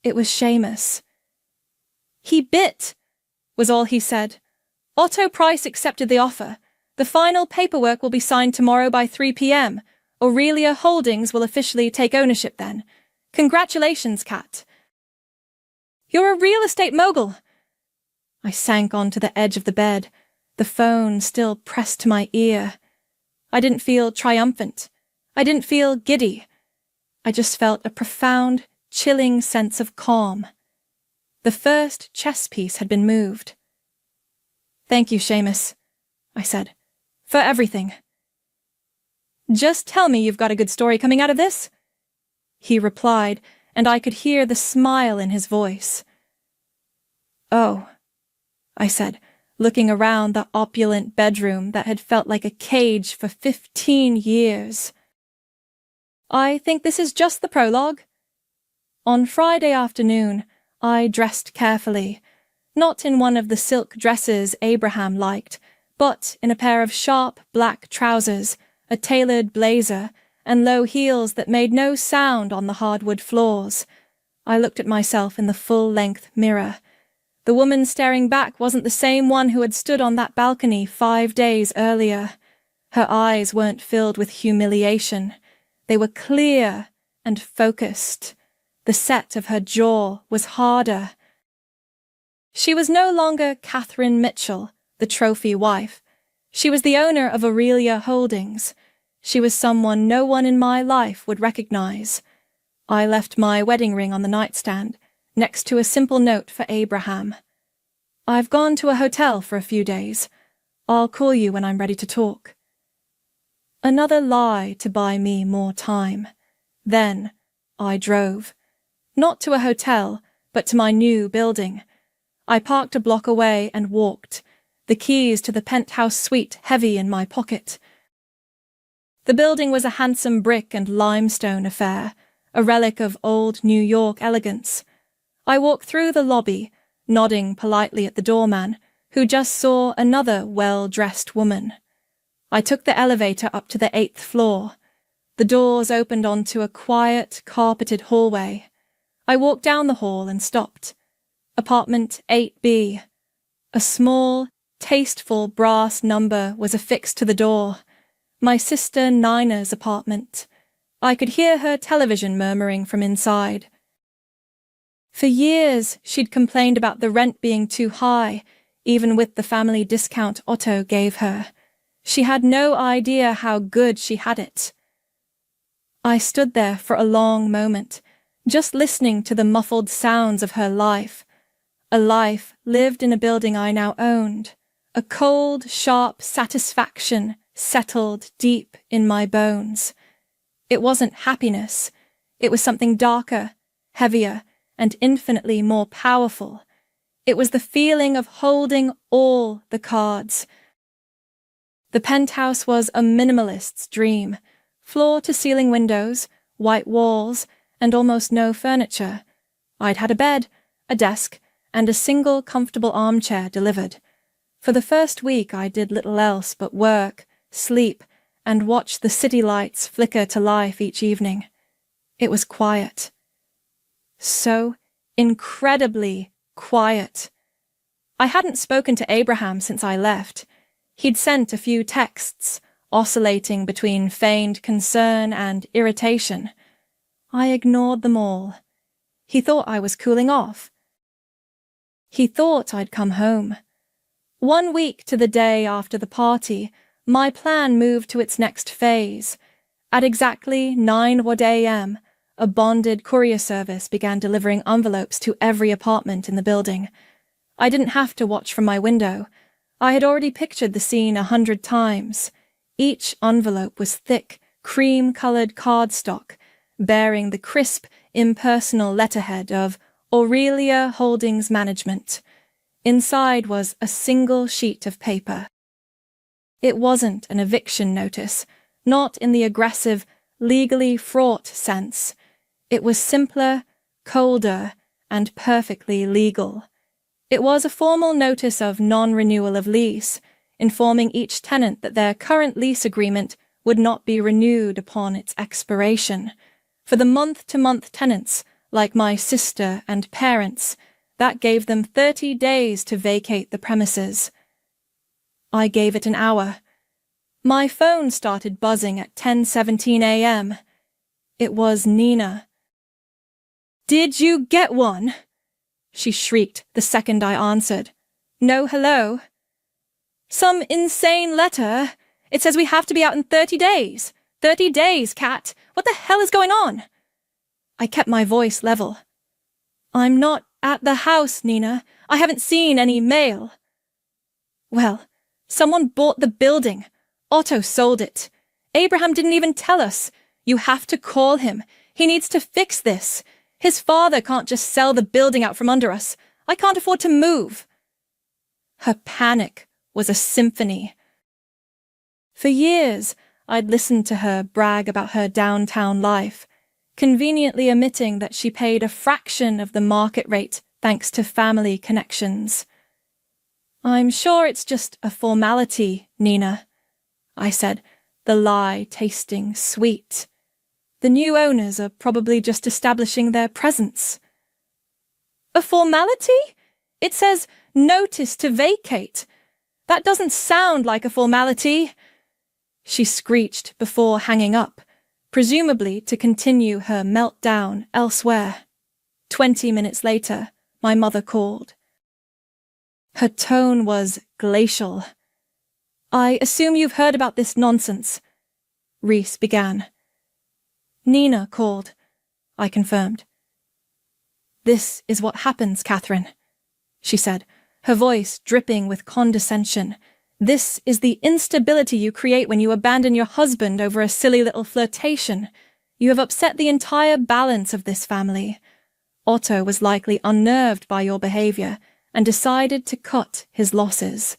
[SPEAKER 3] It was Seamus. He bit, was all he said. Otto Price accepted the offer. The final paperwork will be signed tomorrow by 3 p.m. Aurelia Holdings will officially take ownership then. Congratulations, Kat. You're a real estate mogul. I sank onto the edge of the bed, the phone still pressed to my ear. I didn't feel triumphant. I didn't feel giddy. I just felt a profound, chilling sense of calm. The first chess piece had been moved. Thank you, Seamus, I said, for everything. Just tell me you've got a good story coming out of this, he replied, and I could hear the smile in his voice. Oh, I said, looking around the opulent bedroom that had felt like a cage for 15 years. I think this is just the prologue. On Friday afternoon, I dressed carefully, not in one of the silk dresses Abraham liked, but in a pair of sharp black trousers, a tailored blazer, and low heels that made no sound on the hardwood floors. I looked at myself in the full-length mirror. The woman staring back wasn't the same one who had stood on that balcony 5 days earlier. Her eyes weren't filled with humiliation. They were clear and focused. The set of her jaw was harder. She was no longer Catherine Mitchell, the trophy wife. She was the owner of Aurelia Holdings. She was someone no one in my life would recognize. I left my wedding ring on the nightstand, next to a simple note for Abraham. I've gone to a hotel for a few days. I'll call you when I'm ready to talk. Another lie to buy me more time. Then I drove. Not to a hotel, but to my new building. I parked a block away and walked, the keys to the penthouse suite heavy in my pocket. The building was a handsome brick and limestone affair, a relic of old New York elegance. I walked through the lobby, nodding politely at the doorman, who just saw another well-dressed woman. I took the elevator up to the 8th floor. The doors opened onto a quiet, carpeted hallway. I walked down the hall and stopped. Apartment 8B. A small, tasteful brass number was affixed to the door. My sister Nina's apartment. I could hear her television murmuring from inside. For years, she'd complained about the rent being too high, even with the family discount Otto gave her. She had no idea how good she had it. I stood there for a long moment, just listening to the muffled sounds of her life. A life lived in a building I now owned. A cold, sharp satisfaction settled deep in my bones. It wasn't happiness. It was something darker, heavier, and infinitely more powerful. It was the feeling of holding all the cards. The penthouse was a minimalist's dream. Floor-to-ceiling windows, white walls, and almost no furniture. I'd had a bed, a desk, and a single comfortable armchair delivered. For the first week I did little else but work, sleep, and watch the city lights flicker to life each evening. It was quiet. So incredibly quiet. I hadn't spoken to Abraham since I left. He'd sent a few texts, oscillating between feigned concern and irritation. I ignored them all. He thought I was cooling off. He thought I'd come home. 1 week to the day after the party, my plan moved to its next phase. At exactly 9 a.m., a bonded courier service began delivering envelopes to every apartment in the building. I didn't have to watch from my window. I had already pictured the scene 100 times. Each envelope was thick, cream-colored cardstock, bearing the crisp, impersonal letterhead of Aurelia Holdings Management. Inside was a single sheet of paper. It wasn't an eviction notice, not in the aggressive, legally fraught sense. It was simpler, colder, and perfectly legal. It was a formal notice of non-renewal of lease, informing each tenant that their current lease agreement would not be renewed upon its expiration. For the month-to-month tenants, like my sister and parents, that gave them 30 days to vacate the premises. I gave it an hour. My phone started buzzing at 10:17 a.m. It was Nina. "Did you get one?" she shrieked the second I answered. "No hello." "Some insane letter. It says we have to be out in 30 days. 30 days, Kat. What the hell is going on?" I kept my voice level. "I'm not at the house, Nina. I haven't seen any mail." "Well, someone bought the building. Otto sold it. Abraham didn't even tell us. You have to call him. He needs to fix this. His father can't just sell the building out from under us. I can't afford to move." Her panic was a symphony. For years, I'd listened to her brag about her downtown life, conveniently omitting that she paid a fraction of the market rate thanks to family connections. "I'm sure it's just a formality, Nina," I said, the lie tasting sweet. "The new owners are probably just establishing their presence." "A formality? It says notice to vacate. That doesn't sound like a formality," she screeched before hanging up, presumably to continue her meltdown elsewhere. 20 minutes later, my mother called. Her tone was glacial. "I assume you've heard about this nonsense," Reese began. "Nina called," I confirmed. "This is what happens, Catherine," she said, her voice dripping with condescension. "This is the instability you create when you abandon your husband over a silly little flirtation. You have upset the entire balance of this family. Otto was likely unnerved by your behavior and decided to cut his losses.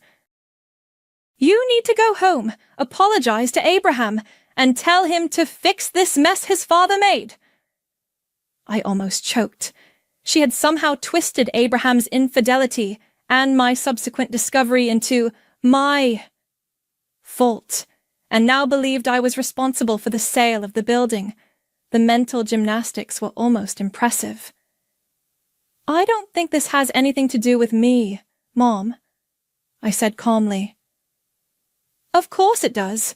[SPEAKER 3] You need to go home, apologize to Abraham, and tell him to fix this mess his father made." I almost choked. She had somehow twisted Abraham's infidelity and my subsequent discovery into my fault, and now believed I was responsible for the sale of the building. The mental gymnastics were almost impressive. "I don't think this has anything to do with me, Mom," I said calmly. "Of course it does,"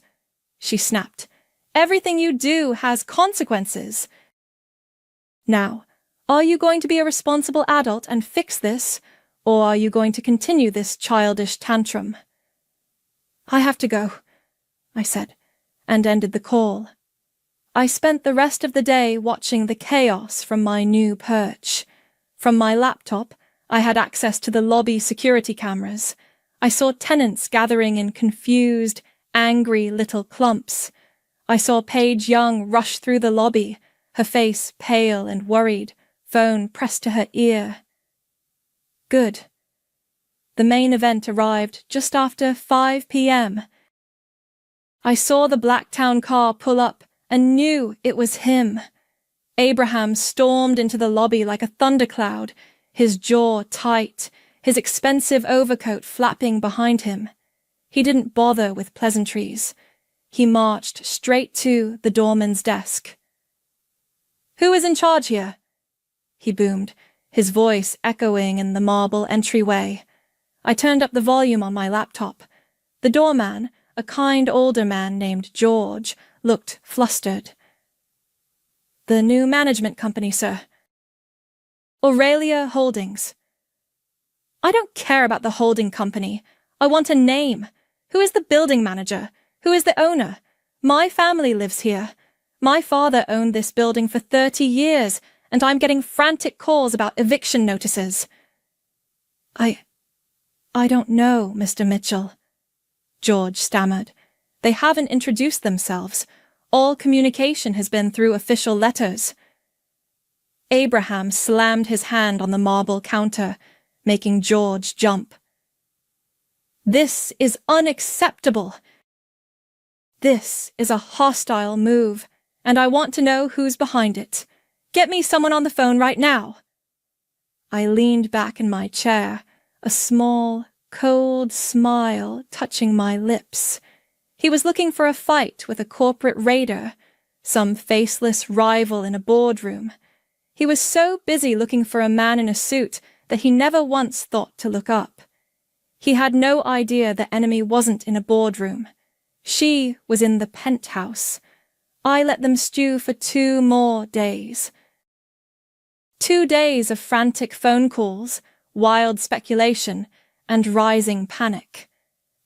[SPEAKER 3] she snapped. "Everything you do has consequences. Now, are you going to be a responsible adult and fix this, or are you going to continue this childish tantrum?" "I have to go," I said, and ended the call. I spent the rest of the day watching the chaos from my new perch. From my laptop, I had access to the lobby security cameras. I saw tenants gathering in confused, angry little clumps. I saw Paige Young rush through the lobby, her face pale and worried, phone pressed to her ear. Good. The main event arrived just after 5 p.m. I saw the Blacktown car pull up and knew it was him. Abraham stormed into the lobby like a thundercloud, his jaw tight, his expensive overcoat flapping behind him. He didn't bother with pleasantries. He marched straight to the doorman's desk. "Who is in charge here?" he boomed, his voice echoing in the marble entryway. I turned up the volume on my laptop. The doorman, a kind older man named George, looked flustered. "The new management company, sir." "Aurelia Holdings." "I don't care about the holding company. I want a name. Who is the building manager? Who is the owner? My family lives here. My father owned this building for 30 years, and I'm getting frantic calls about eviction notices." I don't know, Mr. Mitchell," George stammered. "They haven't introduced themselves. All communication has been through official letters." Abraham slammed his hand on the marble counter, making George jump. "This is unacceptable. This is a hostile move, and I want to know who's behind it. Get me someone on the phone right now." I leaned back in my chair, a small, cold smile touching my lips. He was looking for a fight with a corporate raider, some faceless rival in a boardroom. He was so busy looking for a man in a suit that he never once thought to look up. He had no idea the enemy wasn't in a boardroom. She was in the penthouse. I let them stew for 2 more days. 2 days of frantic phone calls, wild speculation, and rising panic.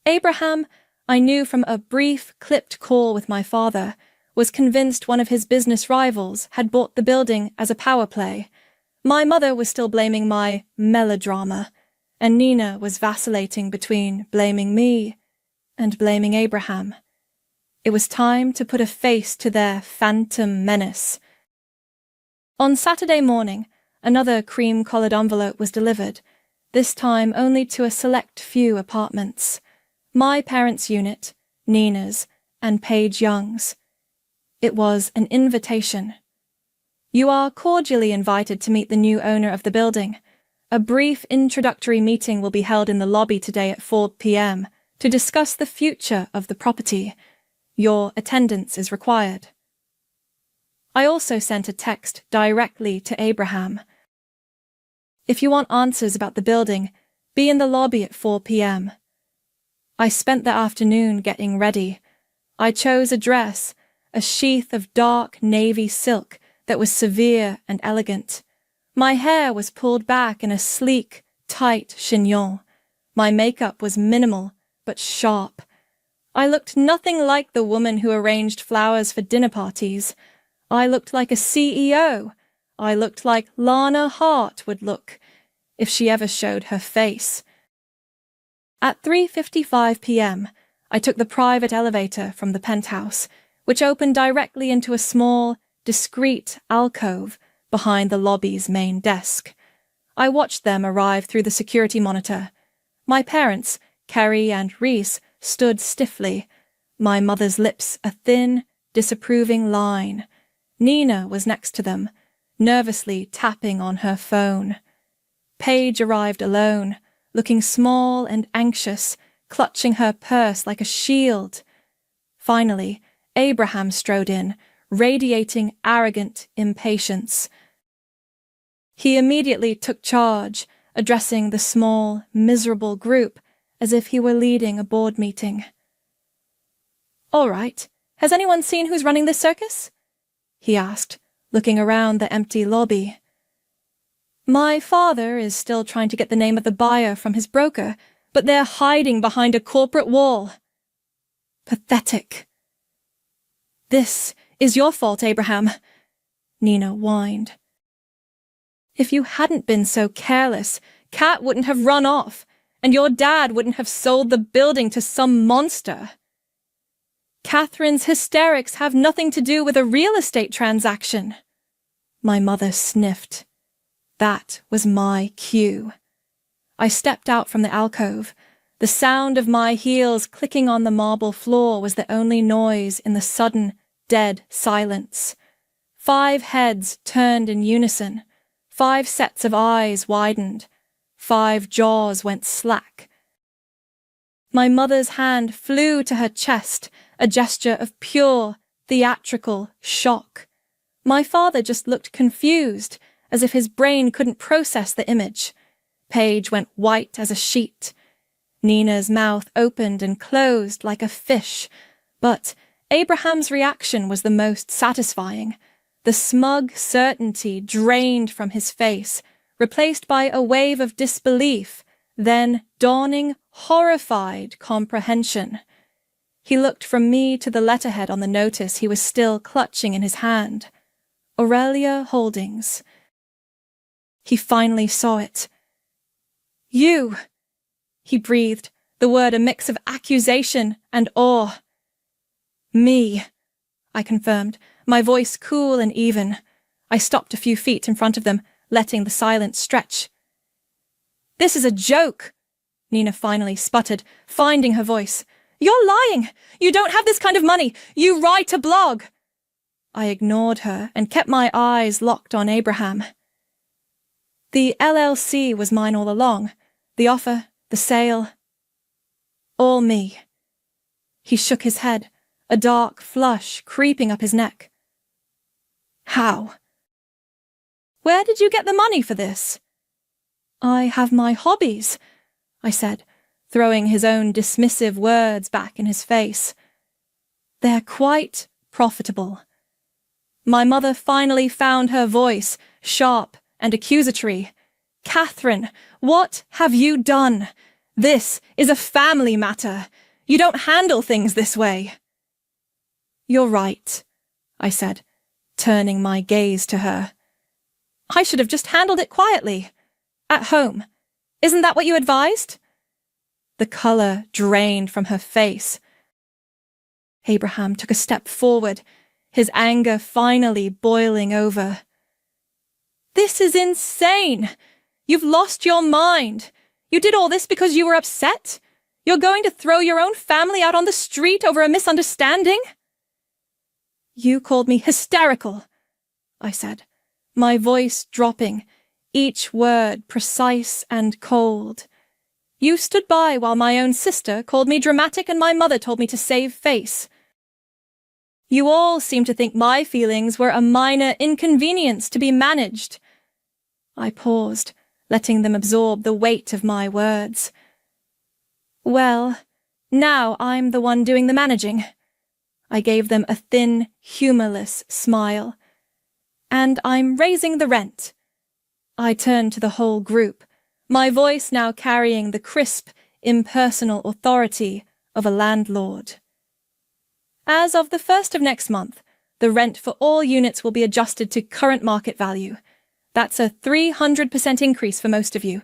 [SPEAKER 3] Abraham, I knew from a brief, clipped call with my father, was convinced one of his business rivals had bought the building as a power play. My mother was still blaming my melodrama, and Nina was vacillating between blaming me and blaming Abraham. It was time to put a face to their phantom menace. On Saturday morning, another cream-coloured envelope was delivered, this time only to a select few apartments. My parents' unit, Nina's, and Paige Young's. It was an invitation. "You are cordially invited to meet the new owner of the building. A brief introductory meeting will be held in the lobby today at 4 p.m. to discuss the future of the property. Your attendance is required." I also sent a text directly to Abraham. "If you want answers about the building, be in the lobby at 4 p.m. I spent the afternoon getting ready. I chose a dress, a sheath of dark navy silk that was severe and elegant. My hair was pulled back in a sleek, tight chignon. My makeup was minimal, but sharp. I looked nothing like the woman who arranged flowers for dinner parties. I looked like a CEO. I looked like Lana Hart would look, if she ever showed her face. At 3:55 p.m., I took the private elevator from the penthouse, which opened directly into a small, discreet alcove behind the lobby's main desk. I watched them arrive through the security monitor. My parents, Carrie and Reese, stood stiffly, my mother's lips a thin, disapproving line. Nina was next to them, nervously tapping on her phone. Paige arrived alone, looking small and anxious, clutching her purse like a shield. Finally, Abraham strode in, radiating arrogant impatience. He immediately took charge, addressing the small, miserable group as if he were leading a board meeting. "All right, has anyone seen who's running this circus?" he asked, looking around the empty lobby. "My father is still trying to get the name of the buyer from his broker, but they're hiding behind a corporate wall." Pathetic. "This is your fault, Abraham," Nina whined. "If you hadn't been so careless, Kat wouldn't have run off, and your dad wouldn't have sold the building to some monster. Catherine's hysterics have nothing to do with a real estate transaction." My mother sniffed. That was my cue. I stepped out from the alcove. The sound of my heels clicking on the marble floor was the only noise in the sudden, dead silence. 5 heads turned in unison. 5 sets of eyes widened. 5 jaws went slack. My mother's hand flew to her chest, a gesture of pure, theatrical shock. My father just looked confused, as if his brain couldn't process the image. Paige went white as a sheet. Nina's mouth opened and closed like a fish, but Abraham's reaction was the most satisfying. The smug certainty drained from his face, replaced by a wave of disbelief, then dawning, horrified comprehension. He looked from me to the letterhead on the notice he was still clutching in his hand. Aurelia Holdings. He finally saw it. "You!" he breathed, the word a mix of accusation and awe. "Me," I confirmed, my voice cool and even. I stopped a few feet in front of them, letting the silence stretch. "This is a joke," Nina finally sputtered, finding her voice. "You're lying! You don't have this kind of money! You write a blog!" I ignored her and kept my eyes locked on Abraham. "The LLC was mine all along. The offer, the sale. All me." He shook his head, a dark flush creeping up his neck. "How?" "Where did you get the money for this?" "I have my hobbies," I said, throwing his own dismissive words back in his face. "They're quite profitable." My mother finally found her voice, sharp and accusatory. "Catherine, what have you done? This is a family matter. You don't handle things this way." "You're right," I said, turning my gaze to her. "I should have just handled it quietly. At home. Isn't that what you advised?" The colour drained from her face. Abraham took a step forward, his anger finally boiling over. "This is insane! You've lost your mind! You did all this because you were upset? You're going to throw your own family out on the street over a misunderstanding?" "You called me hysterical," I said, my voice dropping, each word precise and cold. "You stood by while my own sister called me dramatic and my mother told me to save face. You all seem to think my feelings were a minor inconvenience to be managed." I paused, letting them absorb the weight of my words. "Well, now I'm the one doing the managing." I gave them a thin, humourless smile. "And I'm raising the rent." I turned to the whole group, my voice now carrying the crisp, impersonal authority of a landlord. "As of the 1st of next month, the rent for all units will be adjusted to current market value. That's a 300% increase for most of you.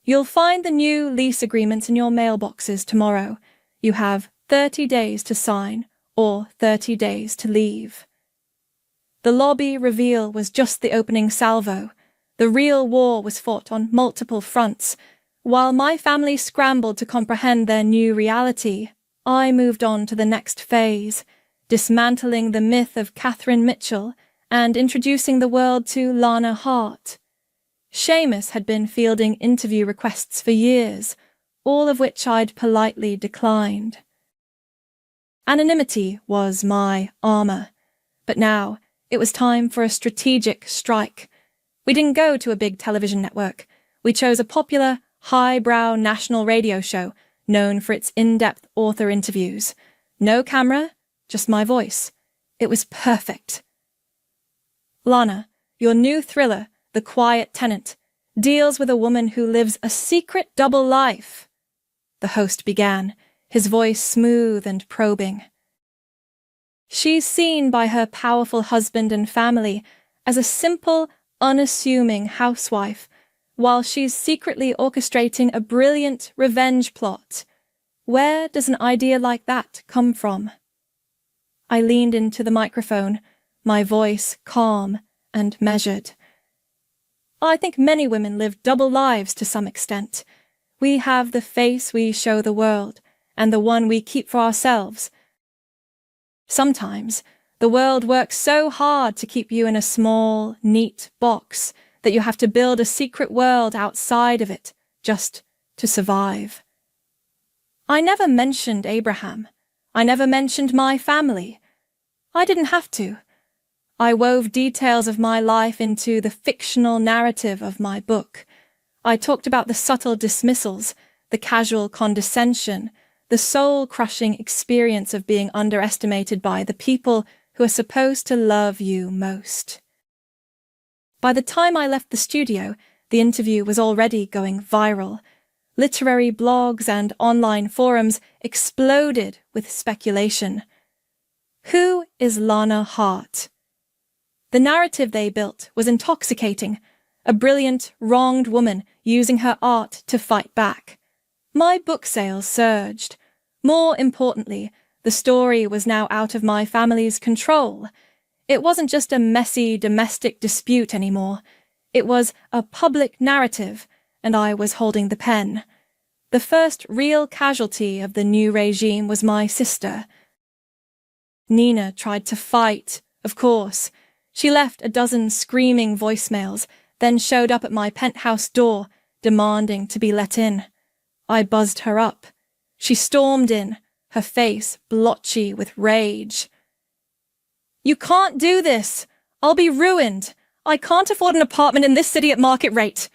[SPEAKER 3] You'll find the new lease agreements in your mailboxes tomorrow. You have 30 days to sign or 30 days to leave." The lobby reveal was just the opening salvo. The real war was fought on multiple fronts. While my family scrambled to comprehend their new reality, I moved on to the next phase, dismantling the myth of Catherine Mitchell and introducing the world to Lana Hart. Seamus had been fielding interview requests for years, all of which I'd politely declined. Anonymity was my armour, but now it was time for a strategic strike. We didn't go to a big television network. We chose a popular, highbrow national radio show known for its in-depth author interviews. No camera, just my voice. It was perfect. "Lana, your new thriller, The Quiet Tenant, deals with a woman who lives a secret double life," the host began, his voice smooth and probing. "She's seen by her powerful husband and family as a simple, unassuming housewife, while she's secretly orchestrating a brilliant revenge plot. Where does an idea like that come from?" I leaned into the microphone, my voice calm and measured. "I think many women live double lives to some extent. We have the face we show the world, and the one we keep for ourselves. Sometimes, the world works so hard to keep you in a small, neat box that you have to build a secret world outside of it, just to survive." I never mentioned Abraham. I never mentioned my family. I didn't have to. I wove details of my life into the fictional narrative of my book. I talked about the subtle dismissals, the casual condescension, the soul-crushing experience of being underestimated by the people who are supposed to love you most. By the time I left the studio, the interview was already going viral. Literary blogs and online forums exploded with speculation. Who is Lana Hart? The narrative they built was intoxicating, a brilliant, wronged woman using her art to fight back. My book sales surged. More importantly, the story was now out of my family's control. It wasn't just a messy domestic dispute anymore. It was a public narrative, and I was holding the pen. The first real casualty of the new regime was my sister. Nina tried to fight, of course. She left a dozen screaming voicemails, then showed up at my penthouse door, demanding to be let in. I buzzed her up. She stormed in, her face blotchy with rage. "You can't do this! I'll be ruined! I can't afford an apartment in this city at market rate!"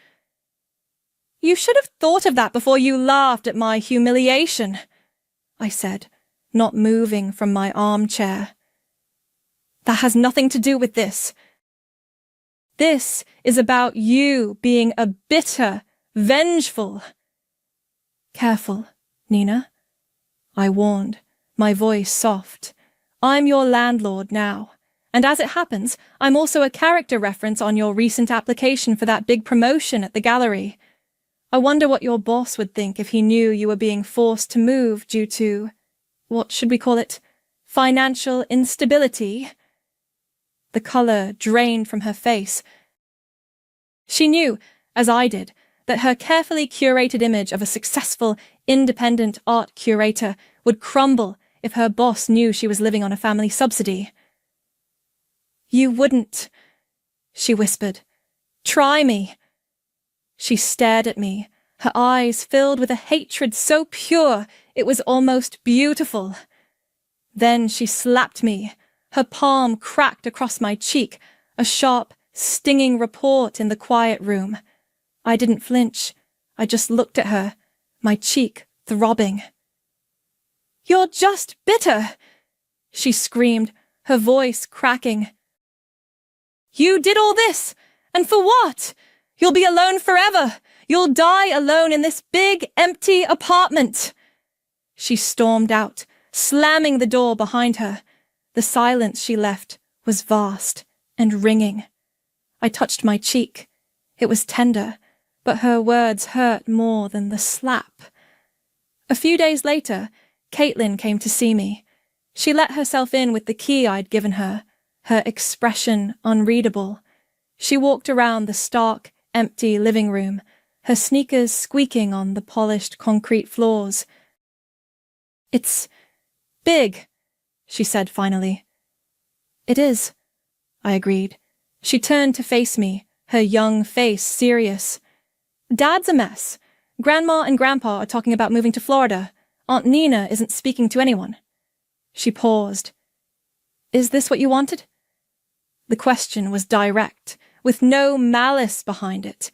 [SPEAKER 3] "You should have thought of that before you laughed at my humiliation," I said, not moving from my armchair. "That has nothing to do with this. This is about you being a bitter, vengeful—" "Careful, Nina," I warned, my voice soft. "I'm your landlord now, and as it happens, I'm also a character reference on your recent application for that big promotion at the gallery. I wonder what your boss would think if he knew you were being forced to move due to, what should we call it, financial instability?" The colour drained from her face. She knew, as I did, that her carefully curated image of a successful, independent art curator would crumble if her boss knew she was living on a family subsidy. "You wouldn't," she whispered. "Try me." She stared at me, her eyes filled with a hatred so pure it was almost beautiful. Then she slapped me. Her palm cracked across my cheek, a sharp, stinging report in the quiet room. I didn't flinch. I just looked at her, my cheek throbbing. "You're just bitter!" she screamed, her voice cracking. "You did all this, and for what? You'll be alone forever! You'll die alone in this big, empty apartment!" She stormed out, slamming the door behind her. The silence she left was vast and ringing. I touched my cheek. It was tender, but her words hurt more than the slap. A few days later, Caitlin came to see me. She let herself in with the key I'd given her, her expression unreadable. She walked around the stark, empty living room, her sneakers squeaking on the polished concrete floors. "It's big," she said finally. "It is," I agreed. She turned to face me, her young face serious. "Dad's a mess. Grandma and Grandpa are talking about moving to Florida. Aunt Nina isn't speaking to anyone." She paused. "Is this what you wanted?" The question was direct, with no malice behind it,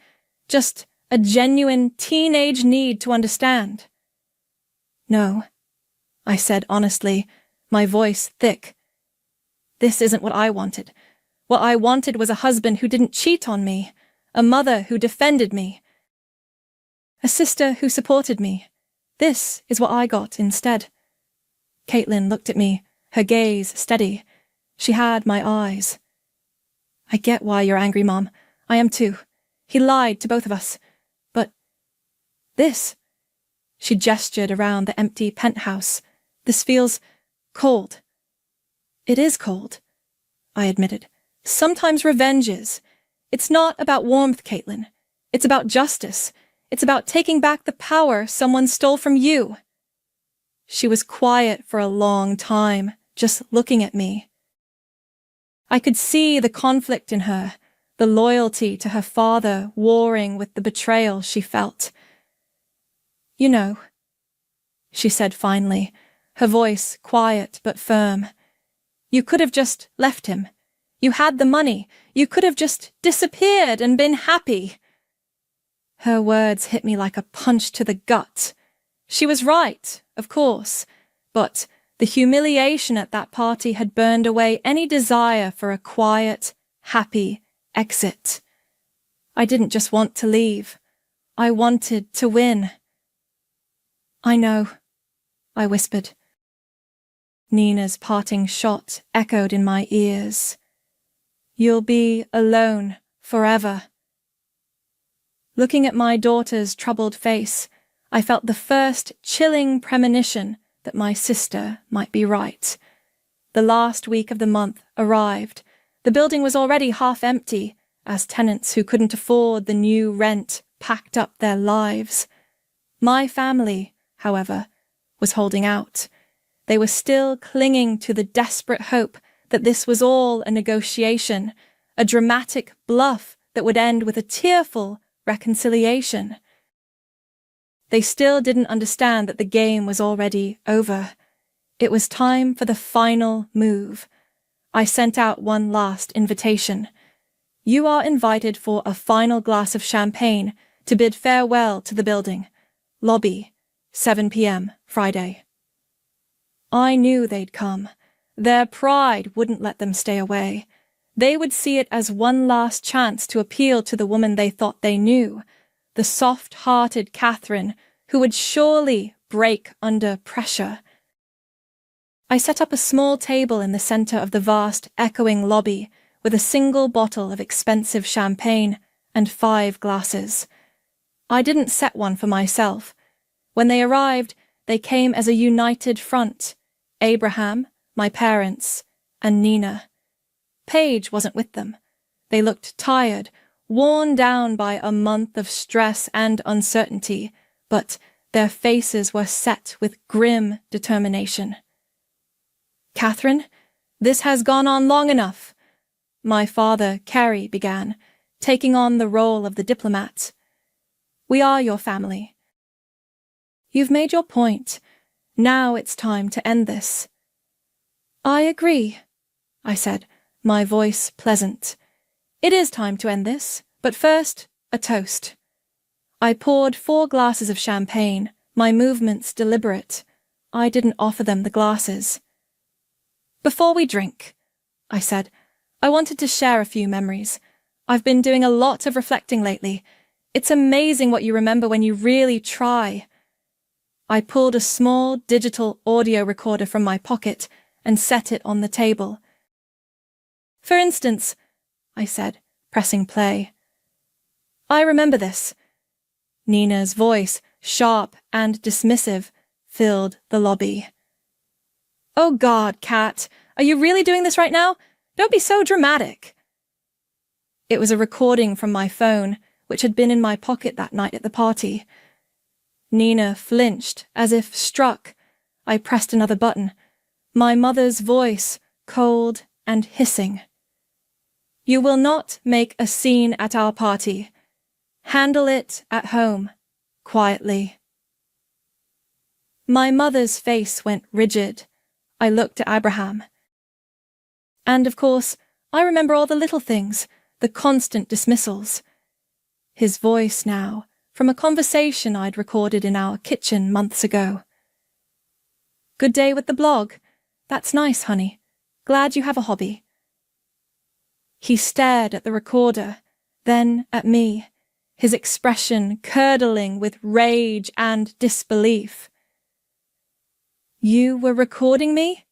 [SPEAKER 3] just a genuine teenage need to understand. "No," I said honestly, my voice thick. "This isn't what I wanted. What I wanted was a husband who didn't cheat on me, a mother who defended me, a sister who supported me. This is what I got instead." Caitlin looked at me, her gaze steady. She had my eyes. "I get why you're angry, Mom. I am too. He lied to both of us. But this," she gestured around the empty penthouse, "this feels cold." "It is cold," I admitted. "Sometimes revenge is. It's not about warmth, Caitlin. It's about justice. It's about taking back the power someone stole from you." She was quiet for a long time, just looking at me. I could see the conflict in her, the loyalty to her father warring with the betrayal she felt. "You know," she said finally, her voice quiet but firm, "you could have just left him. You had the money. You could have just disappeared and been happy. Her words hit me like a punch to the gut. She was right, of course, but the humiliation at that party had burned away any desire for a quiet, happy exit. I didn't just want to leave. I wanted to win. I know, I whispered. Nina's parting shot echoed in my ears. You'll be alone forever. Looking at my daughter's troubled face, I felt the first chilling premonition that my sister might be right. The last week of the month arrived. The building was already half empty, as tenants who couldn't afford the new rent packed up their lives. My family, however, was holding out. They were still clinging to the desperate hope that this was all a negotiation, a dramatic bluff that would end with a tearful reconciliation. They still didn't understand that the game was already over. It was time for the final move. I sent out one last invitation. You are invited for a final glass of champagne to bid farewell to the building. Lobby, 7 p.m. Friday. I knew they'd come. Their pride wouldn't let them stay away. They would see it as one last chance to appeal to the woman they thought they knew, the soft-hearted Catherine who would surely break under pressure. I set up a small table in the center of the vast, echoing lobby with a single bottle of expensive champagne and 5 glasses. I didn't set one for myself. When they arrived, they came as a united front. Abraham, my parents, and Nina. Paige wasn't with them. They looked tired, worn down by a month of stress and uncertainty, but their faces were set with grim determination. Catherine, this has gone on long enough. My father, Carrie, began, taking on the role of the diplomat. We are your family. You've made your point. Now it's time to end this. I agree, I said, my voice pleasant. It is time to end this, but first, a toast. I poured 4 glasses of champagne, my movements deliberate. I didn't offer them the glasses. Before we drink, I said, I wanted to share a few memories. I've been doing a lot of reflecting lately. It's amazing what you remember when you really try. I pulled a small digital audio recorder from my pocket and set it on the table. For instance, I said, pressing play. I remember this. Nina's voice, sharp and dismissive, filled the lobby. Oh God, Kat, are you really doing this right now? Don't be so dramatic. It was a recording from my phone, which had been in my pocket that night at the party. Nina flinched, as if struck. I pressed another button. My mother's voice, cold and hissing. You will not make a scene at our party. Handle it at home, quietly. My mother's face went rigid. I looked at Abraham. And, of course, I remember all the little things, the constant dismissals. His voice now, from a conversation I'd recorded in our kitchen months ago. Good day with the blog. That's nice, honey. Glad you have a hobby. He stared at the recorder, then at me, his expression curdling with rage and disbelief. You were recording me?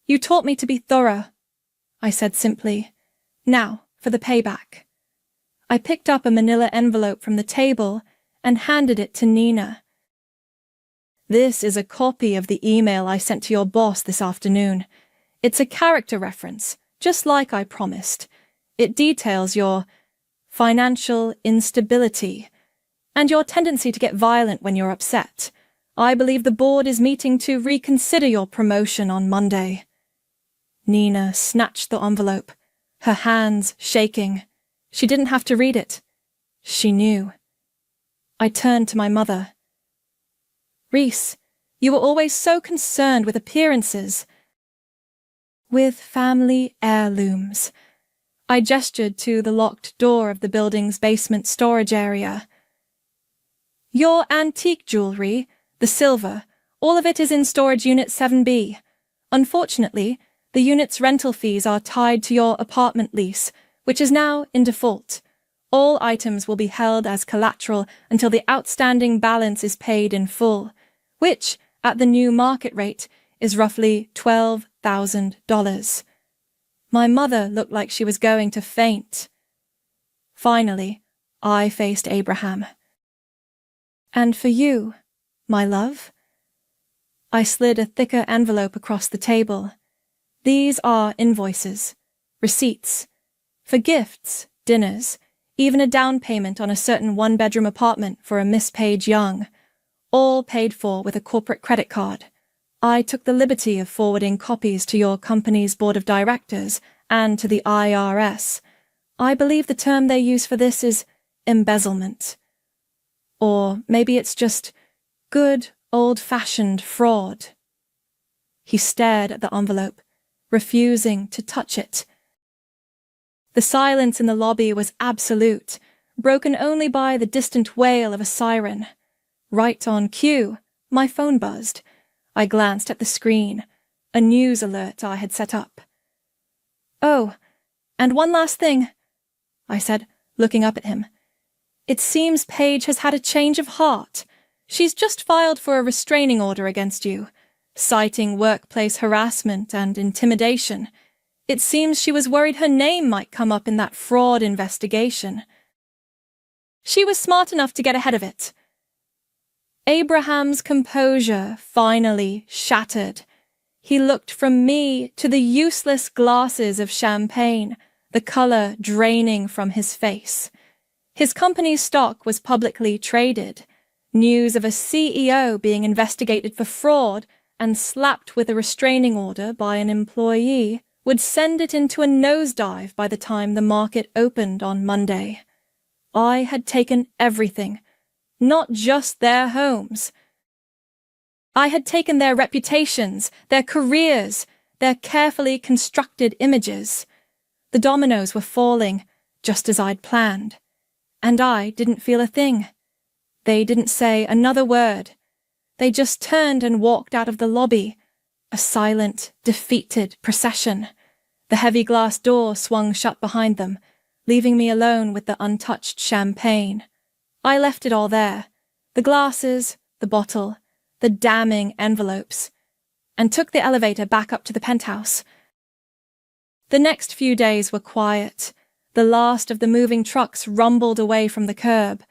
[SPEAKER 3] You taught me to be thorough, I said simply. Now, for the payback. I picked up a manila envelope from the table and handed it to Nina. This is a copy of the email I sent to your boss this afternoon. It's a character reference, just like I promised. It details your financial instability and your tendency to get violent when you're upset. I believe the board is meeting to reconsider your promotion on Monday. Nina snatched the envelope, her hands shaking. She didn't have to read it. She knew. I turned to my mother. Reese, you were always so concerned with appearances. with family heirlooms. I gestured to the locked door of the building's basement storage area. Your antique jewelry, the silver, all of it is in storage unit 7B. Unfortunately, the unit's rental fees are tied to your apartment lease, which is now in default. All items will be held as collateral until the outstanding balance is paid in full, which, at the new market rate, is roughly $12,000. My mother looked like she was going to faint. Finally, I faced Abraham. And for you, my love? I slid a thicker envelope across the table. These are invoices, receipts, for gifts, dinners, even a down payment on a certain one-bedroom apartment for a Miss Page Young, all paid for with a corporate credit card. I took the liberty of forwarding copies to your company's board of directors and to the IRS. I believe the term they use for this is embezzlement. Or maybe it's just good, old-fashioned fraud. He stared at the envelope, refusing to touch it. The silence in the lobby was absolute, broken only by the distant wail of a siren. Right on cue, my phone buzzed. I glanced at the screen, a news alert I had set up. Oh, and one last thing, I said, looking up at him. It seems Paige has had a change of heart. She's just filed for a restraining order against you, citing workplace harassment and intimidation. It seems she was worried her name might come up in that fraud investigation. She was smart enough to get ahead of it. Abraham's composure finally shattered. He looked from me to the useless glasses of champagne, the color draining from his face. His company's stock was publicly traded. News of a CEO being investigated for fraud and slapped with a restraining order by an employee would send it into a nosedive by the time the market opened on Monday. I had taken everything, not just their homes. I had taken their reputations, their careers, their carefully constructed images. The dominoes were falling, just as I'd planned. And I didn't feel a thing. They didn't say another word. They just turned and walked out of the lobby, a silent, defeated procession. The heavy glass door swung shut behind them, leaving me alone with the untouched champagne. I left it all there, the glasses, the bottle, the damning envelopes, and took the elevator back up to the penthouse. The next few days were quiet. The last of the moving trucks rumbled away from the curb.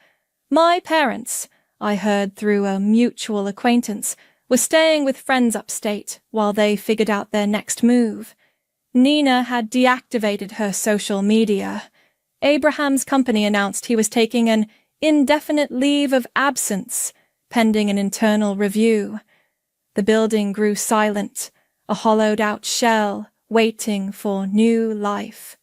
[SPEAKER 3] My parents, I heard through a mutual acquaintance, were staying with friends upstate while they figured out their next move. Nina had deactivated her social media. Abraham's company announced he was taking an indefinite leave of absence, pending an internal review. The building grew silent, a hollowed-out shell waiting for new life.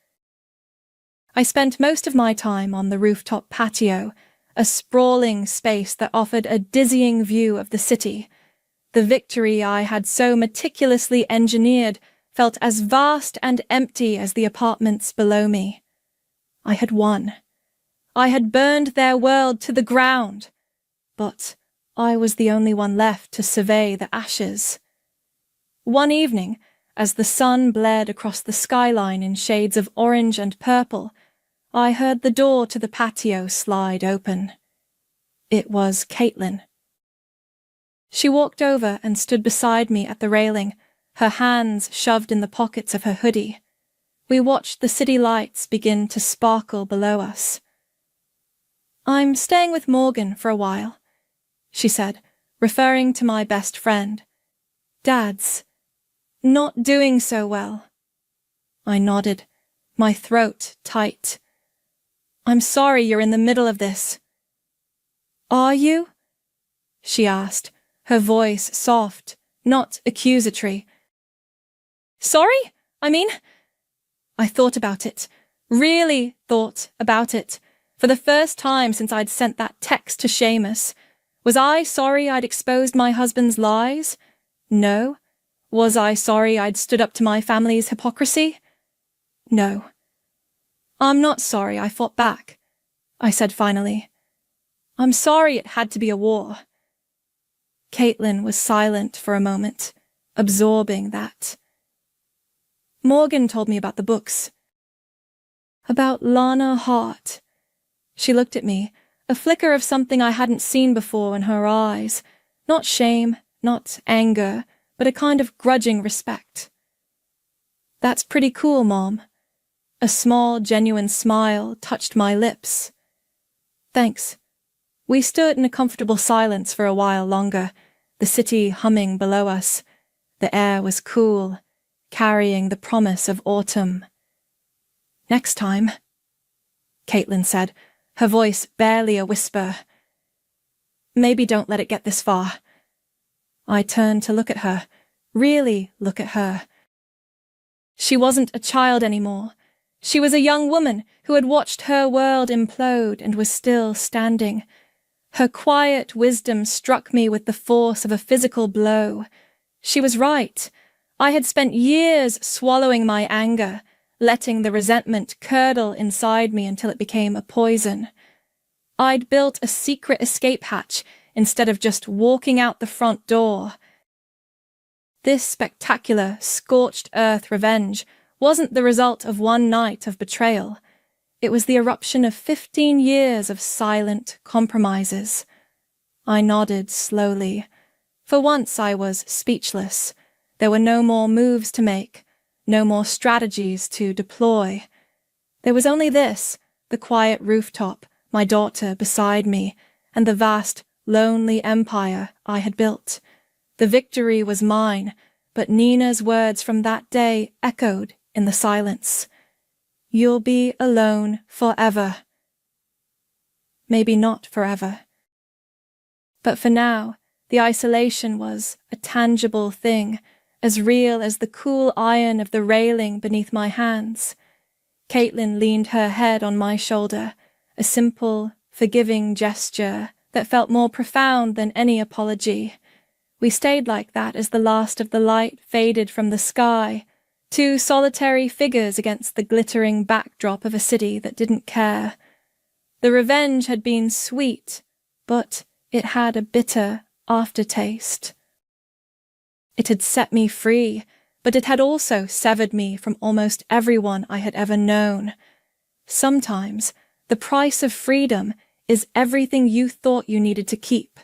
[SPEAKER 3] I spent most of my time on the rooftop patio, a sprawling space that offered a dizzying view of the city. The victory I had so meticulously engineered felt as vast and empty as the apartments below me. I had won. I had burned their world to the ground, but I was the only one left to survey the ashes. One evening, as the sun blared across the skyline in shades of orange and purple, I heard the door to the patio slide open. It was Caitlin. She walked over and stood beside me at the railing, her hands shoved in the pockets of her hoodie. We watched the city lights begin to sparkle below us. "I'm staying with Morgan for a while," she said, referring to my best friend. "Dad's not doing so well." I nodded, my throat tight. "I'm sorry you're in the middle of this." "Are you?" she asked, her voice soft, not accusatory. "Sorry? I thought about it, really thought about it, for the first time since I'd sent that text to Seamus. Was I sorry I'd exposed my husband's lies? No. Was I sorry I'd stood up to my family's hypocrisy? No. I'm not sorry I fought back, I said finally. I'm sorry it had to be a war. Caitlin was silent for a moment, absorbing that. Morgan told me about the books. About Lana Hart. She looked at me, a flicker of something I hadn't seen before in her eyes. Not shame, not anger, but a kind of grudging respect. That's pretty cool, Mom. A small, genuine smile touched my lips. Thanks. We stood in a comfortable silence for a while longer, the city humming below us. The air was cool, carrying the promise of autumn. Next time, Caitlin said, her voice barely a whisper. Maybe don't let it get this far. I turned to look at her, really look at her. She wasn't a child anymore. She was a young woman who had watched her world implode and was still standing. Her quiet wisdom struck me with the force of a physical blow. She was right. I had spent years swallowing my anger, letting the resentment curdle inside me until it became a poison. I'd built a secret escape hatch instead of just walking out the front door. This spectacular, scorched earth revenge wasn't the result of one night of betrayal. It was the eruption of 15 years of silent compromises. I nodded slowly. For once I was speechless. There were no more moves to make, no more strategies to deploy. There was only this, the quiet rooftop, my daughter beside me, and the vast, lonely empire I had built. The victory was mine, but Nina's words from that day echoed in the silence. You'll be alone forever. Maybe not forever. But for now, the isolation was a tangible thing, as real as the cool iron of the railing beneath my hands. Caitlin leaned her head on my shoulder, a simple, forgiving gesture that felt more profound than any apology. We stayed like that as the last of the light faded from the sky, two solitary figures against the glittering backdrop of a city that didn't care. The revenge had been sweet, but it had a bitter aftertaste. It had set me free, but it had also severed me from almost everyone I had ever known. Sometimes, the price of freedom is everything you thought you needed to keep.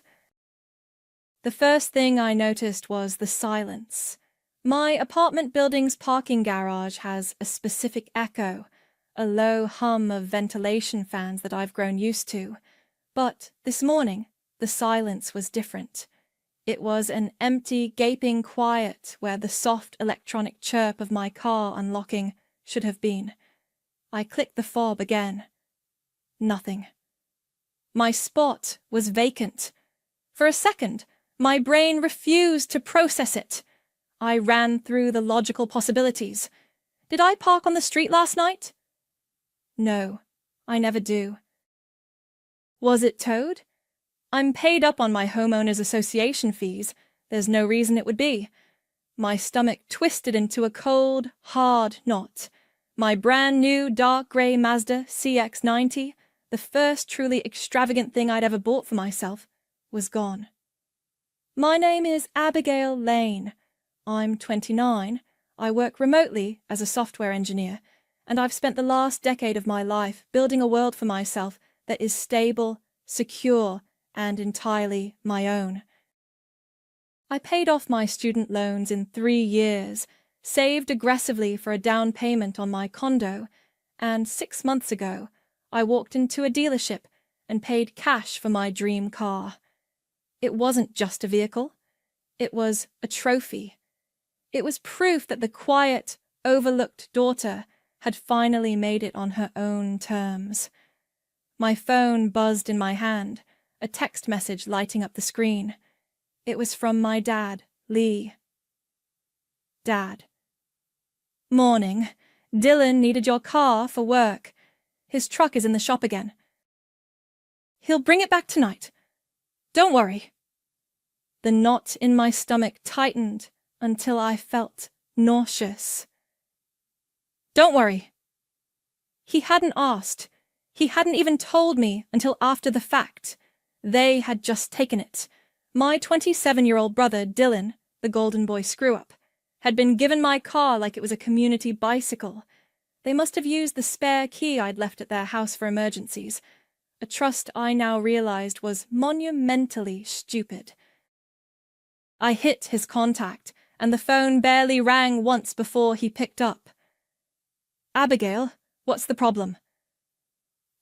[SPEAKER 3] The first thing I noticed was the silence. My apartment building's parking garage has a specific echo, a low hum of ventilation fans that I've grown used to. But this morning, the silence was different. It was an empty, gaping quiet where the soft electronic chirp of my car unlocking should have been. I clicked the fob again. Nothing. My spot was vacant. For a second, my brain refused to process it. I ran through the logical possibilities. Did I park on the street last night? No, I never do. Was it towed? I'm paid up on my homeowners association fees. There's no reason it would be. My stomach twisted into a cold, hard knot. My brand new dark grey Mazda CX-90, the first truly extravagant thing I'd ever bought for myself, was gone. My name is Abigail Lane. I'm 29. I work remotely as a software engineer, and I've spent the last decade of my life building a world for myself that is stable, secure, and entirely my own. I paid off my student loans in 3 years, saved aggressively for a down payment on my condo, and 6 months ago, I walked into a dealership and paid cash for my dream car. It wasn't just a vehicle. It was a trophy. It was proof that the quiet, overlooked daughter had finally made it on her own terms. My phone buzzed in my hand, a text message lighting up the screen. It was from my dad, Lee. Dad. Morning. Dylan needed your car for work. His truck is in the shop again. He'll bring it back tonight. Don't worry. The knot in my stomach tightened until I felt nauseous. Don't worry. He hadn't asked. He hadn't even told me until after the fact. They had just taken it. My 27-year-old brother, Dylan, the golden boy screw-up, had been given my car like it was a community bicycle. They must have used the spare key I'd left at their house for emergencies, a trust I now realized was monumentally stupid. I hit his contact, and the phone barely rang once before he picked up. Abigail, what's the problem?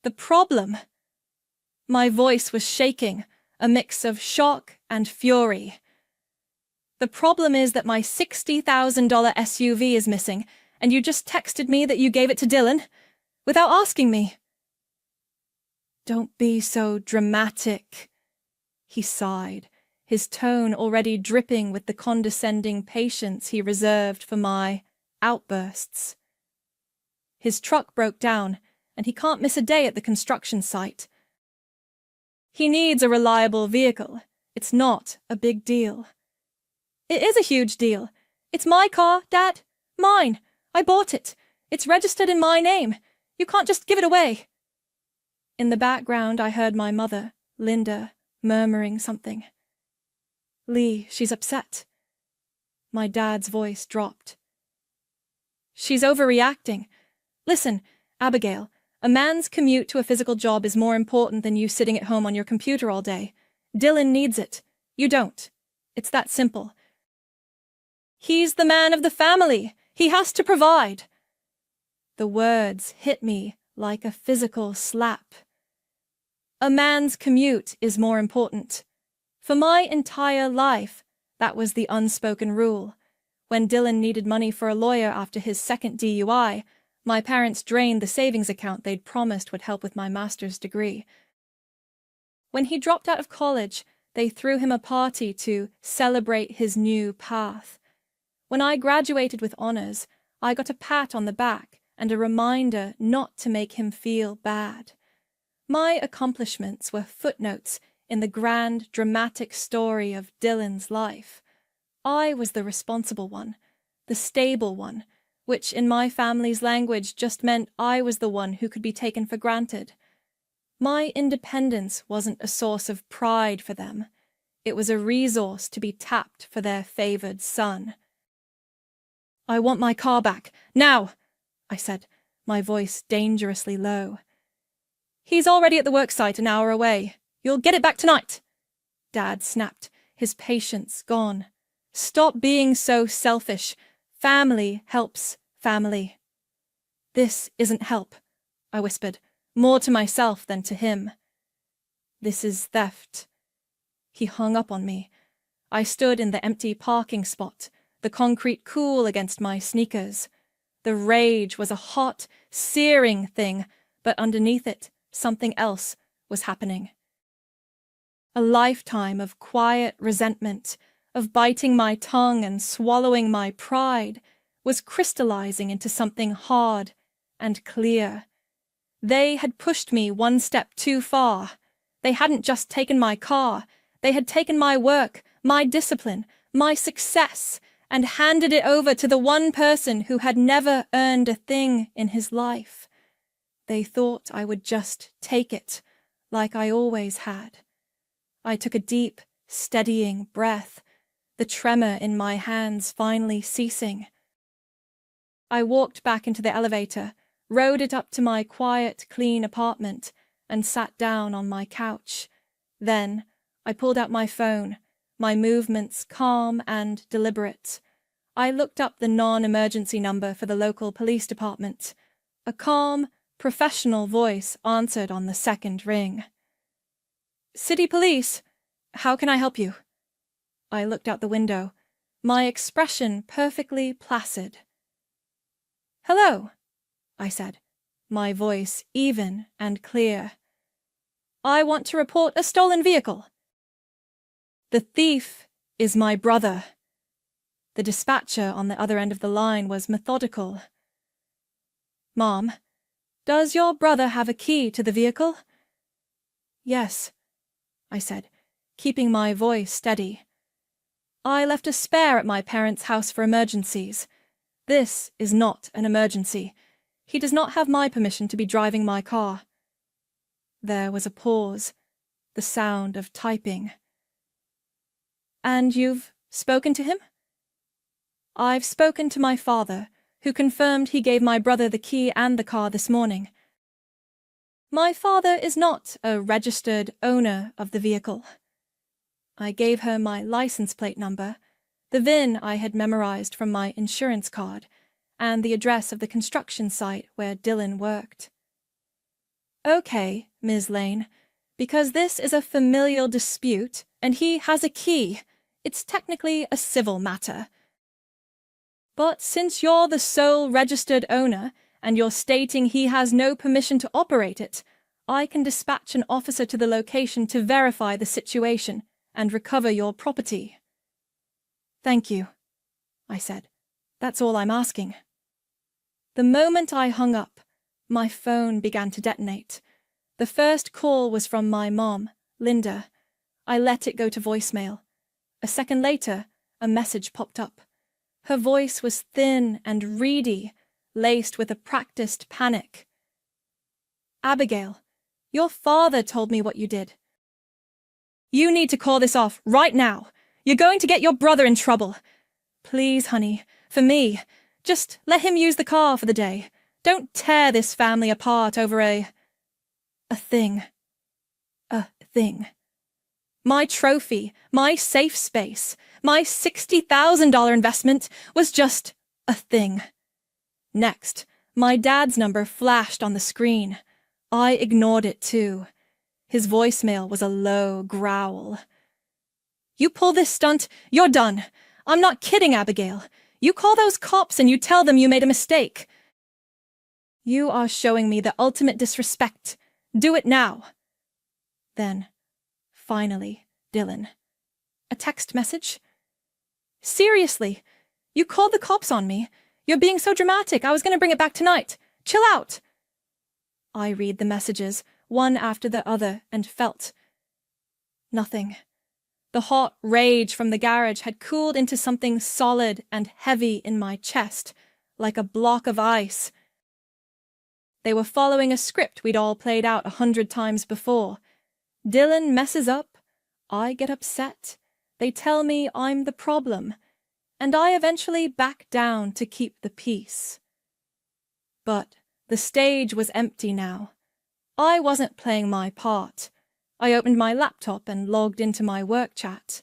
[SPEAKER 3] The problem? My voice was shaking, a mix of shock and fury. The problem is that my $60,000 SUV is missing, and you just texted me that you gave it to Dylan, without asking me. Don't be so dramatic, he sighed, his tone already dripping with the condescending patience he reserved for my outbursts. His truck broke down, and he can't miss a day at the construction site. He needs a reliable vehicle. It's not a big deal. It is a huge deal. It's my car, Dad. Mine. I bought it. It's registered in my name. You can't just give it away. In the background, I heard my mother, Linda, murmuring something. Lee, she's upset. My dad's voice dropped. She's overreacting. Listen, Abigail, a man's commute to a physical job is more important than you sitting at home on your computer all day. Dylan needs it. You don't. It's that simple. He's the man of the family. He has to provide. The words hit me like a physical slap. A man's commute is more important. For my entire life, that was the unspoken rule. When Dylan needed money for a lawyer after his second DUI, my parents drained the savings account they'd promised would help with my master's degree. When he dropped out of college, they threw him a party to celebrate his new path. When I graduated with honors, I got a pat on the back and a reminder not to make him feel bad. My accomplishments were footnotes in the grand, dramatic story of Dylan's life. I was the responsible one, the stable one, which in my family's language just meant I was the one who could be taken for granted. My independence wasn't a source of pride for them. It was a resource to be tapped for their favored son. I want my car back, now, I said, my voice dangerously low. He's already at the worksite an hour away. You'll get it back tonight. Dad snapped, his patience gone. Stop being so selfish. Family helps family. This isn't help, I whispered, more to myself than to him. This is theft. He hung up on me. I stood in the empty parking spot, the concrete cool against my sneakers. The rage was a hot, searing thing, but underneath it, something else was happening. A lifetime of quiet resentment, of biting my tongue and swallowing my pride, was crystallizing into something hard and clear. They had pushed me one step too far. They hadn't just taken my car. They had taken my work, my discipline, my success, and handed it over to the one person who had never earned a thing in his life. They thought I would just take it, like I always had. I took a deep, steadying breath, the tremor in my hands finally ceasing. I walked back into the elevator, rode it up to my quiet, clean apartment, and sat down on my couch. Then I pulled out my phone, my movements calm and deliberate. I looked up the non-emergency number for the local police department. A calm, professional voice answered on the second ring. City Police, how can I help you? I looked out the window, my expression perfectly placid. Hello, I said, my voice even and clear. I want to report a stolen vehicle. The thief is my brother. The dispatcher on the other end of the line was methodical. Mom, does your brother have a key to the vehicle? Yes, I said, keeping my voice steady. I left a spare at my parents' house for emergencies. This is not an emergency. He does not have my permission to be driving my car." There was a pause, the sound of typing. "And you've spoken to him?" "I've spoken to my father, who confirmed he gave my brother the key and the car this morning. My father is not a registered owner of the vehicle." I gave her my license plate number, the VIN I had memorized from my insurance card, and the address of the construction site where Dylan worked. "Okay, Ms. Lane, because this is a familial dispute and he has a key, it's technically a civil matter. But since you're the sole registered owner and you're stating he has no permission to operate it, I can dispatch an officer to the location to verify the situation and recover your property." "Thank you," I said. "That's all I'm asking." The moment I hung up, my phone began to detonate. The first call was from my mom, Linda. I let it go to voicemail. A second later, a message popped up. Her voice was thin and reedy, laced with a practiced panic. "Abigail, your father told me what you did. You need to call this off right now. You're going to get your brother in trouble. Please, honey, for me, just let him use the car for the day. Don't tear this family apart over a thing. A thing. My trophy, my safe space, my $60,000 investment was just a thing." Next, my dad's number flashed on the screen. I ignored it too. His voicemail was a low growl. "You pull this stunt, you're done. I'm not kidding, Abigail. You call those cops and you tell them you made a mistake. You are showing me the ultimate disrespect. Do it now." Then, finally, Dylan. A text message? "Seriously, you called the cops on me. You're being so dramatic. I was going to bring it back tonight. Chill out." I read the messages, one after the other, and felt nothing. The hot rage from the garage had cooled into something solid and heavy in my chest, like a block of ice. They were following a script we'd all played out 100 times before. Dylan messes up, I get upset, they tell me I'm the problem, and I eventually back down to keep the peace. But the stage was empty now. I wasn't playing my part. I opened my laptop and logged into my work chat.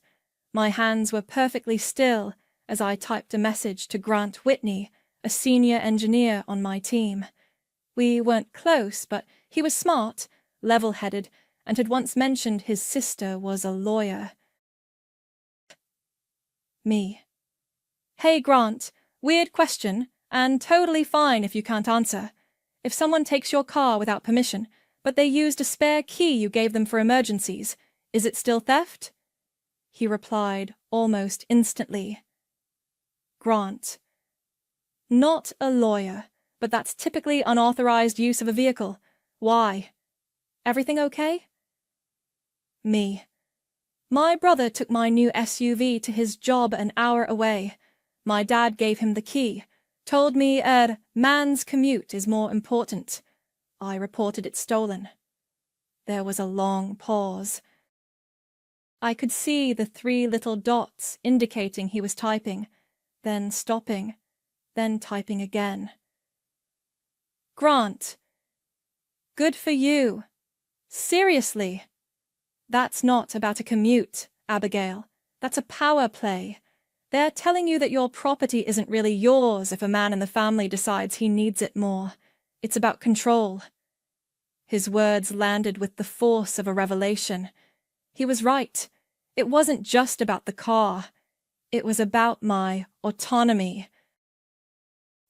[SPEAKER 3] My hands were perfectly still as I typed a message to Grant Whitney, a senior engineer on my team. We weren't close, but he was smart, level-headed, and had once mentioned his sister was a lawyer. Me. "Hey, Grant, weird question, and totally fine if you can't answer. If someone takes your car without permission, but they used a spare key you gave them for emergencies, is it still theft?" He replied almost instantly. Grant. "Not a lawyer, but that's typically unauthorized use of a vehicle. Why? Everything okay?" Me. "My brother took my new SUV to his job an hour away. My dad gave him the key, told me a man's commute is more important. I reported it stolen." There was a long pause. I could see the 3 little dots indicating he was typing, then stopping, then typing again. Grant. "Good for you. Seriously. That's not about a commute, Abigail. That's a power play. They're telling you that your property isn't really yours if a man in the family decides he needs it more. It's about control." His words landed with the force of a revelation. He was right. It wasn't just about the car. It was about my autonomy.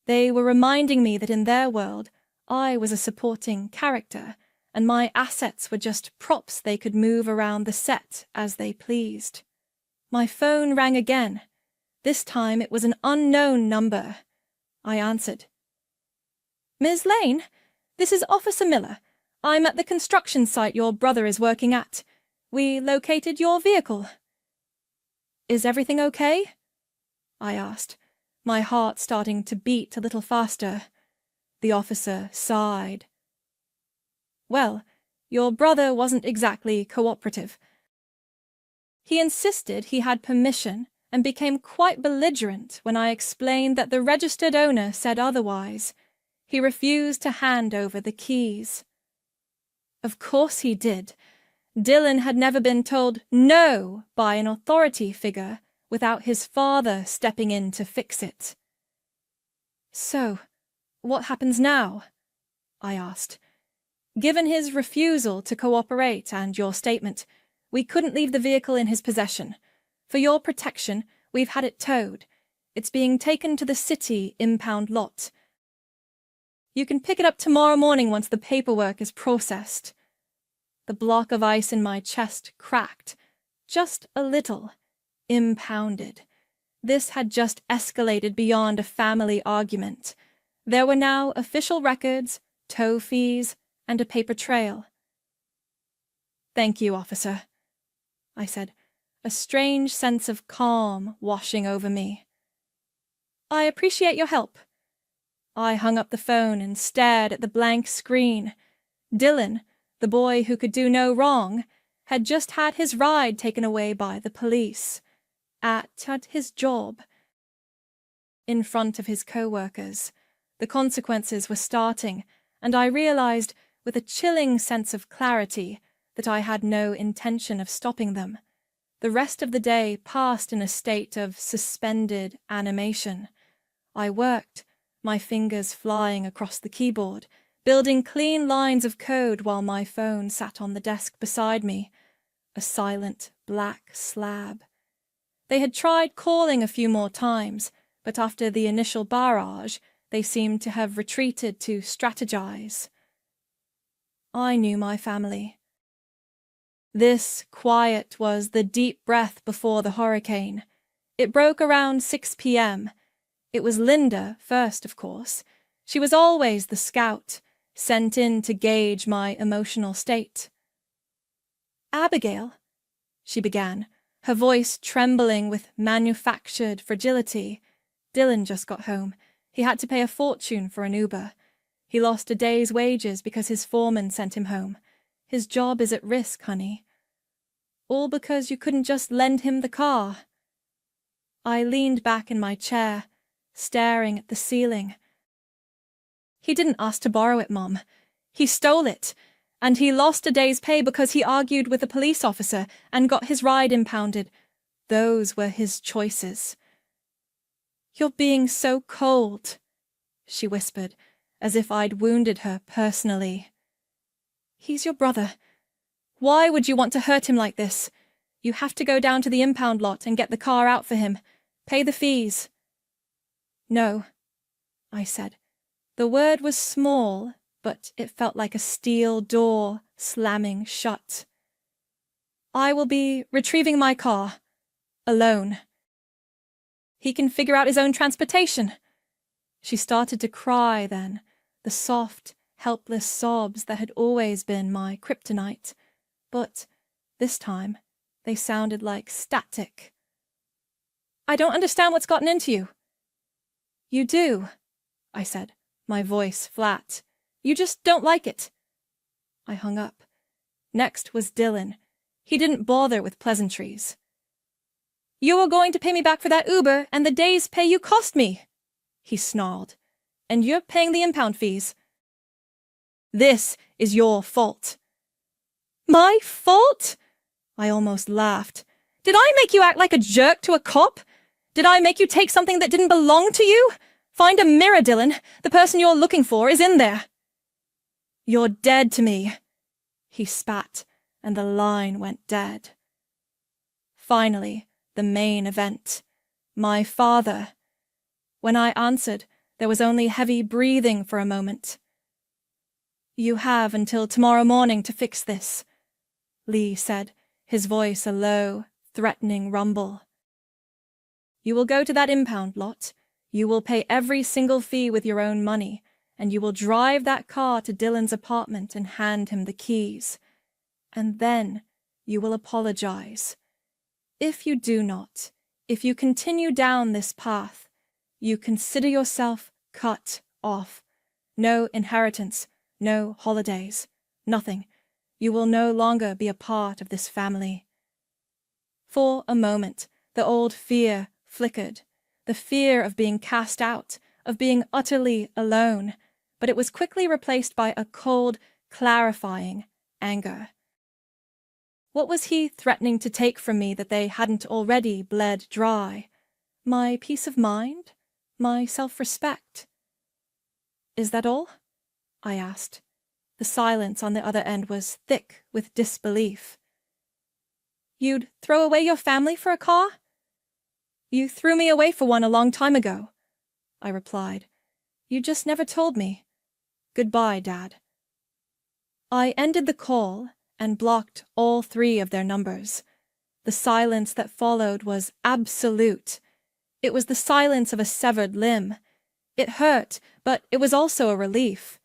[SPEAKER 3] They were reminding me that in their world, I was a supporting character, and my assets were just props they could move around the set as they pleased. My phone rang again. This time it was an unknown number. I answered. "Ms. Lane, this is Officer Miller. I'm at the construction site your brother is working at. We located your vehicle." Is everything okay? I asked, my heart starting to beat a little faster. The officer sighed. Well, your brother wasn't exactly cooperative. He insisted he had permission and became quite belligerent when I explained that the registered owner said otherwise. He refused to hand over the keys. Of course he did. Dylan had never been told no by an authority figure without his father stepping in to fix it. So, what happens now? I asked. Given his refusal to cooperate and your statement, we couldn't leave the vehicle in his possession. For your protection, we've had it towed. It's being taken to the city impound lot. You can pick it up tomorrow morning once the paperwork is processed. The block of ice in my chest cracked, just a little, impounded. This had just escalated beyond a family argument. There were now official records, tow fees, and a paper trail. Thank you, officer, I said, a strange sense of calm washing over me. I appreciate your help. I hung up the phone and stared at the blank screen. Dylan, the boy who could do no wrong, had just had his ride taken away by the police. At his job. In front of his co-workers. The consequences were starting, and I realized, with a chilling sense of clarity, that I had no intention of stopping them. The rest of the day passed in a state of suspended animation. I worked, my fingers flying across the keyboard, building clean lines of code while my phone sat on the desk beside me, a silent black slab. They had tried calling a few more times, but after the initial barrage, they seemed to have retreated to strategize. I knew my family. This quiet was the deep breath before the hurricane. It broke around 6 p.m. It was Linda first, of course. She was always the scout, sent in to gauge my emotional state. Abigail, she began, her voice trembling with manufactured fragility. Dylan just got home. He had to pay a fortune for an Uber. He lost a day's wages because his foreman sent him home. His job is at risk, honey. All because you couldn't just lend him the car. I leaned back in my chair, staring at the ceiling. He didn't ask to borrow it, Mom. He stole it. And he lost a day's pay because he argued with a police officer and got his ride impounded. Those were his choices. You're being so cold, she whispered, as if I'd wounded her personally. He's your brother. Why would you want to hurt him like this? You have to go down to the impound lot and get the car out for him. Pay the fees. No, I said. The word was small, but it felt like a steel door slamming shut. I will be retrieving my car. Alone. He can figure out his own transportation. She started to cry then, the soft, helpless sobs that had always been my kryptonite. But this time, they sounded like static. I don't understand what's gotten into you. You do, I said, my voice flat. You just don't like it. I hung up. Next was Dylan. He didn't bother with pleasantries. You were going to pay me back for that Uber and the day's pay you cost me, he snarled. And you're paying the impound fees. This is your fault. My fault? I almost laughed. Did I make you act like a jerk to a cop? Did I make you take something that didn't belong to you? Find a mirror, Dylan. The person you're looking for is in there. You're dead to me, he spat, and the line went dead. Finally, the main event. My father. When I answered, there was only heavy breathing for a moment. You have until tomorrow morning to fix this, Lee said, his voice a low, threatening rumble. You will go to that impound lot. You will pay every single fee with your own money, and you will drive that car to Dylan's apartment and hand him the keys. And then you will apologize. If you do not, If you continue down this path, you consider yourself cut off. No inheritance, no holidays, nothing. You will no longer be a part of this family. For a moment, the old fear flickered, the fear of being cast out, of being utterly alone, but it was quickly replaced by a cold, clarifying anger. What was he threatening to take from me that they hadn't already bled dry? My peace of mind? My self-respect? Is that all? I asked. The silence on the other end was thick with disbelief. You'd throw away your family for a car? You threw me away for one a long time ago, I replied. You just never told me. Goodbye, Dad. I ended the call and blocked all 3 of their numbers. The silence that followed was absolute. It was the silence of a severed limb. It hurt, but it was also a relief.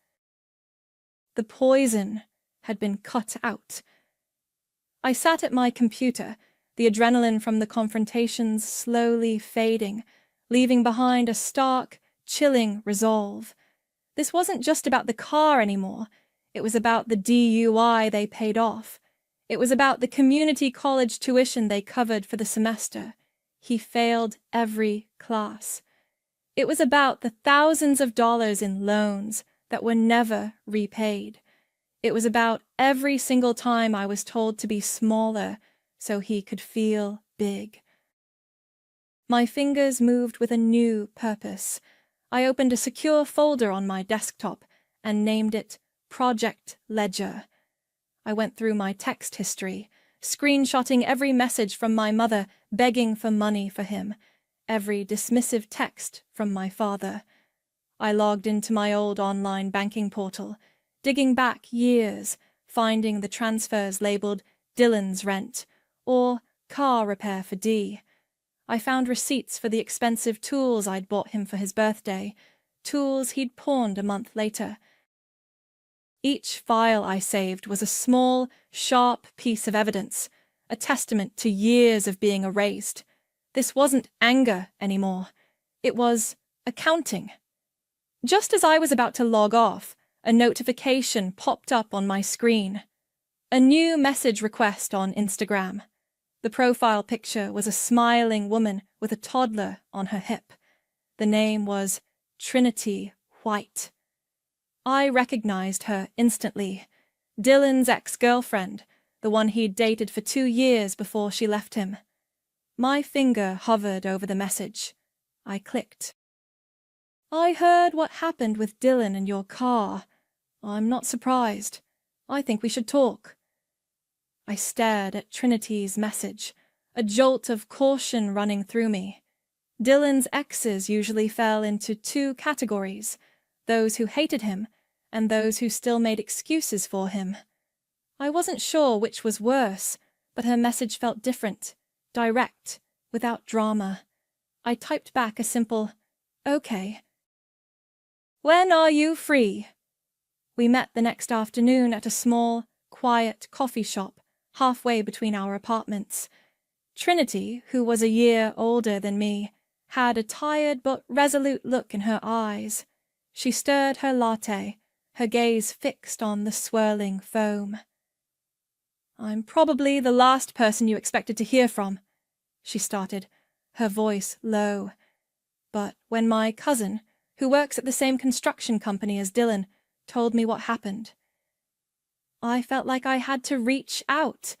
[SPEAKER 3] The poison had been cut out. I sat at my computer, the adrenaline from the confrontations slowly fading, leaving behind a stark, chilling resolve. This wasn't just about the car anymore. It was about the DUI they paid off. It was about the community college tuition they covered for the semester. He failed every class. It was about the thousands of dollars in loans that were never repaid. It was about every single time I was told to be smaller so he could feel big. My fingers moved with a new purpose. I opened a secure folder on my desktop and named it Project Ledger. I went through my text history, screenshotting every message from my mother begging for money for him, every dismissive text from my father. I logged into my old online banking portal, digging back years, finding the transfers labeled Dylan's rent or car repair for D. I found receipts for the expensive tools I'd bought him for his birthday, tools he'd pawned a month later. Each file I saved was a small, sharp piece of evidence, a testament to years of being erased. This wasn't anger anymore. It was accounting. Just as I was about to log off, a notification popped up on my screen. A new message request on Instagram. The profile picture was a smiling woman with a toddler on her hip. The name was Trinity White. I recognized her instantly. Dylan's ex-girlfriend, the one he'd dated for 2 years before she left him. My finger hovered over the message. I clicked. I heard what happened with Dylan and your car. I'm not surprised. I think we should talk. I stared at Trinity's message, a jolt of caution running through me. Dylan's exes usually fell into 2 categories, those who hated him and those who still made excuses for him. I wasn't sure which was worse, but her message felt different, direct, without drama. I typed back a simple, "Okay." "When are you free?" We met the next afternoon at a small, quiet coffee shop halfway between our apartments. Trinity, who was a year older than me, had a tired but resolute look in her eyes. She stirred her latte, her gaze fixed on the swirling foam. "I'm probably the last person you expected to hear from," she started, her voice low. But when my cousin, who works at the same construction company as Dylan, told me what happened, I felt like I had to reach out.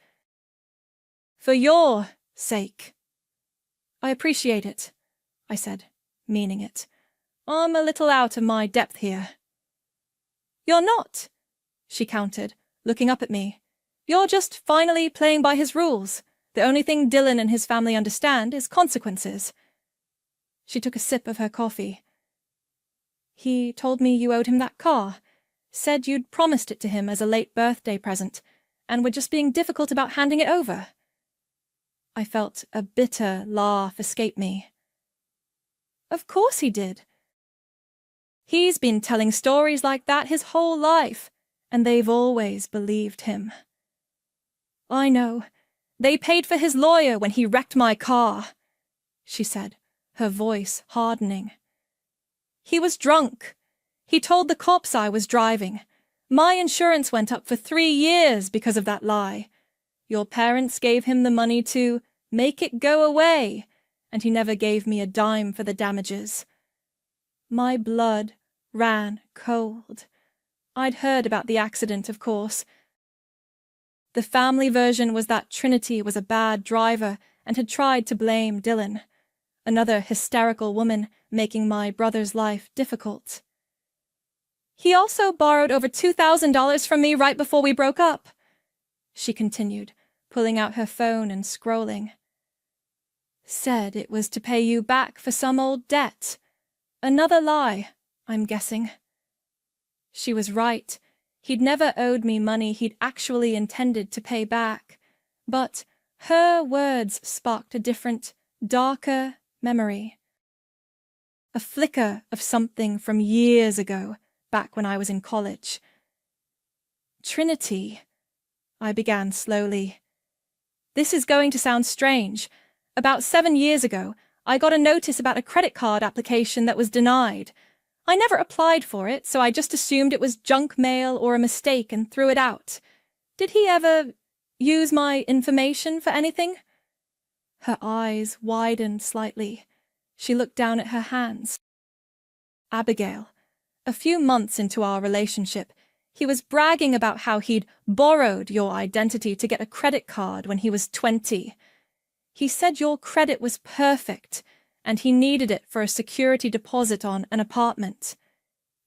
[SPEAKER 3] "For your sake." "I appreciate it," I said, meaning it. "I'm a little out of my depth here." "You're not," she countered, looking up at me. "You're just finally playing by his rules. The only thing Dylan and his family understand is consequences." She took a sip of her coffee. "He told me you owed him that car. Said you'd promised it to him as a late birthday present, and were just being difficult about handing it over." I felt a bitter laugh escape me. "Of course he did. He's been telling stories like that his whole life, and they've always believed him." "I know. They paid for his lawyer when he wrecked my car." she said, her voice hardening. He was drunk. He told the cops I was driving. My insurance went up for 3 years because of that lie. Your parents gave him the money to make it go away, and he never gave me a dime for the damages. My blood ran cold. I'd heard about the accident, of course. The family version was that Trinity was a bad driver and had tried to blame Dylan, another hysterical woman making my brother's life difficult. He also borrowed over $2,000 from me right before we broke up, she continued, pulling out her phone and scrolling. Said it was to pay you back for some old debt. Another lie, I'm guessing. She was right. He'd never owed me money he'd actually intended to pay back. But her words sparked a different, darker memory. A flicker of something from years ago, back when I was in college. Trinity, I began slowly. This is going to sound strange. About 7 years ago, I got a notice about a credit card application that was denied. I never applied for it, so I just assumed it was junk mail or a mistake and threw it out. Did he ever use my information for anything? Her eyes widened slightly. She looked down at her hands. Abigail, a few months into our relationship, he was bragging about how he'd borrowed your identity to get a credit card when he was 20. He said your credit was perfect, and he needed it for a security deposit on an apartment.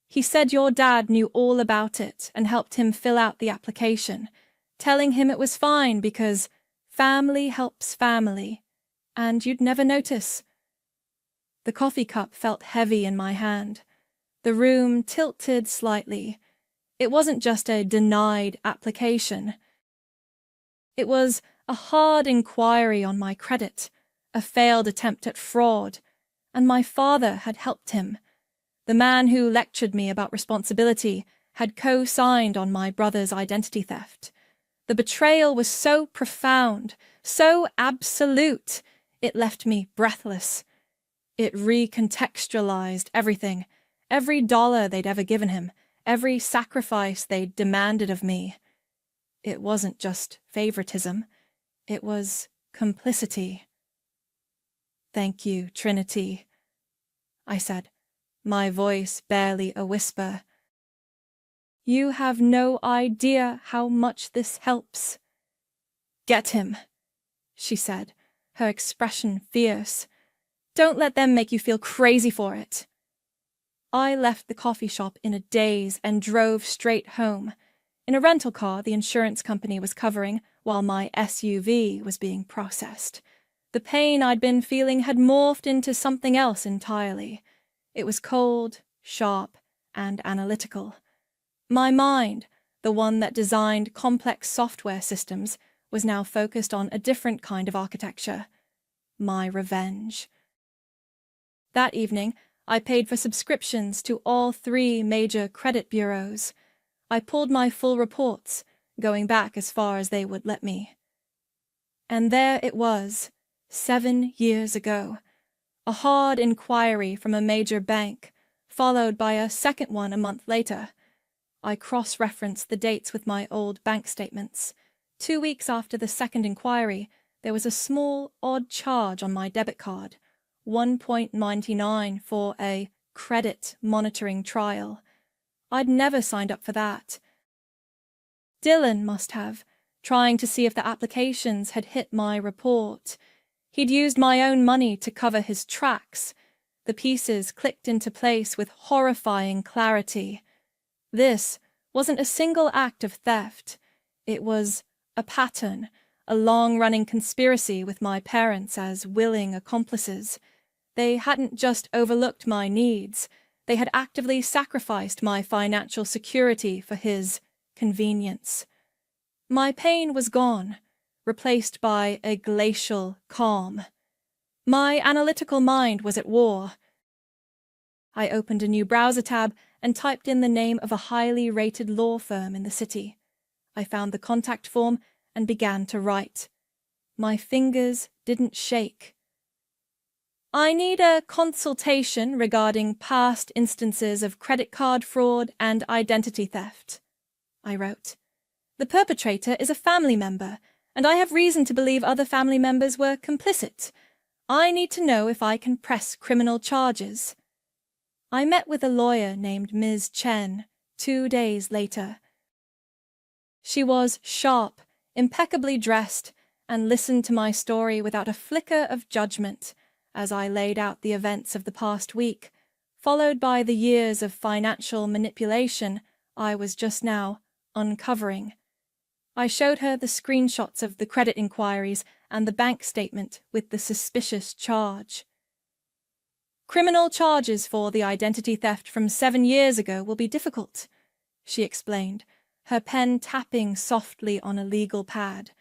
[SPEAKER 3] He said your dad knew all about it and helped him fill out the application, telling him it was fine because family helps family, and you'd never notice. The coffee cup felt heavy in my hand. The room tilted slightly. It wasn't just a denied application. It was a hard inquiry on my credit, a failed attempt at fraud, and my father had helped him. The man who lectured me about responsibility had co-signed on my brother's identity theft. The betrayal was so profound, so absolute, it left me breathless. It recontextualized everything, every dollar they'd ever given him, every sacrifice they'd demanded of me. It wasn't just favoritism, it was complicity. Thank you, Trinity, I said, my voice barely a whisper. You have no idea how much this helps. Get him, she said, her expression fierce. Don't let them make you feel crazy for it. I left the coffee shop in a daze and drove straight home, in a rental car the insurance company was covering while my SUV was being processed. The pain I'd been feeling had morphed into something else entirely. It was cold, sharp, and analytical. My mind, the one that designed complex software systems, was now focused on a different kind of architecture. My revenge. That evening, I paid for subscriptions to all 3 major credit bureaus. I pulled my full reports, going back as far as they would let me. And there it was, 7 years ago. A hard inquiry from a major bank, followed by a second one a month later. I cross-referenced the dates with my old bank statements. 2 weeks after the second inquiry, there was a small, odd charge on my debit card, $1.99 for a credit monitoring trial. I'd never signed up for that. Dylan must have, trying to see if the applications had hit my report. He'd used my own money to cover his tracks. The pieces clicked into place with horrifying clarity. This wasn't a single act of theft. It was a pattern, a long-running conspiracy with my parents as willing accomplices. They hadn't just overlooked my needs. They had actively sacrificed my financial security for his convenience. My pain was gone, replaced by a glacial calm. My analytical mind was at war. I opened a new browser tab and typed in the name of a highly rated law firm in the city. I found the contact form and began to write. My fingers didn't shake. I need a consultation regarding past instances of credit card fraud and identity theft, I wrote. The perpetrator is a family member, and I have reason to believe other family members were complicit. I need to know if I can press criminal charges. I met with a lawyer named Ms. Chen 2 days later. She was sharp, impeccably dressed, and listened to my story without a flicker of judgment as I laid out the events of the past week, followed by the years of financial manipulation I was just now uncovering. I showed her the screenshots of the credit inquiries and the bank statement with the suspicious charge. Criminal charges for the identity theft from 7 years ago will be difficult, she explained, her pen tapping softly on a legal pad.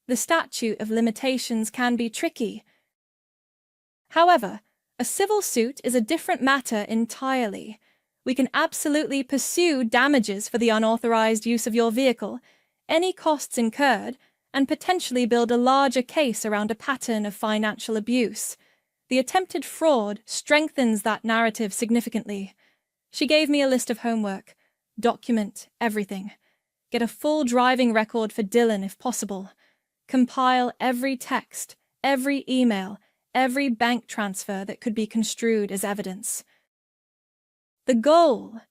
[SPEAKER 3] The statute of limitations can be tricky. However, a civil suit is a different matter entirely. We can absolutely pursue damages for the unauthorized use of your vehicle, any costs incurred, and potentially build a larger case around a pattern of financial abuse. The attempted fraud strengthens that narrative significantly. She gave me a list of homework. Document everything. Get a full driving record for Dylan if possible. Compile every text, every email, every bank transfer that could be construed as evidence. The goal,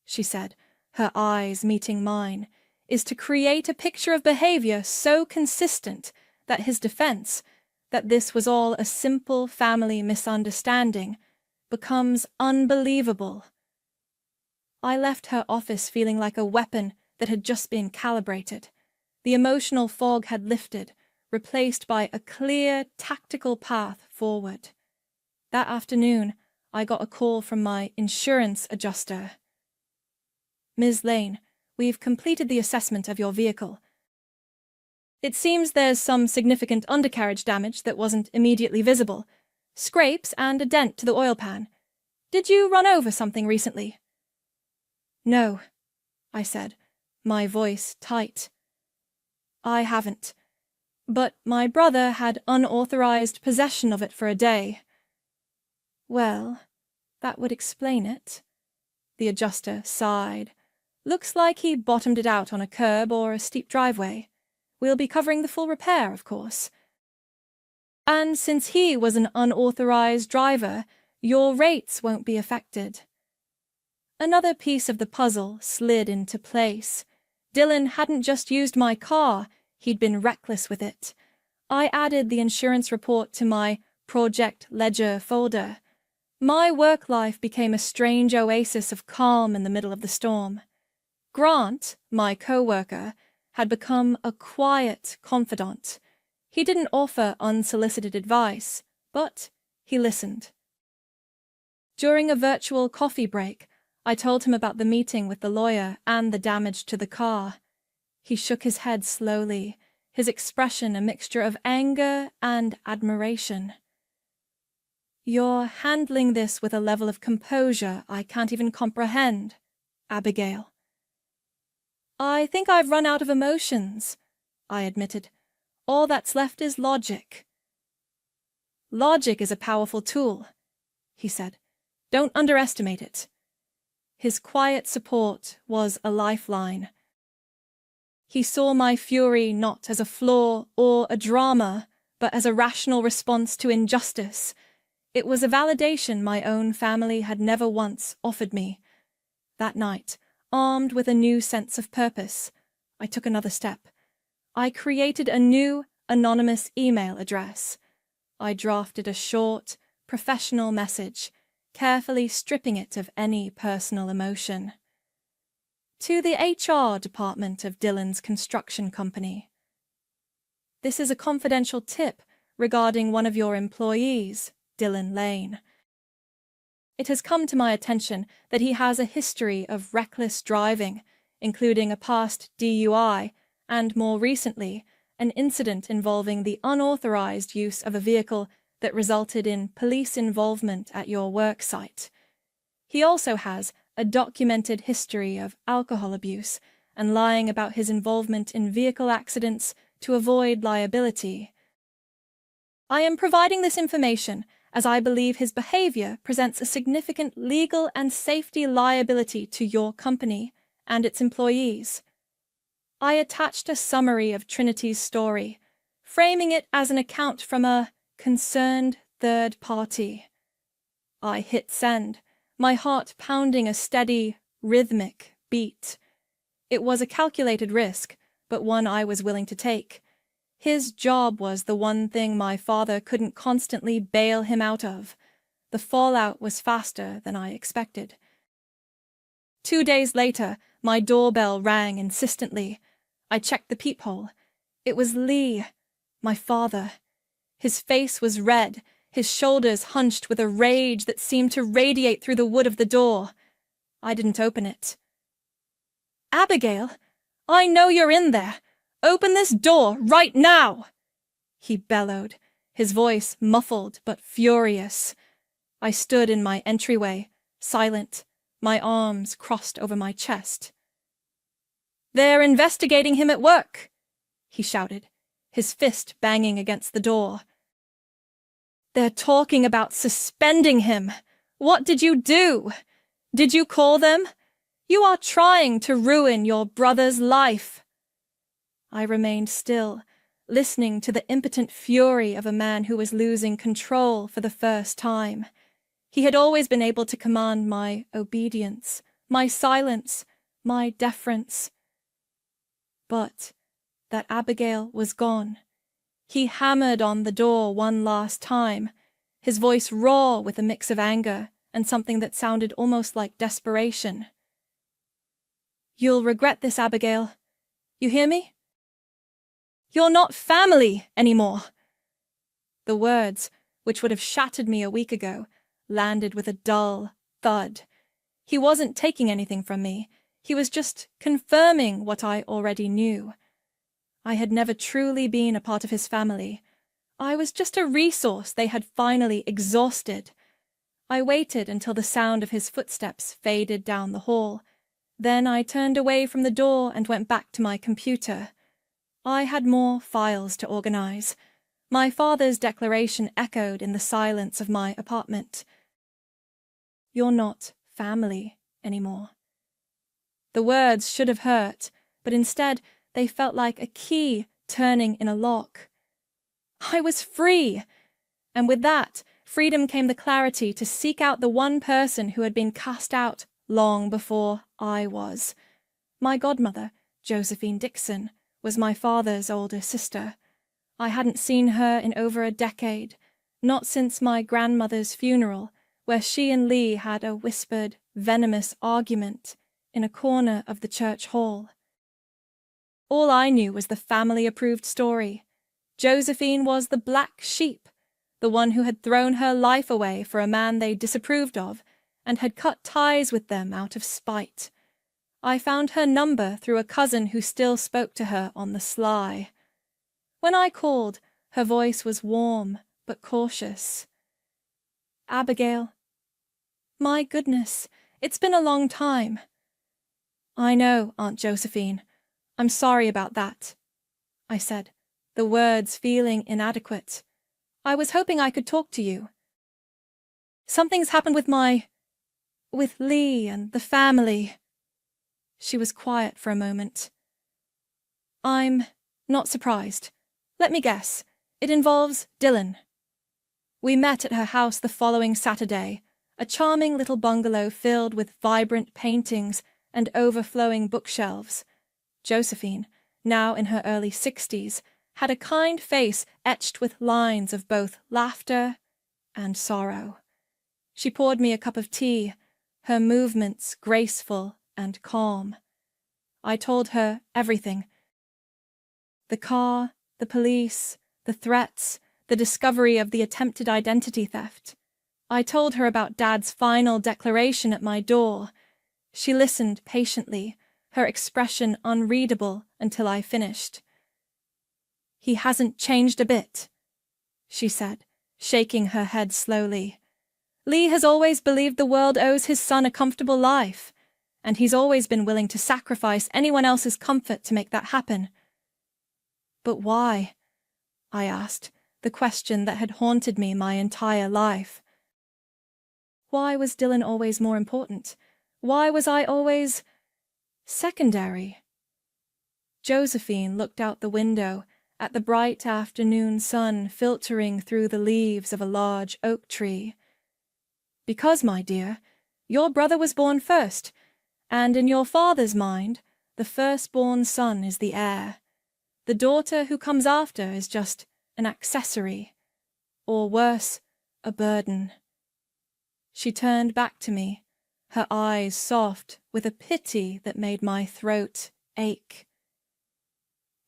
[SPEAKER 3] she said, her eyes meeting mine, is to create a picture of behavior so consistent that his defense, that this was all a simple family misunderstanding, becomes unbelievable. I left her office feeling like a weapon that had just been calibrated. The emotional fog had lifted, replaced by a clear, tactical path forward. That afternoon, I got a call from my insurance adjuster. Ms. Lane, we've completed the assessment of your vehicle. It seems there's some significant undercarriage damage that wasn't immediately visible. Scrapes and a dent to the oil pan. Did you run over something recently? No, I said, my voice tight. I haven't. But my brother had unauthorized possession of it for a day. Well, that would explain it. The adjuster sighed. Looks like he bottomed it out on a curb or a steep driveway. We'll be covering the full repair, of course. And since he was an unauthorized driver, your rates won't be affected. Another piece of the puzzle slid into place. Dylan hadn't just used my car, he'd been reckless with it. I added the insurance report to my Project Ledger folder. My work life became a strange oasis of calm in the middle of the storm. Grant, my co-worker, had become a quiet confidant. He didn't offer unsolicited advice, but he listened. During a virtual coffee break, I told him about the meeting with the lawyer and the damage to the car. He shook his head slowly, his expression a mixture of anger and admiration. You're handling this with a level of composure I can't even comprehend, Abigail. I think I've run out of emotions, I admitted. All that's left is logic. Logic is a powerful tool, he said. Don't underestimate it. His quiet support was a lifeline. He saw my fury not as a flaw or a drama, but as a rational response to injustice. It was a validation my own family had never once offered me. That night, armed with a new sense of purpose, I took another step. I created a new, anonymous email address. I drafted a short, professional message, carefully stripping it of any personal emotion. To the HR department of Dylan's construction company. This is a confidential tip regarding one of your employees, Dylan Lane. It has come to my attention that he has a history of reckless driving, including a past DUI and, more recently, an incident involving the unauthorized use of a vehicle that resulted in police involvement at your work site. He also has a documented history of alcohol abuse and lying about his involvement in vehicle accidents to avoid liability. I am providing this information as I believe his behavior presents a significant legal and safety liability to your company and its employees. I attached a summary of Trinity's story, framing it as an account from a concerned third party. I hit send, my heart pounding a steady, rhythmic beat. It was a calculated risk, but one I was willing to take. His job was the one thing my father couldn't constantly bail him out of. The fallout was faster than I expected. 2 days later, my doorbell rang insistently. I checked the peephole. It was Lee, my father. His face was red, his shoulders hunched with a rage that seemed to radiate through the wood of the door. I didn't open it. "Abigail, I know you're in there. Open this door right now!" he bellowed, his voice muffled but furious. I stood in my entryway, silent, my arms crossed over my chest. "They're investigating him at work," he shouted, his fist banging against the door. "They're talking about suspending him. What did you do? Did you call them? You are trying to ruin your brother's life." I remained still, listening to the impotent fury of a man who was losing control for the first time. He had always been able to command my obedience, my silence, my deference. But that Abigail was gone. He hammered on the door one last time, his voice raw with a mix of anger and something that sounded almost like desperation. "You'll regret this, Abigail. You hear me? You're not family anymore." The words, which would have shattered me a week ago, landed with a dull thud. He wasn't taking anything from me. He was just confirming what I already knew. I had never truly been a part of his family. I was just a resource they had finally exhausted. I waited until the sound of his footsteps faded down the hall. Then I turned away from the door and went back to my computer. I had more files to organize. My father's declaration echoed in the silence of my apartment. "You're not family anymore." The words should have hurt, but instead they felt like a key turning in a lock. I was free, and with that freedom came the clarity to seek out the one person who had been cast out long before I was. My godmother, Josephine Dixon, was my father's older sister. I hadn't seen her in over a decade, not since my grandmother's funeral, where she and Lee had a whispered, venomous argument in a corner of the church hall. All I knew was the family-approved story. Josephine was the black sheep, the one who had thrown her life away for a man they disapproved of and had cut ties with them out of spite. I found her number through a cousin who still spoke to her on the sly. When I called, her voice was warm but cautious. "Abigail." "My goodness, it's been a long time." "I know, Aunt Josephine. I'm sorry about that," I said, the words feeling inadequate. "I was hoping I could talk to you. Something's happened with Lee and the family." She was quiet for a moment. "I'm not surprised. Let me guess. It involves Dylan." We met at her house the following Saturday, a charming little bungalow filled with vibrant paintings and overflowing bookshelves. Josephine, now in her early 60s, had a kind face etched with lines of both laughter and sorrow. She poured me a cup of tea, her movements graceful and calm. I told her everything. The car, the police, the threats, the discovery of the attempted identity theft. I told her about Dad's final declaration at my door. She listened patiently, her expression unreadable until I finished. "He hasn't changed a bit," she said, shaking her head slowly. "Lee has always believed the world owes his son a comfortable life, and he's always been willing to sacrifice anyone else's comfort to make that happen." "But why?" I asked, the question that had haunted me my entire life. Why was Dylan always more important? Why was I always secondary? Josephine looked out the window at the bright afternoon sun filtering through the leaves of a large oak tree. Because, my dear, your brother was born first, and in your father's mind, the firstborn son is the heir. The daughter who comes after is just an accessory, or worse, a burden. She turned back to me, her eyes soft with a pity that made my throat ache.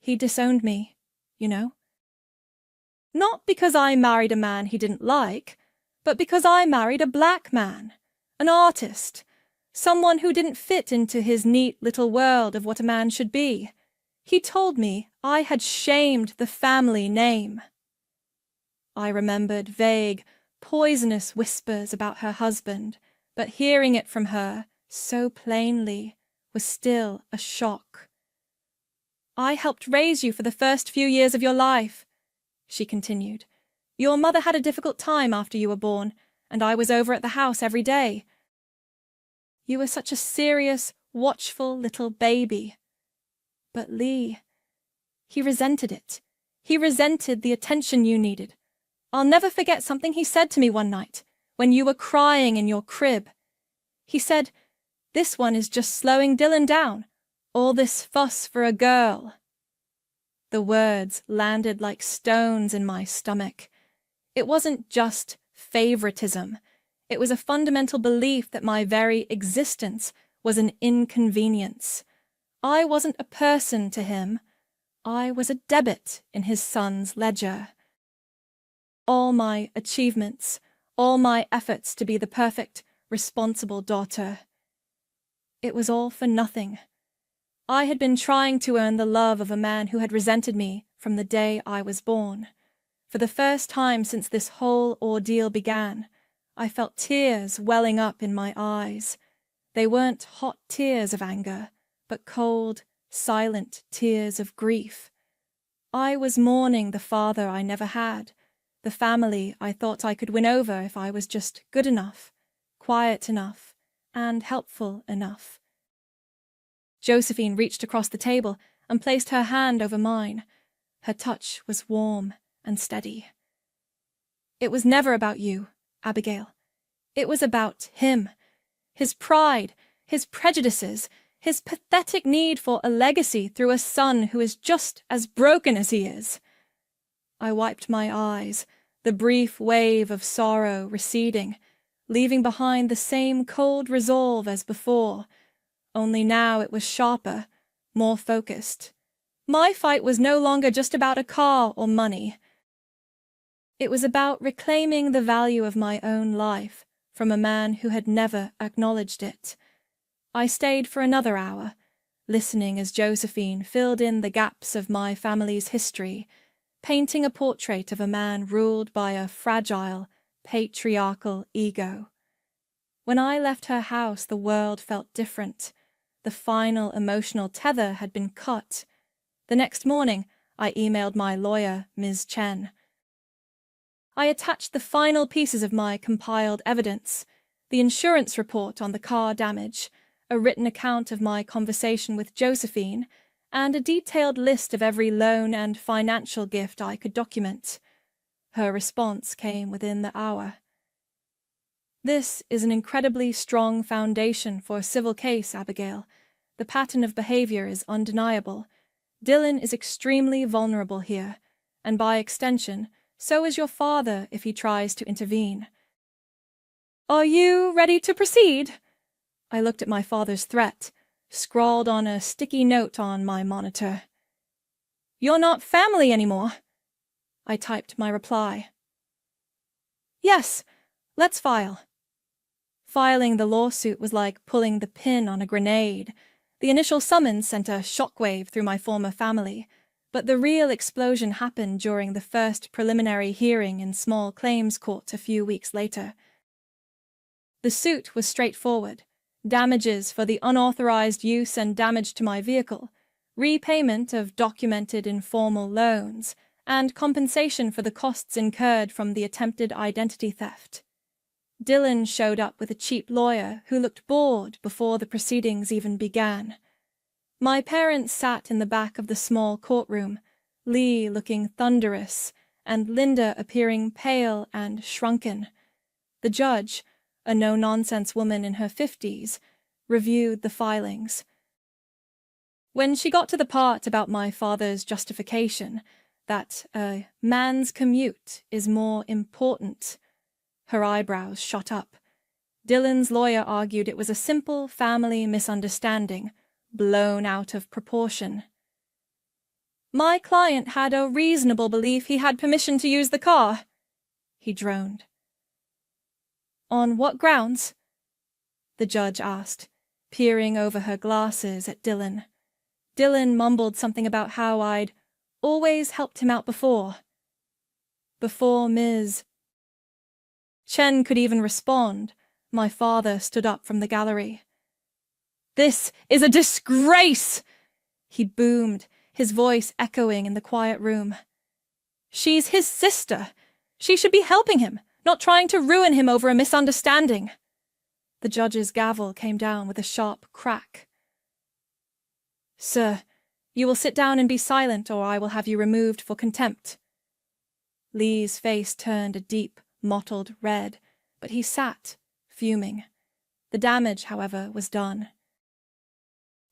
[SPEAKER 3] He disowned me, you know. Not because I married a man he didn't like, but because I married a black man, an artist, someone who didn't fit into his neat little world of what a man should be. He told me I had shamed the family name. I remembered vague, poisonous whispers about her husband, but hearing it from her so plainly was still a shock. I helped raise you for the first few years of your life, she continued. Your mother had a difficult time after you were born, and I was over at the house every day. You were such a serious, watchful little baby. But Lee, he resented it. He resented the attention you needed. I'll never forget something he said to me one night, when you were crying in your crib. He said, "This one is just slowing Dylan down. All this fuss for a girl." The words landed like stones in my stomach. It wasn't just favoritism. It was a fundamental belief that my very existence was an inconvenience. I wasn't a person to him. I was a debit in his son's ledger. All my achievements, all my efforts to be the perfect, responsible daughter. It was all for nothing. I had been trying to earn the love of a man who had resented me from the day I was born. For the first time since this whole ordeal began, I felt tears welling up in my eyes. They weren't hot tears of anger, but cold, silent tears of grief. I was mourning the father I never had, the family I thought I could win over if I was just good enough, quiet enough, and helpful enough. Josephine reached across the table and placed her hand over mine. Her touch was warm and steady. It was never about you, Abigail. It was about him, his pride, his prejudices, his pathetic need for a legacy through a son who is just as broken as he is. I wiped my eyes, the brief wave of sorrow receding, leaving behind the same cold resolve as before, only now it was sharper, more focused. My fight was no longer just about a car or money. It was about reclaiming the value of my own life from a man who had never acknowledged it. I stayed for another hour, listening as Josephine filled in the gaps of my family's history, painting a portrait of a man ruled by a fragile, patriarchal ego. When I left her house, the world felt different. The final emotional tether had been cut. The next morning, I emailed my lawyer, Ms. Chen. I attached the final pieces of my compiled evidence, the insurance report on the car damage, a written account of my conversation with Josephine, and a detailed list of every loan and financial gift I could document. Her response came within the hour. This is an incredibly strong foundation for a civil case, Abigail. The pattern of behavior is undeniable. Dylan is extremely vulnerable here, and by extension, so is your father if he tries to intervene. Are you ready to proceed? I looked at my father's threat, scrawled on a sticky note on my monitor. You're not family anymore. I typed my reply. Yes, let's file. Filing the lawsuit was like pulling the pin on a grenade. The initial summons sent a shockwave through my former family, but the real explosion happened during the first preliminary hearing in small claims court a few weeks later. The suit was straightforward: damages for the unauthorized use and damage to my vehicle, repayment of documented informal loans, and compensation for the costs incurred from the attempted identity theft. Dylan showed up with a cheap lawyer who looked bored before the proceedings even began. My parents sat in the back of the small courtroom, Lee looking thunderous and Linda appearing pale and shrunken. The judge, a no-nonsense woman in her 50s, reviewed the filings. When she got to the part about my father's justification, that a man's commute is more important, her eyebrows shot up. Dylan's lawyer argued it was a simple family misunderstanding, blown out of proportion. My client had a reasonable belief he had permission to use the car, he droned. On what grounds? The judge asked, peering over her glasses at Dylan. Dylan mumbled something about how I'd always helped him out before. Before Ms. Chen could even respond, my father stood up from the gallery. This is a disgrace! He boomed, his voice echoing in the quiet room. She's his sister. She should be helping him, not trying to ruin him over a misunderstanding. The judge's gavel came down with a sharp crack. Sir, you will sit down and be silent, or I will have you removed for contempt. Lee's face turned a deep, mottled red, but he sat, fuming. The damage, however, was done.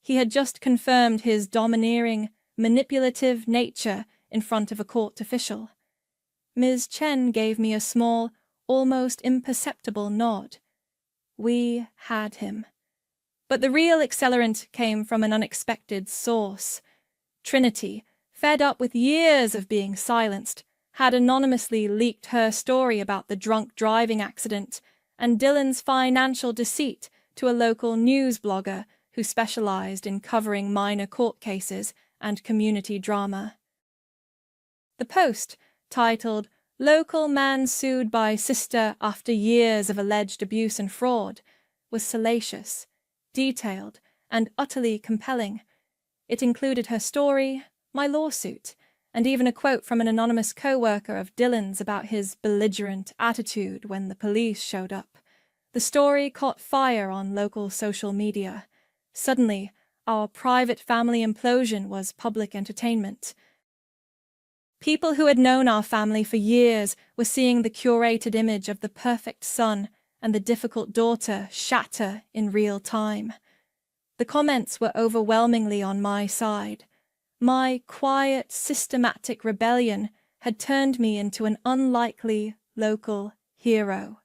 [SPEAKER 3] He had just confirmed his domineering, manipulative nature in front of a court official. Ms. Chen gave me a small, almost imperceptible nod. We had him. But the real accelerant came from an unexpected source. Trinity, fed up with years of being silenced, had anonymously leaked her story about the drunk driving accident and Dylan's financial deceit to a local news blogger who specialized in covering minor court cases and community drama. The post, titled "Local Man Sued by Sister After Years of Alleged Abuse and Fraud," was salacious, detailed, and utterly compelling. It included her story, my lawsuit, and even a quote from an anonymous co-worker of Dylan's about his belligerent attitude when the police showed up. The story caught fire on local social media. Suddenly, our private family implosion was public entertainment. People who had known our family for years were seeing the curated image of the perfect son and the difficult daughter shatter in real time. The comments were overwhelmingly on my side. My quiet, systematic rebellion had turned me into an unlikely local hero.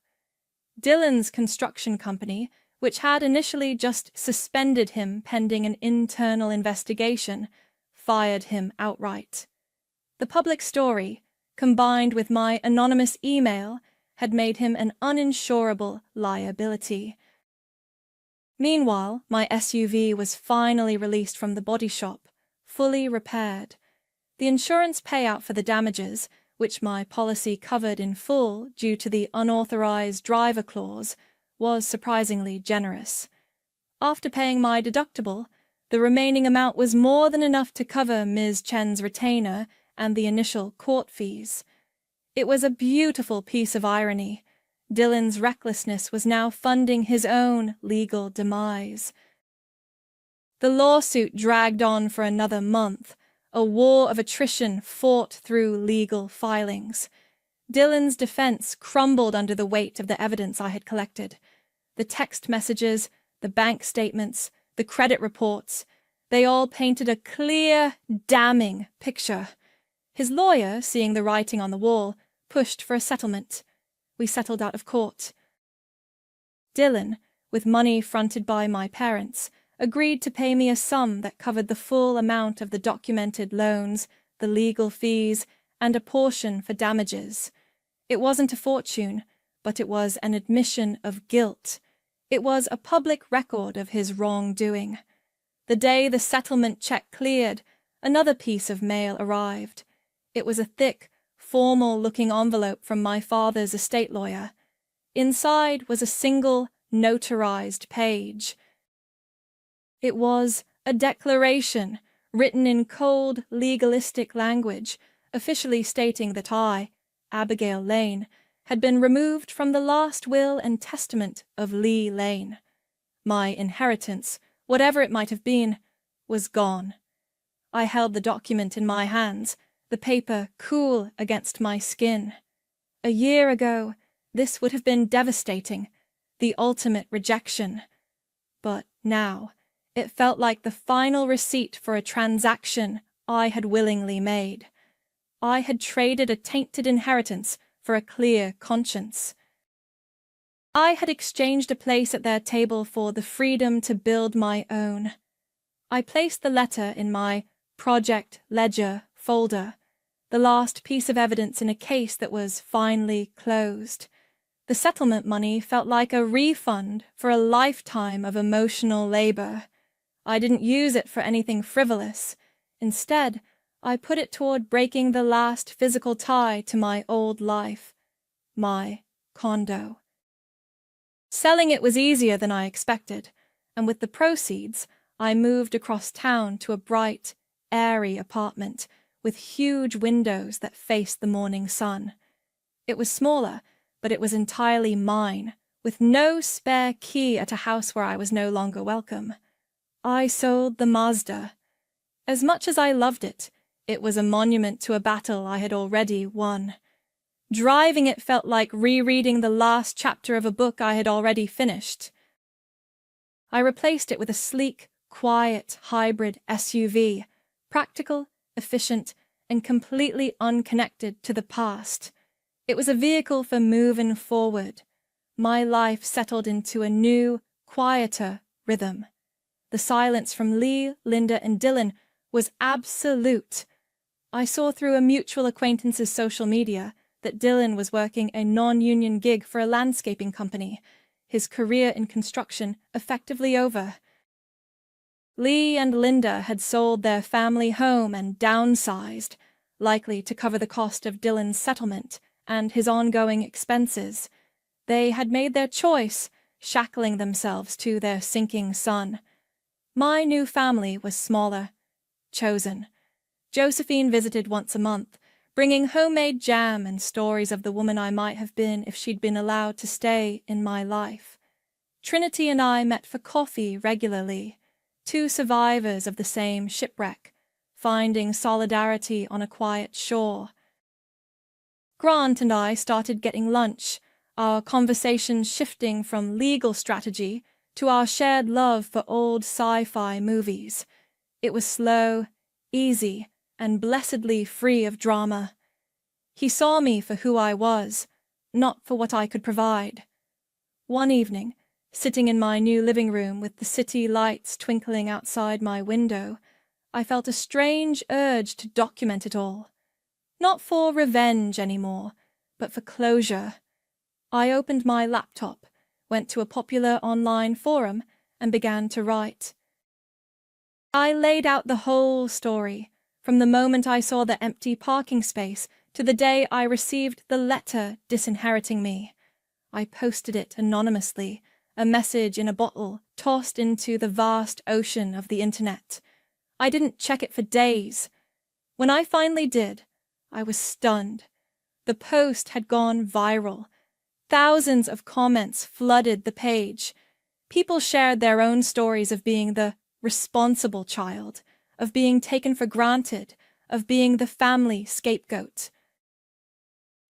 [SPEAKER 3] Dylan's construction company, which had initially just suspended him pending an internal investigation, fired him outright. The public story, combined with my anonymous email, had made him an uninsurable liability. Meanwhile, my SUV was finally released from the body shop, fully repaired. The insurance payout for the damages, which my policy covered in full due to the unauthorized driver clause, was surprisingly generous. After paying my deductible, the remaining amount was more than enough to cover Ms. Chen's retainer and the initial court fees. It was a beautiful piece of irony. Dylan's recklessness was now funding his own legal demise. The lawsuit dragged on for another month, a war of attrition fought through legal filings. Dylan's defense crumbled under the weight of the evidence I had collected. The text messages, the bank statements, the credit reports, they all painted a clear, damning picture. His lawyer, seeing the writing on the wall, pushed for a settlement. We settled out of court. Dylan, with money fronted by my parents, agreed to pay me a sum that covered the full amount of the documented loans, the legal fees, and a portion for damages. It wasn't a fortune, but it was an admission of guilt. It was a public record of his wrongdoing. The day the settlement check cleared, another piece of mail arrived. It was a thick, formal-looking envelope from my father's estate lawyer. Inside was a single, notarized page. It was a declaration, written in cold, legalistic language, officially stating that I, Abigail Lane, had been removed from the last will and testament of Lee Lane. My inheritance, whatever it might have been, was gone. I held the document in my hands, the paper cool against my skin. A year ago, this would have been devastating, the ultimate rejection. But now, it felt like the final receipt for a transaction I had willingly made. I had traded a tainted inheritance for a clear conscience. I had exchanged a place at their table for the freedom to build my own. I placed the letter in my Project Ledger folder, the last piece of evidence in a case that was finally closed. The settlement money felt like a refund for a lifetime of emotional labor. I didn't use it for anything frivolous. Instead, I put it toward breaking the last physical tie to my old life, my condo. Selling it was easier than I expected, and with the proceeds, I moved across town to a bright, airy apartment with huge windows that faced the morning sun. It was smaller, but it was entirely mine, with no spare key at a house where I was no longer welcome. I sold the Mazda. As much as I loved it, it was a monument to a battle I had already won. Driving it felt like rereading the last chapter of a book I had already finished. I replaced it with a sleek, quiet hybrid SUV, practical, efficient, and completely unconnected to the past. It was a vehicle for moving forward. My life settled into a new, quieter rhythm. The silence from Lee, Linda, and Dylan was absolute. I saw through a mutual acquaintance's social media that Dylan was working a non-union gig for a landscaping company, his career in construction effectively over. Lee and Linda had sold their family home and downsized, likely to cover the cost of Dylan's settlement and his ongoing expenses. They had made their choice, shackling themselves to their sinking sun. My new family was smaller, chosen. Josephine visited once a month, bringing homemade jam and stories of the woman I might have been if she'd been allowed to stay in my life. Trinity and I met for coffee regularly, two survivors of the same shipwreck, finding solidarity on a quiet shore. Grant and I started getting lunch, our conversation shifting from legal strategy to our shared love for old sci-fi movies. It was slow, easy, and blessedly free of drama. He saw me for who I was, not for what I could provide. One evening, sitting in my new living room with the city lights twinkling outside my window, I felt a strange urge to document it all. Not for revenge anymore, but for closure. I opened my laptop, went to a popular online forum, and began to write. I laid out the whole story, from the moment I saw the empty parking space to the day I received the letter disinheriting me. I posted it anonymously, a message in a bottle tossed into the vast ocean of the internet. I didn't check it for days. When I finally did, I was stunned. The post had gone viral. Thousands of comments flooded the page. People shared their own stories of being the responsible child, of being taken for granted, of being the family scapegoat.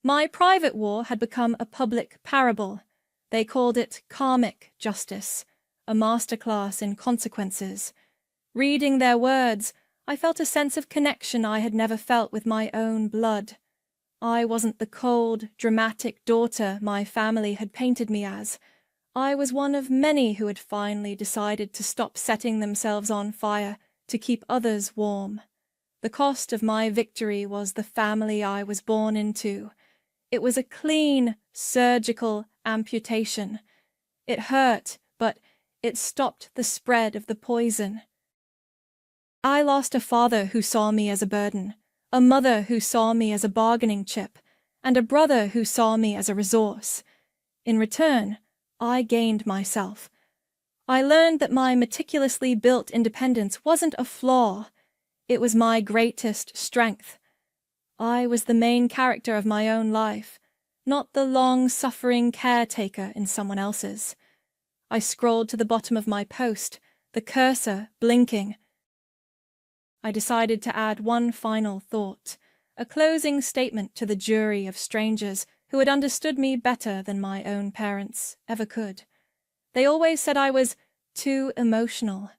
[SPEAKER 3] My private war had become a public parable. They called it karmic justice, a masterclass in consequences. Reading their words, I felt a sense of connection I had never felt with my own blood. I wasn't the cold, dramatic daughter my family had painted me as. I was one of many who had finally decided to stop setting themselves on fire to keep others warm. The cost of my victory was the family I was born into. It was a clean, surgical amputation. It hurt, but it stopped the spread of the poison. I lost a father who saw me as a burden, a mother who saw me as a bargaining chip, and a brother who saw me as a resource. In return, I gained myself. I learned that my meticulously built independence wasn't a flaw. It was my greatest strength. I was the main character of my own life, not the long-suffering caretaker in someone else's. I scrolled to the bottom of my post, the cursor blinking. I decided to add one final thought, a closing statement to the jury of strangers who had understood me better than my own parents ever could. They always said I was too emotional,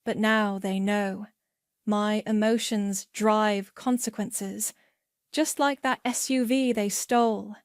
[SPEAKER 3] but now they know. My emotions drive consequences, just like that SUV they stole.